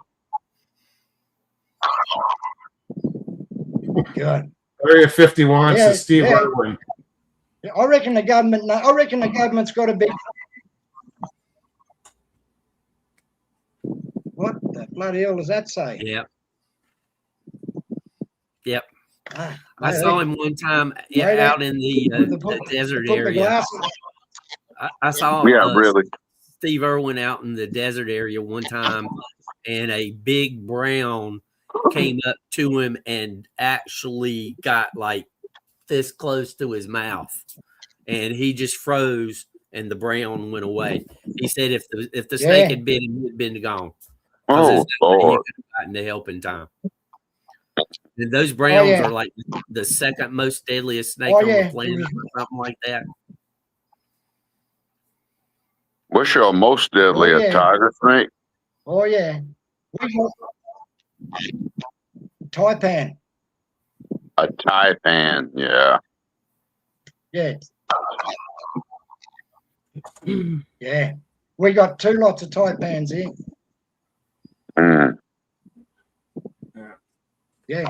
God. Area 51 Yeah, to Steve yeah. Irwin. I reckon the government's got a big. What the bloody hell does that say? Yep. Yep. Ah, I saw him one time out in the desert put the area. glasses. I saw Really. Steve Irwin out in the desert area one time, and a big brown came up to him and actually got like this close to his mouth, and he just froze, and the brown went away. He said if the snake had bit him, he'd been gone. Oh, Lord. He could have gotten the help in time. And those browns are like the second most deadliest snake on the planet, or something like that. What's your most deadly? A tiger snake? Oh yeah. Taipan. A taipan, yeah. Yeah. Yeah. We got 2 lots of taipans here. Mm. Yeah.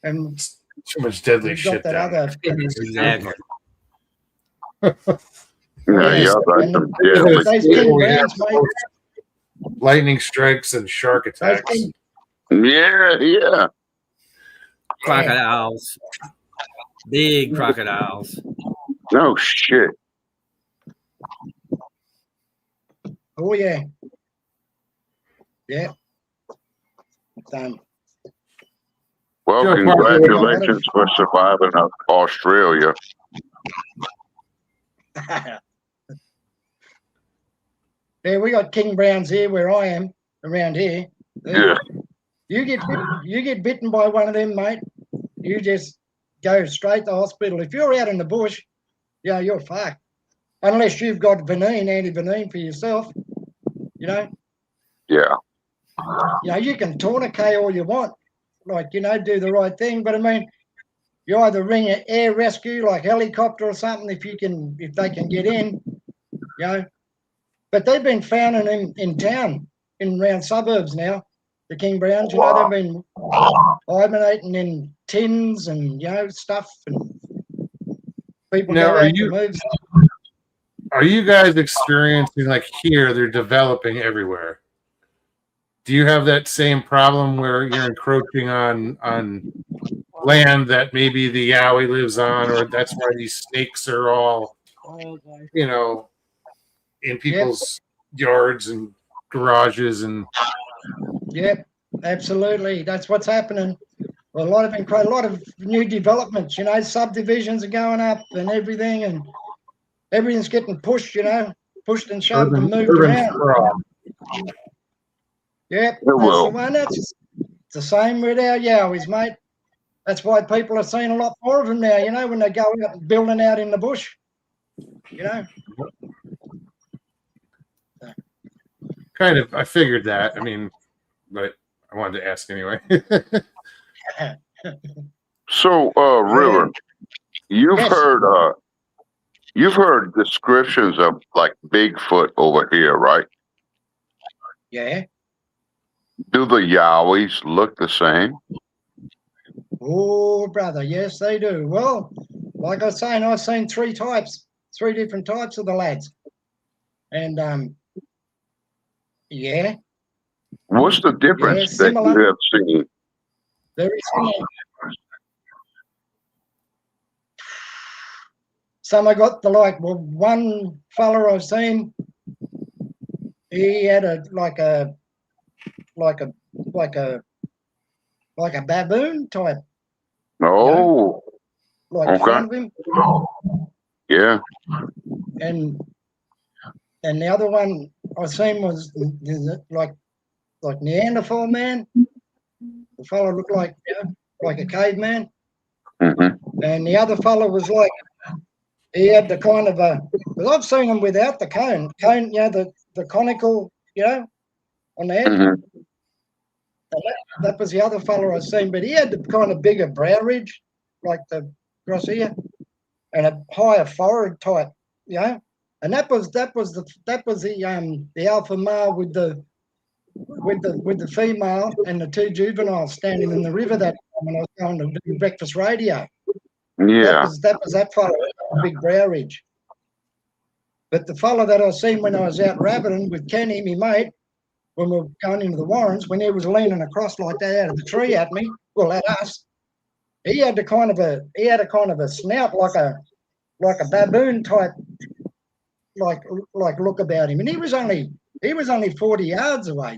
And Too much deadly we've got shit that down other. Exactly. Yeah, y'all got And some those deadly. king browns, mate. Lightning strikes and shark Those attacks. king, Yeah. Crocodiles. Big crocodiles. No shit. oh yeah. Yeah. Done. Well, Joe, congratulations for surviving Australia. Yeah, we got king browns here where I am, around here. Yeah. You get bitten by one of them, mate. You just go straight to hospital. If you're out in the bush, you're fucked. Unless you've got anti-venin for yourself, Yeah. You can tourniquet all you want, like, do the right thing. But I mean, you either ring an air rescue, like helicopter or something, if they can get in, But they've been found in town, in around suburbs now. The king browns, they've been hibernating in tins and stuff, and people Now, go out to move. Are you guys experiencing, like here, they're developing everywhere? Do you have that same problem where you're encroaching on land that maybe the Yowie lives on, or that's why these snakes are all, in people's yards and garages and? Yep, absolutely. That's what's happening. Well, a lot of new developments. Subdivisions are going up and everything, and everything's getting pushed. Pushed and shoved and moved around. Yep, that's the one. It's the same with our Yowies, mate. That's why people are seeing a lot more of them now. When they go out and building out in the bush. Kind of, I figured that. I mean, but I wanted to ask anyway. So, River, Yes. You've heard descriptions of like Bigfoot over here, right? Yeah. Do the Yowies look the same? Oh, brother, yes, they do. Well, like I was saying, I've seen three different types of the lads. And yeah, What's the difference that similar. you have seen? Very similar. Some I got the like, well, one fella I've seen, he had a baboon type, Oh, like okay. front of him, Yeah. and the other one I seen was like Neanderthal man. The fellow looked like like a caveman, and the other fellow was like, he had the kind of a. Because I've seen them without the cone, the conical, on the head. Mhm. That was the other fellow I seen, but he had the kind of bigger brow ridge, like the across here, and a higher forehead type, And that was the alpha male with the female and the two juveniles standing in the river that time when I was going to do breakfast radio. Yeah. That was that fellow, big brow ridge. But the fellow that I seen when I was out rabbiting with Kenny, my mate, when we were going into the Warrens, when he was leaning across like that out of the tree at me, well, at us, he had a kind of a snout like a baboon type, like look about him, and he was only 40 yards away,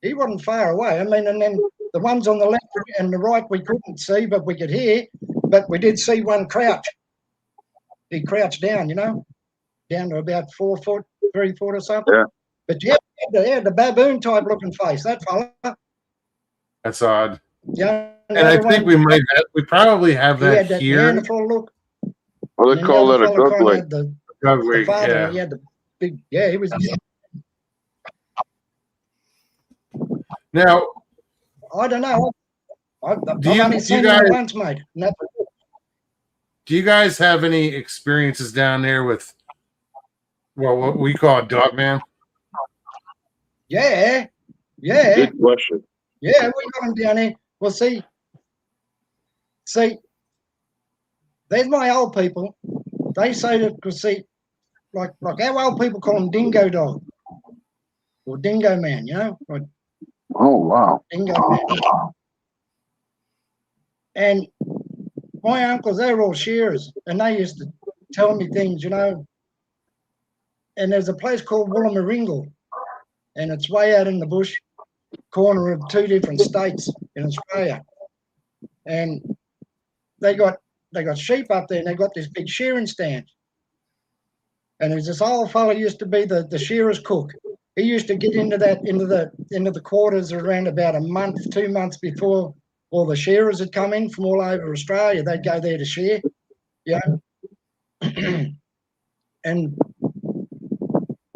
he wasn't far away. I mean, and then the ones on the left and the right we couldn't see, but we could hear, but we did see one crouch. He crouched down, down to about 4 foot, 3 foot or something. Yeah. But he had the baboon type looking face, that fella. That's odd. Yeah, And I think we probably have he had that that here. Neanderthal look. Well, they And call the that a other fella good kinda leg. had the Dugwig, father, yeah. he had the big, he was. Now, I don't know. I've Do you- only do seen you guys- him once, mate. And that's it. do you guys have any experiences down there with, well, what we call a dog man? Yeah, Good question. yeah, we got him down here. Well, see, there's my old people. They say that, because see, like our old people call him dingo dog or dingo man, like Oh, wow. dingo man. And my uncles, they were all shearers, and they used to tell me things, And there's a place called Wollamaringle, and it's way out in the bush, corner of two different states in Australia. And they got sheep up there, and they got this big shearing stand. And there's this old fellow used to be the shearer's cook. He used to get into the quarters around about a month, 2 months before all the shearers had come in from all over Australia. They'd go there to shear, and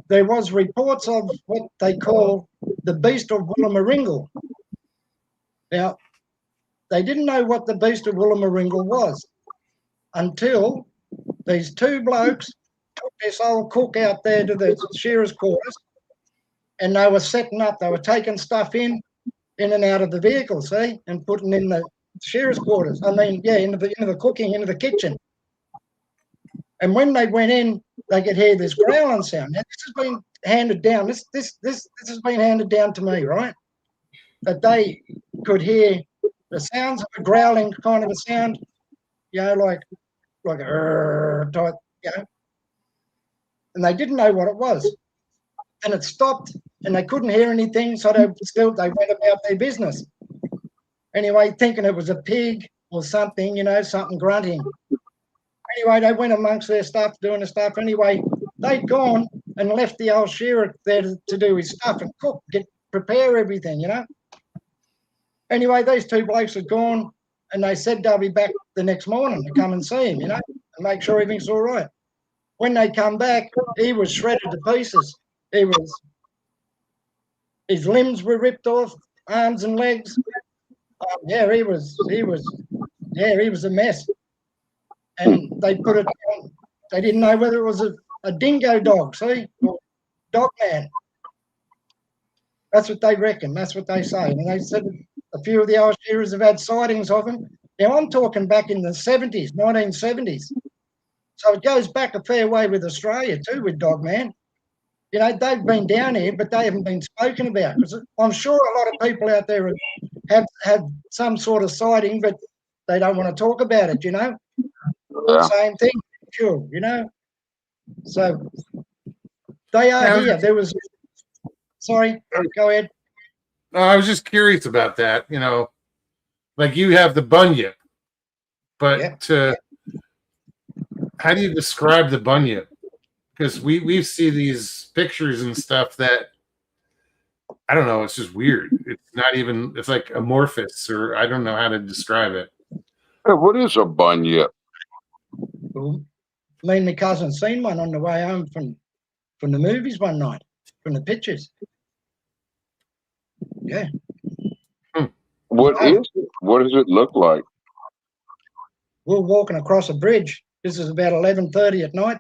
there was reports of what they call the beast of Wollamaringle. Now, they didn't know what the beast of Wollamaringle was until these two blokes took this old cook out there to the shearers' quarters, and they were setting up. They were taking stuff in and out of the vehicle, see, and putting in the shearers' quarters. I mean, into the cooking, into the kitchen. And when they went in, they could hear this growling sound. Now, this has been handed down. This has been handed down to me, right? That they could hear the sounds of a growling kind of a sound, like a type, and they didn't know what it was. And it stopped, and they couldn't hear anything, so they went about their business. Anyway, thinking it was a pig or something, something grunting. Anyway, they went amongst their stuff, doing the stuff. Anyway, they'd gone and left the old shearer there to do his stuff and cook, prepare everything, Anyway, these two blokes had gone, and they said they'll be back the next morning to come and see him, and make sure everything's all right. When they come back, he was shredded to pieces. His limbs were ripped off, arms and legs. He was a mess. and they put it on. They didn't know whether it was a dingo dog, see, or dog man. That's what they reckon. That's what they say. And they said a few of the Irish Terriers have had sightings of them. Now, I'm talking back in the 70s, 1970s. So it goes back a fair way with Australia too, with Dog Man. You know, they've been down here, but they haven't been spoken about. Because I'm sure a lot of people out there have some sort of sighting, but they don't want to talk about it, you know. Yeah. Same thing, sure, you know. So they are here. There was, sorry, go ahead. No, I was just curious about that. You know, like you have the bunyip, but how do you describe the bunyip? Because we see these pictures and stuff that I don't know. It's just weird. It's not even. It's like amorphous, or I don't know how to describe it. Hey, what is a bunyip? Well, me and my cousin seen one on the way home from the movies one night, from the pictures. Yeah. What is it? What does it look like? We were walking across a bridge. This is about 11:30 at night.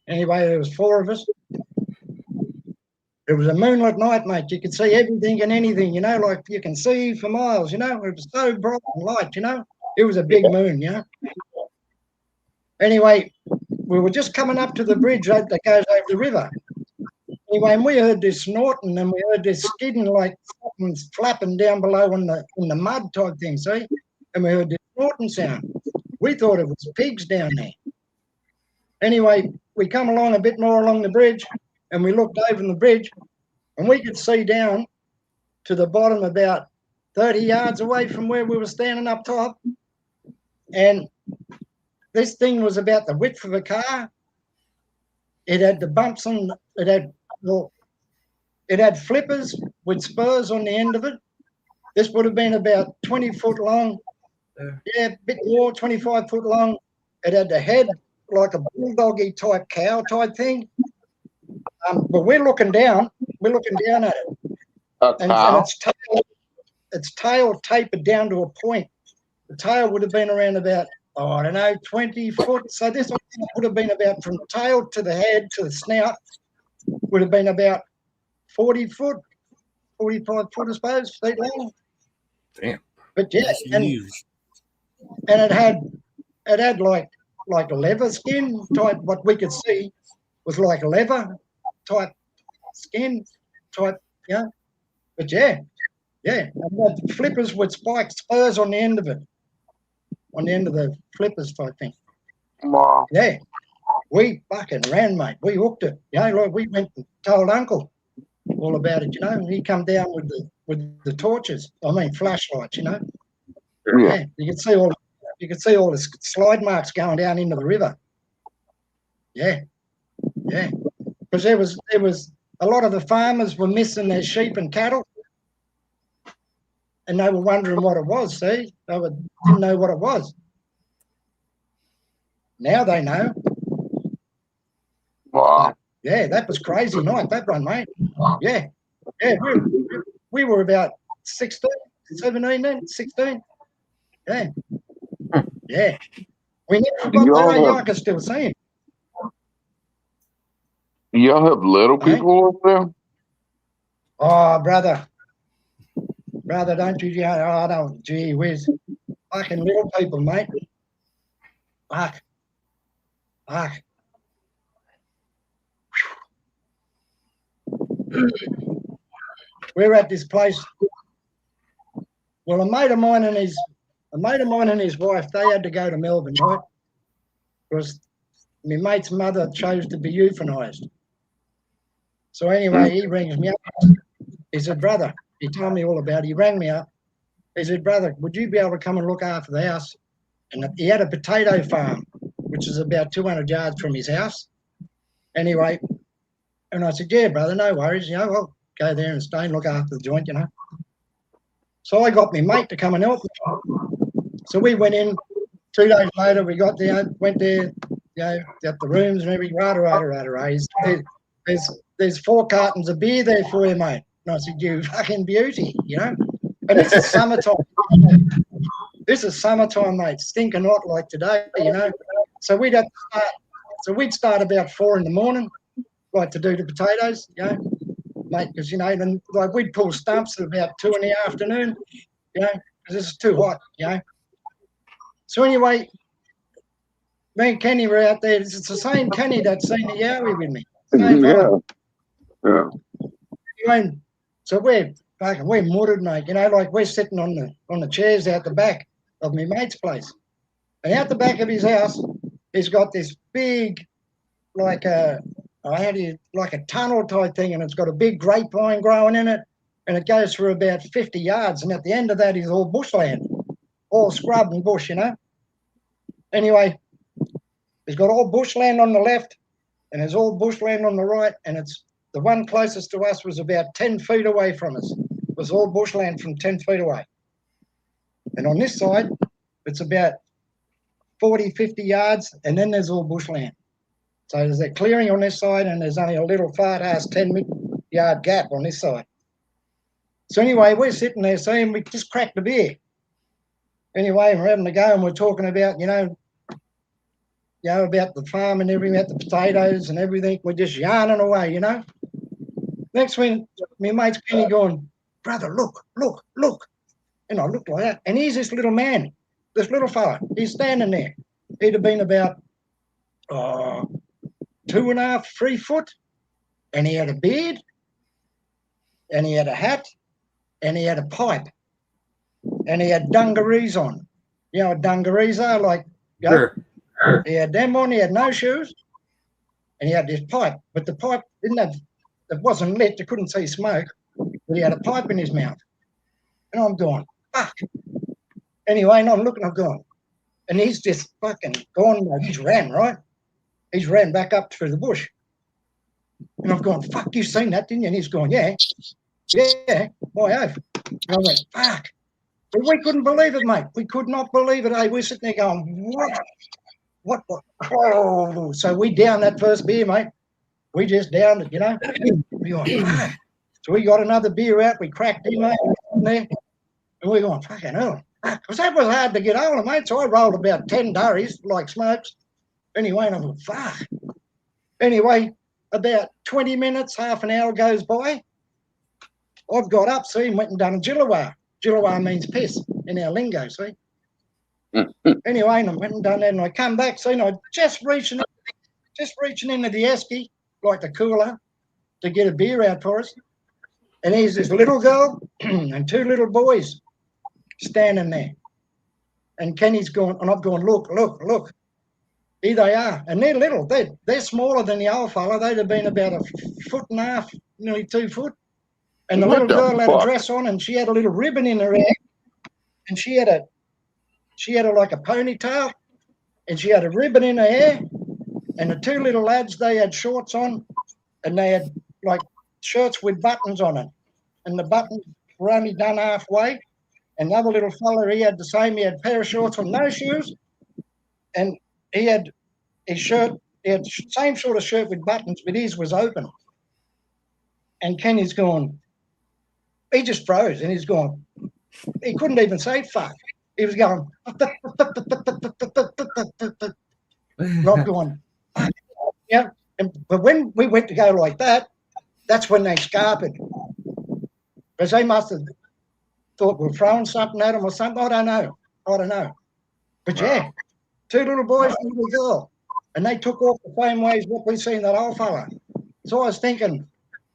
Anyway, there was 4 of us. It was a moonlit night, mate. You could see everything and anything, you know, like you can see for miles, you know. It was so bright and light, you know. It was a big moon, you know. Anyway, we were just coming up to the bridge that goes over the river. Anyway, and we heard this snorting and we heard this skidding, like flapping down below in the mud type thing, see? And we heard this snorting sound. We thought it was pigs down there. Anyway, we come along a bit more along the bridge and we looked over the bridge and we could see down to the bottom about 30 yards away from where we were standing up top. And this thing was about the width of a car. It had the bumps on, it had flippers with spurs on the end of it. This would have been about 20 foot long. Yeah, a bit more, 25 foot long. It had the head like a bulldoggy type cow type thing. But we're looking down at it. And its tail tapered down to a point. The tail would have been around about, I don't know, 20 foot. So this would have been about from the tail to the head to the snout, would have been about 40 foot, 45 foot, I suppose, feet long. Damn. But yeah, That's and huge. it had like leather skin type. What we could see was like leather type skin type, yeah. But yeah, and the flippers with spurs on the end of it, on the end of the flippers type thing. Wow. Yeah, we fucking ran, mate. We hooked it. You know, like we went and told Uncle all about it. You know, and he come down with the torches. I mean, flashlights. You know. Yeah, you could see all the slide marks going down into the river. Yeah, because there was a lot of the farmers were missing their sheep and cattle, and they were wondering what it was. See, they didn't know what it was. Now they know. Wow. Yeah, that was crazy night, that one, mate. Yeah, we were about 16, 17 then, 16. Yeah. We never got there. I can still see him. Y'all have little people up there? Oh, brother, don't you? Oh, no, gee whiz. Fucking little people, mate. Fuck. We're at this place. Well, a mate of mine and his wife, they had to go to Melbourne, right? Because my mate's mother chose to be euthanised. So anyway, he rings me up. He said, brother, he told me all about it. He rang me up. He said, brother, would you be able to come and look after the house? And he had a potato farm, which is about 200 yards from his house. Anyway, and I said, yeah, brother, no worries. You know, I'll go there and stay and look after the joint, you know. So I got my mate to come and help me. So we went in. 2 days later, we got there, went there, you know, got the rooms and everything. There's 4 cartons of beer there for you, mate. And I said, you fucking beauty, you know. And it's the summertime. This is summertime, mate, stinking hot like today, you know. So we'd have to start. So we'd start about 4 in the morning, like to do the potatoes, you know, mate, because, you know, then like we'd pull stumps at about 2 in the afternoon, you know, because this is too hot, you know. So anyway, me and Kenny were out there. It's the same Kenny that's seen the Yowie with me. Same fella. Yeah. Anyway, so we're mudded, mate. You know, like we're sitting on the chairs out the back of my mate's place, and out the back of his house, he's got this big, like a tunnel type thing, and it's got a big grapevine growing in it, and it goes for about 50 yards, and at the end of that is all bushland, all scrub and bush, you know. Anyway, he's got all bushland on the left, and there's all bushland on the right, and it's the one closest to us was about 10 feet away from us. It was all bushland from 10 feet away. And on this side, it's about 40, 50 yards, and then there's all bushland. So there's a clearing on this side, and there's only a little fart-ass 10-yard gap on this side. So anyway, we're sitting there saying we just cracked a beer. Anyway, we're having a go, and we're talking about, you know, about the farm and everything, about the potatoes and everything. We're just yarning away, you know. Next thing, my mate's Kenny going, brother, look. And I looked like that. And here's this little man, this little fella. He's standing there. He'd have been about 2.5, 3 foot. And he had a beard. And he had a hat. And he had a pipe. And he had dungarees on. You know what dungarees are? Like, you know, Sure. he had them on, he had no shoes, and he had this pipe. But the pipe it wasn't lit, you couldn't see smoke, but he had a pipe in his mouth. And I'm going, fuck. Anyway, and I'm looking, I'm going, and he's just fucking gone, like he's ran, right? He's ran back up through the bush. And I'm going, fuck, you seen that, didn't you? And he's going, yeah, my oath. And I went, fuck. But we couldn't believe it, mate. We could not believe it. Hey, we're sitting there going, what? Oh, so we downed that first beer, mate. We just downed it, you know. We going, fuck. So we got another beer out. We cracked him, mate, in there. And we're going, fucking hell. Because that was hard to get hold of, mate. So I rolled about 10 durries, like smokes. Anyway, and I'm going, fuck. Anyway, about 20 minutes, half an hour goes by. I've got up, see, and went and done a Jillawa. Jillawa means piss in our lingo, see. Anyway, and I went and done that, and I come back, see, and I just reaching into the esky, like the cooler, to get a beer out for us. And here's this little girl and 2 little boys standing there. And Kenny's going, and I've gone, look. Here they are. And they're little. They're smaller than the old fella. They'd have been about 1.5 foot, nearly 2 foot. And the little girl had a dress on, and she had a little ribbon in her hair. And she had like a ponytail, and she had a ribbon in her hair. And the 2 little lads, they had shorts on, and they had like shirts with buttons on it. And the buttons were only done halfway. And the other little fella, he had the same. He had a pair of shorts on, no shoes. And he had his shirt, he had the same sort of shirt with buttons, but his was open. And Kenny's going, he just froze, and he's going, he couldn't even say fuck. He was going, not going, fuck. Yeah. But when we went to go like that, that's when they scarpered. Because they must have thought we're throwing something at them or something. I don't know. But yeah, 2 little boys and a little girl. And they took off the same way as what we seen that old fella. So I was thinking,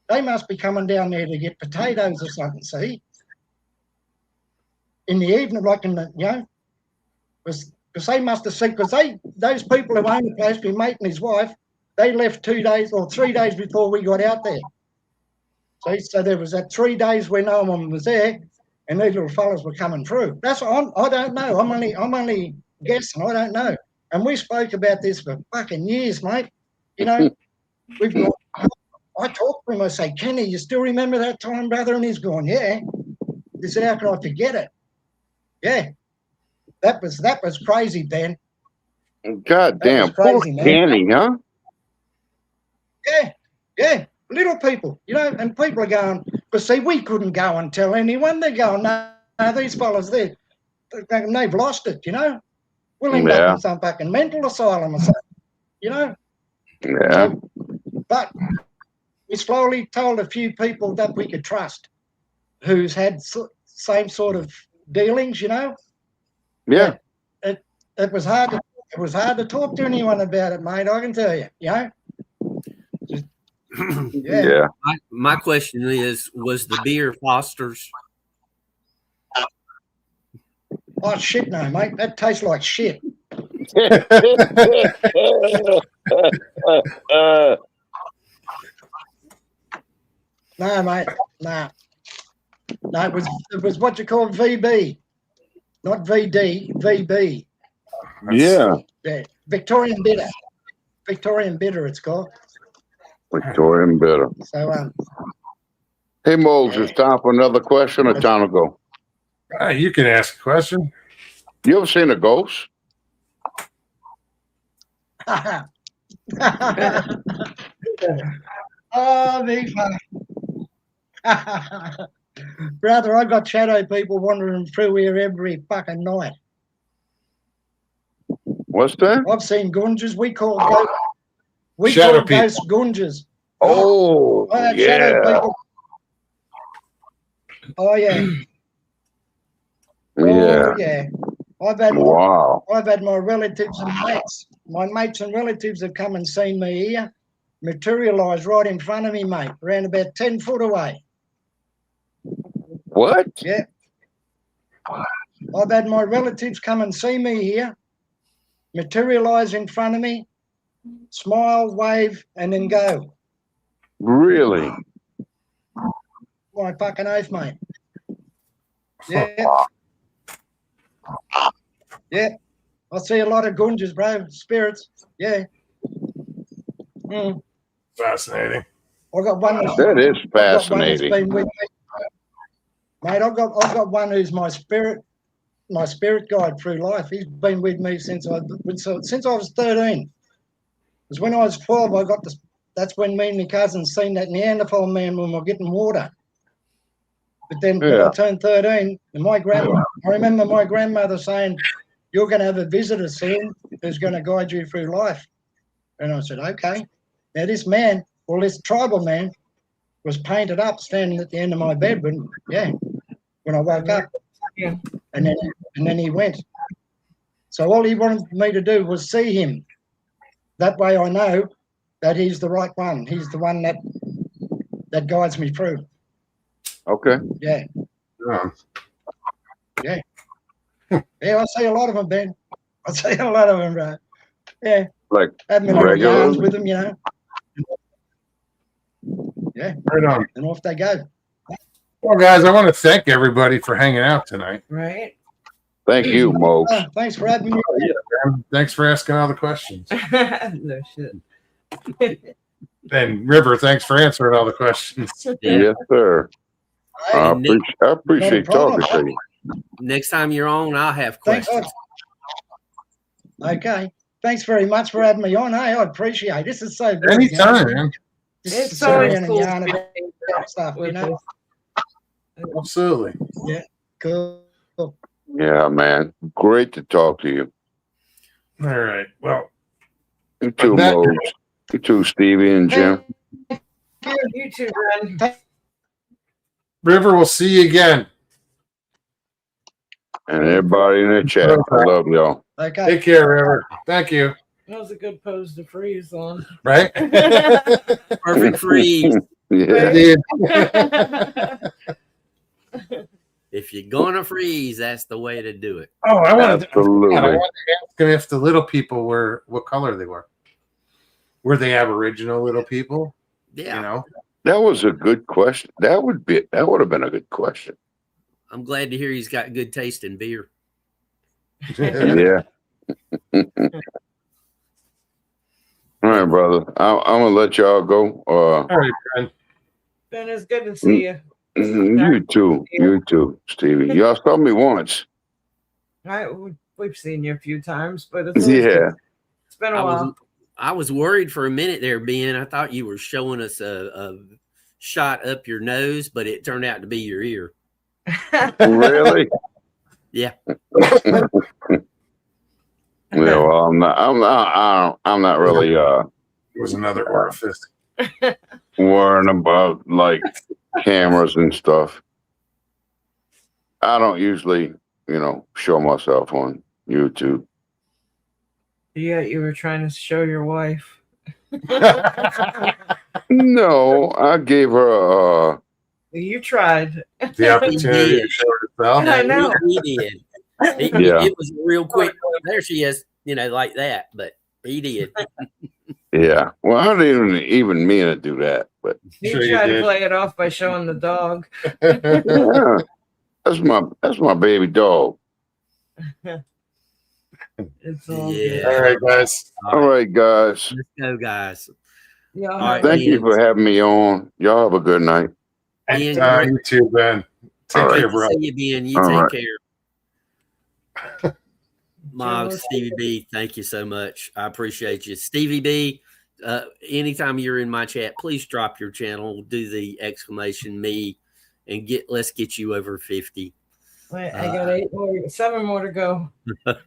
they must be coming down there to get potatoes or something, see? In the evening, like in the, you know, because they must have seen, because those people who own the place, my mate and his wife, they left 2 days or 3 days before we got out there. So there was that 3 days where no one was there, and these little fellas were coming through. That's I don't know. I'm only guessing. I don't know. And we spoke about this for fucking years, mate. You know, I talked to him. I say, Kenny, you still remember that time, brother? And he's going, yeah. He said, how can I forget it? Yeah, that was crazy, Ben. God damn, poor Kenny, huh? Yeah, little people, you know, and people are going, but see, we couldn't go and tell anyone. They're going, no, these fellas, they're and they've lost it, you know. We'll end up in some fucking mental asylum or something, you know. Yeah. So, but we slowly told a few people that we could trust, who's had same sort of dealings, you know. Yeah. It was hard to talk to anyone about it, mate. I can tell you, you know. Yeah. My question is, was the beer Foster's? Oh shit, no, mate. That tastes like shit. No, mate. No. No, it was what you call VB, not VD, VB. Yeah. Yeah. Victorian bitter. Victorian bitter, it's called. Victorian bitter. So Hey, Moles, it's time for another question or time to go? You can ask a question. You ever seen a ghost? oh, me funny. Brother, I got shadow people wandering through here every fucking night. What's that? I've seen gunges. We call Shadow people. ghosts gunges. Oh, I had yeah. shadow people. Oh yeah. Yeah. Oh yeah. I've had my relatives and mates. My mates and relatives have come and seen me here, materialise right in front of me, mate, around about 10 foot away. What? Yeah. I've had my relatives come and see me here, materialise in front of me, smile, wave, and then go. Really? My fucking oath, mate. Yeah. Yeah. I see a lot of gunges, bro. Spirits. Yeah. Fascinating. I got one. That is I've got one that's fascinating. been with me. Mate, I've got one who's my spirit guide through life. He's been with me since I was 13. Because when I was 12, that's when me and my cousins seen that Neanderthal man when we were getting water. But then when I turned 13, and I remember my grandmother saying, "You're going to have a visitor soon who's going to guide you through life." And I said, "Okay." Now this tribal man, was painted up, standing at the end of my bed when I woke up. Yeah. And then he went. So all he wanted me to do was see him. That way I know that he's the right one. He's the one that guides me through. Okay. Yeah. Yeah. Yeah, I see a lot of them, Ben. I see a lot of them, bro. Yeah. Like Have me little regular? yarns with them, you know. Yeah. Right on. And off they go. Well, guys, I want to thank everybody for hanging out tonight. Right? Thank you, Mokes. Thanks for having me. Thanks for asking all the questions. No shit. And River, thanks for answering all the questions. Yes, sir. I And Nick, appreciate talking to you. next time you're on, I'll have Thanks. questions. Okay. Thanks very much for having me on. Hey, I appreciate it. This is so good. Anytime, man. Just It's sit always around and cool yarn to be about stuff, you with know. us. Absolutely. Yeah. Cool. Yeah, man. Great to talk to you. All right. Well, You too, That- Mokes. You too, Stevie and Jim. You too, Ren. River, we'll see you again. And everybody in the chat. I love y'all. Okay. Take care, River. Thank you. That was a good pose to freeze on. Right? Perfect freeze. Yeah. If you're gonna freeze, that's the way to do it. Oh, I wanted to Absolutely. ask him if the little people were what color they were. Were they Aboriginal little people? Yeah, You know? That was a good question. That would have been a good question. I'm glad to hear he's got good taste in beer. Yeah. All right, brother. I'm gonna let y'all go. All right, Ben. Ben, it's good to see you. You too, Stevie. Y'all saw me once. We've seen you a few times, but it's it's been a while. I was worried for a minute there, Ben. I thought you were showing us a shot up your nose, but it turned out to be your ear. Really? Yeah. Yeah, well, I'm not really It was another orifice. worrying about like cameras and stuff. I don't usually, show myself on YouTube. Yeah, you were trying to show your wife. No, I gave her You tried. The opportunity to show herself. I know. He did. Yeah. It was real quick. There she is, like that. But he did. yeah. Well, I didn't even mean to do that, but You Sure you tried to did. play it off by showing the dog. yeah, that's my baby dog. It's all Yeah. good. All right, guys. All right, guys. Let's go, guys. Y'all All have right, a- Thank you for having me on. Y'all have a good night. Ian, You too, Ben. Take All right. care, great bro. to see you, Ben. You All take right. care. Moggs, Stevie B, thank you so much. I appreciate you. Stevie B, anytime you're in my chat, please drop your channel, do the exclamation me, and let's get you over 50. Wait, I got 7 more to go. Not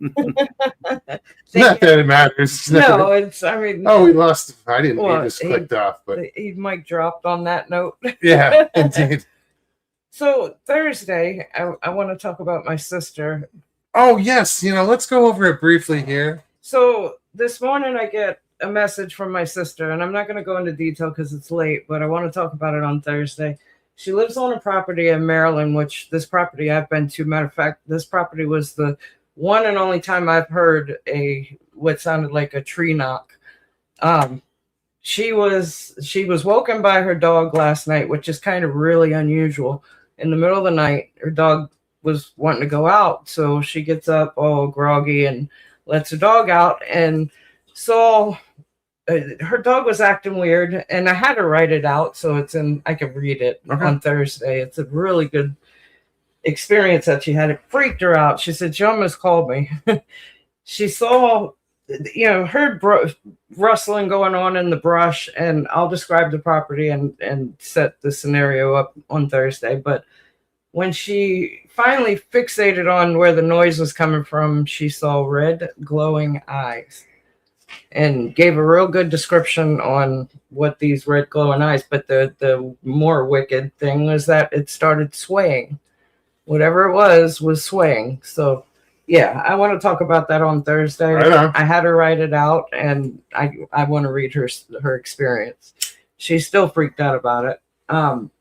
that it matters. No, it's, I mean, Oh, we lost. I didn't. Well, He just clicked off, but he mic dropped on that note. yeah, indeed. So Thursday, I want to talk about my sister. Oh yes, let's go over it briefly here. So this morning I get a message from my sister, and I'm not going to go into detail because it's late, but I want to talk about it on Thursday. She lives on a property in Maryland, which this property I've been to. Matter of fact, this property was the one and only time I've heard what sounded like a tree knock. She was woken by her dog last night, which is kind of really unusual. In the middle of the night, her dog was wanting to go out, so she gets up all groggy and lets her dog out, and so her dog was acting weird, and I had to write it out so I could read it on Thursday. It's a really good experience that she had. It freaked her out. She said she almost called me. She saw, heard rustling going on in the brush, and I'll describe the property and set the scenario up on Thursday. But when she finally fixated on where the noise was coming from, she saw red glowing eyes and gave a real good description on what these red glowing eyes. But the more wicked thing was that it started swaying. Whatever it was swaying. So yeah, I want to talk about that on Thursday. Right on. I had her write it out, and I want to read her experience. She's still freaked out about it.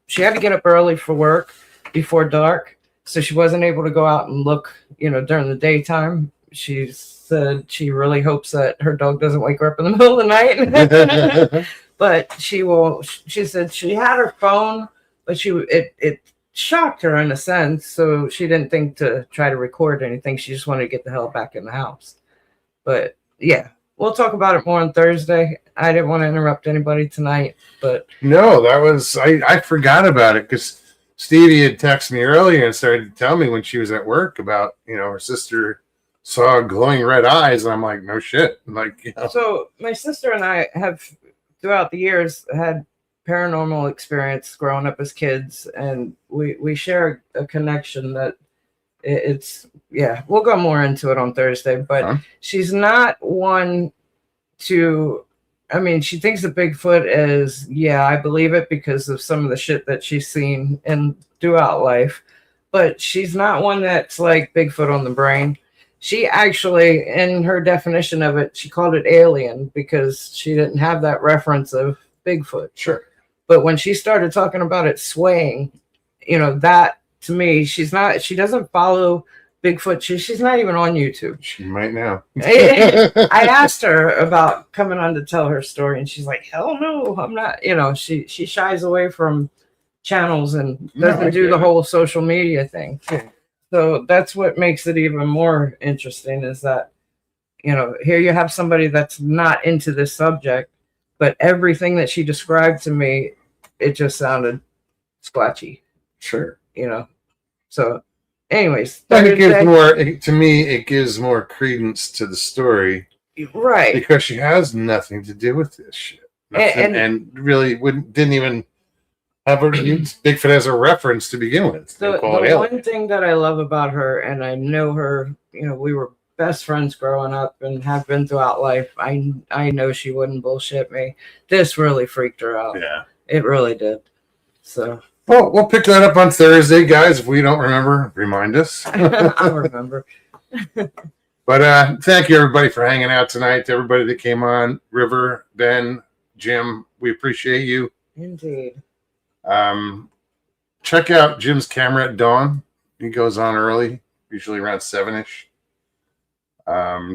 She had to get up early for work before dark, so she wasn't able to go out and look, during the daytime. She said she really hopes that her dog doesn't wake her up in the middle of the night. But she said she had her phone, but it shocked her in a sense, so she didn't think to try to record anything. She just wanted to get the hell back in the house. But yeah, we'll talk about it more on Thursday. I didn't want to interrupt anybody tonight, but No, that was I forgot about it because Stevie had texted me earlier and started to tell me when she was at work about her sister saw glowing red eyes, and I'm like, no shit. Like, So my sister and I have throughout the years had paranormal experience growing up as kids, and we share a connection that we'll go more into it on Thursday. But she's not one to, she thinks that Bigfoot is, I believe it because of some of the shit that she's seen and throughout life, but she's not one that's like Bigfoot on the brain. She actually, in her definition of it, she called it alien because she didn't have that reference of Bigfoot. sure. But when she started talking about it swaying, that to me, she doesn't follow Bigfoot. She's not even on YouTube. She might now. I asked her about coming on to tell her story, and she's like, hell no, I'm not. She shies away from channels and doesn't do the whole social media thing. Yeah. So that's what makes it even more interesting is that, here you have somebody that's not into this subject, but everything that she described to me, it just sounded squatchy, Sure. So anyways, But it gives more credence to the story. right. Because she has nothing to do with this shit. Nothing, and really didn't even Bigfoot as a reference to begin with. The one thing that I love about her, and I know her, we were best friends growing up and have been throughout life. I know she wouldn't bullshit me. This really freaked her out. Yeah. It really did. So. Well, we'll pick that up on Thursday, guys. If we don't remember, remind us. I'll remember. But thank you, everybody, for hanging out tonight. To everybody that came on, River, Ben, Jim, we appreciate you. Indeed. Check out Jim's camera at dawn. He goes on early, usually around 7-ish.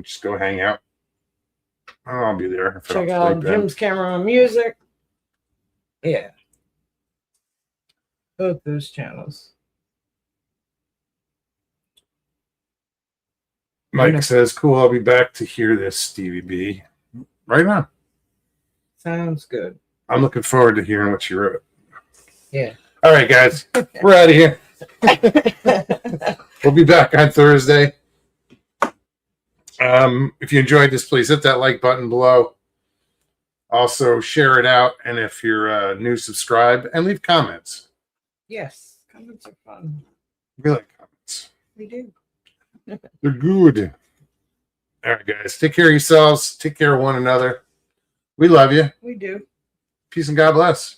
Just go hang out. I'll be there. If Check out Jim's camera on music. Yeah. Both those channels. Mike says, cool, I'll be back to hear this, Stevie B. Right on. Sounds good. I'm looking forward to hearing what you wrote. Yeah. All right, guys. We're out of here. We'll be back on Thursday. If you enjoyed this, please hit that like button below. Also, share it out. And if you're new, subscribe and leave comments. Yes. Comments are fun. We like comments. We do. They're good. All right, guys. Take care of yourselves. Take care of one another. We love you. We do. Peace and God bless.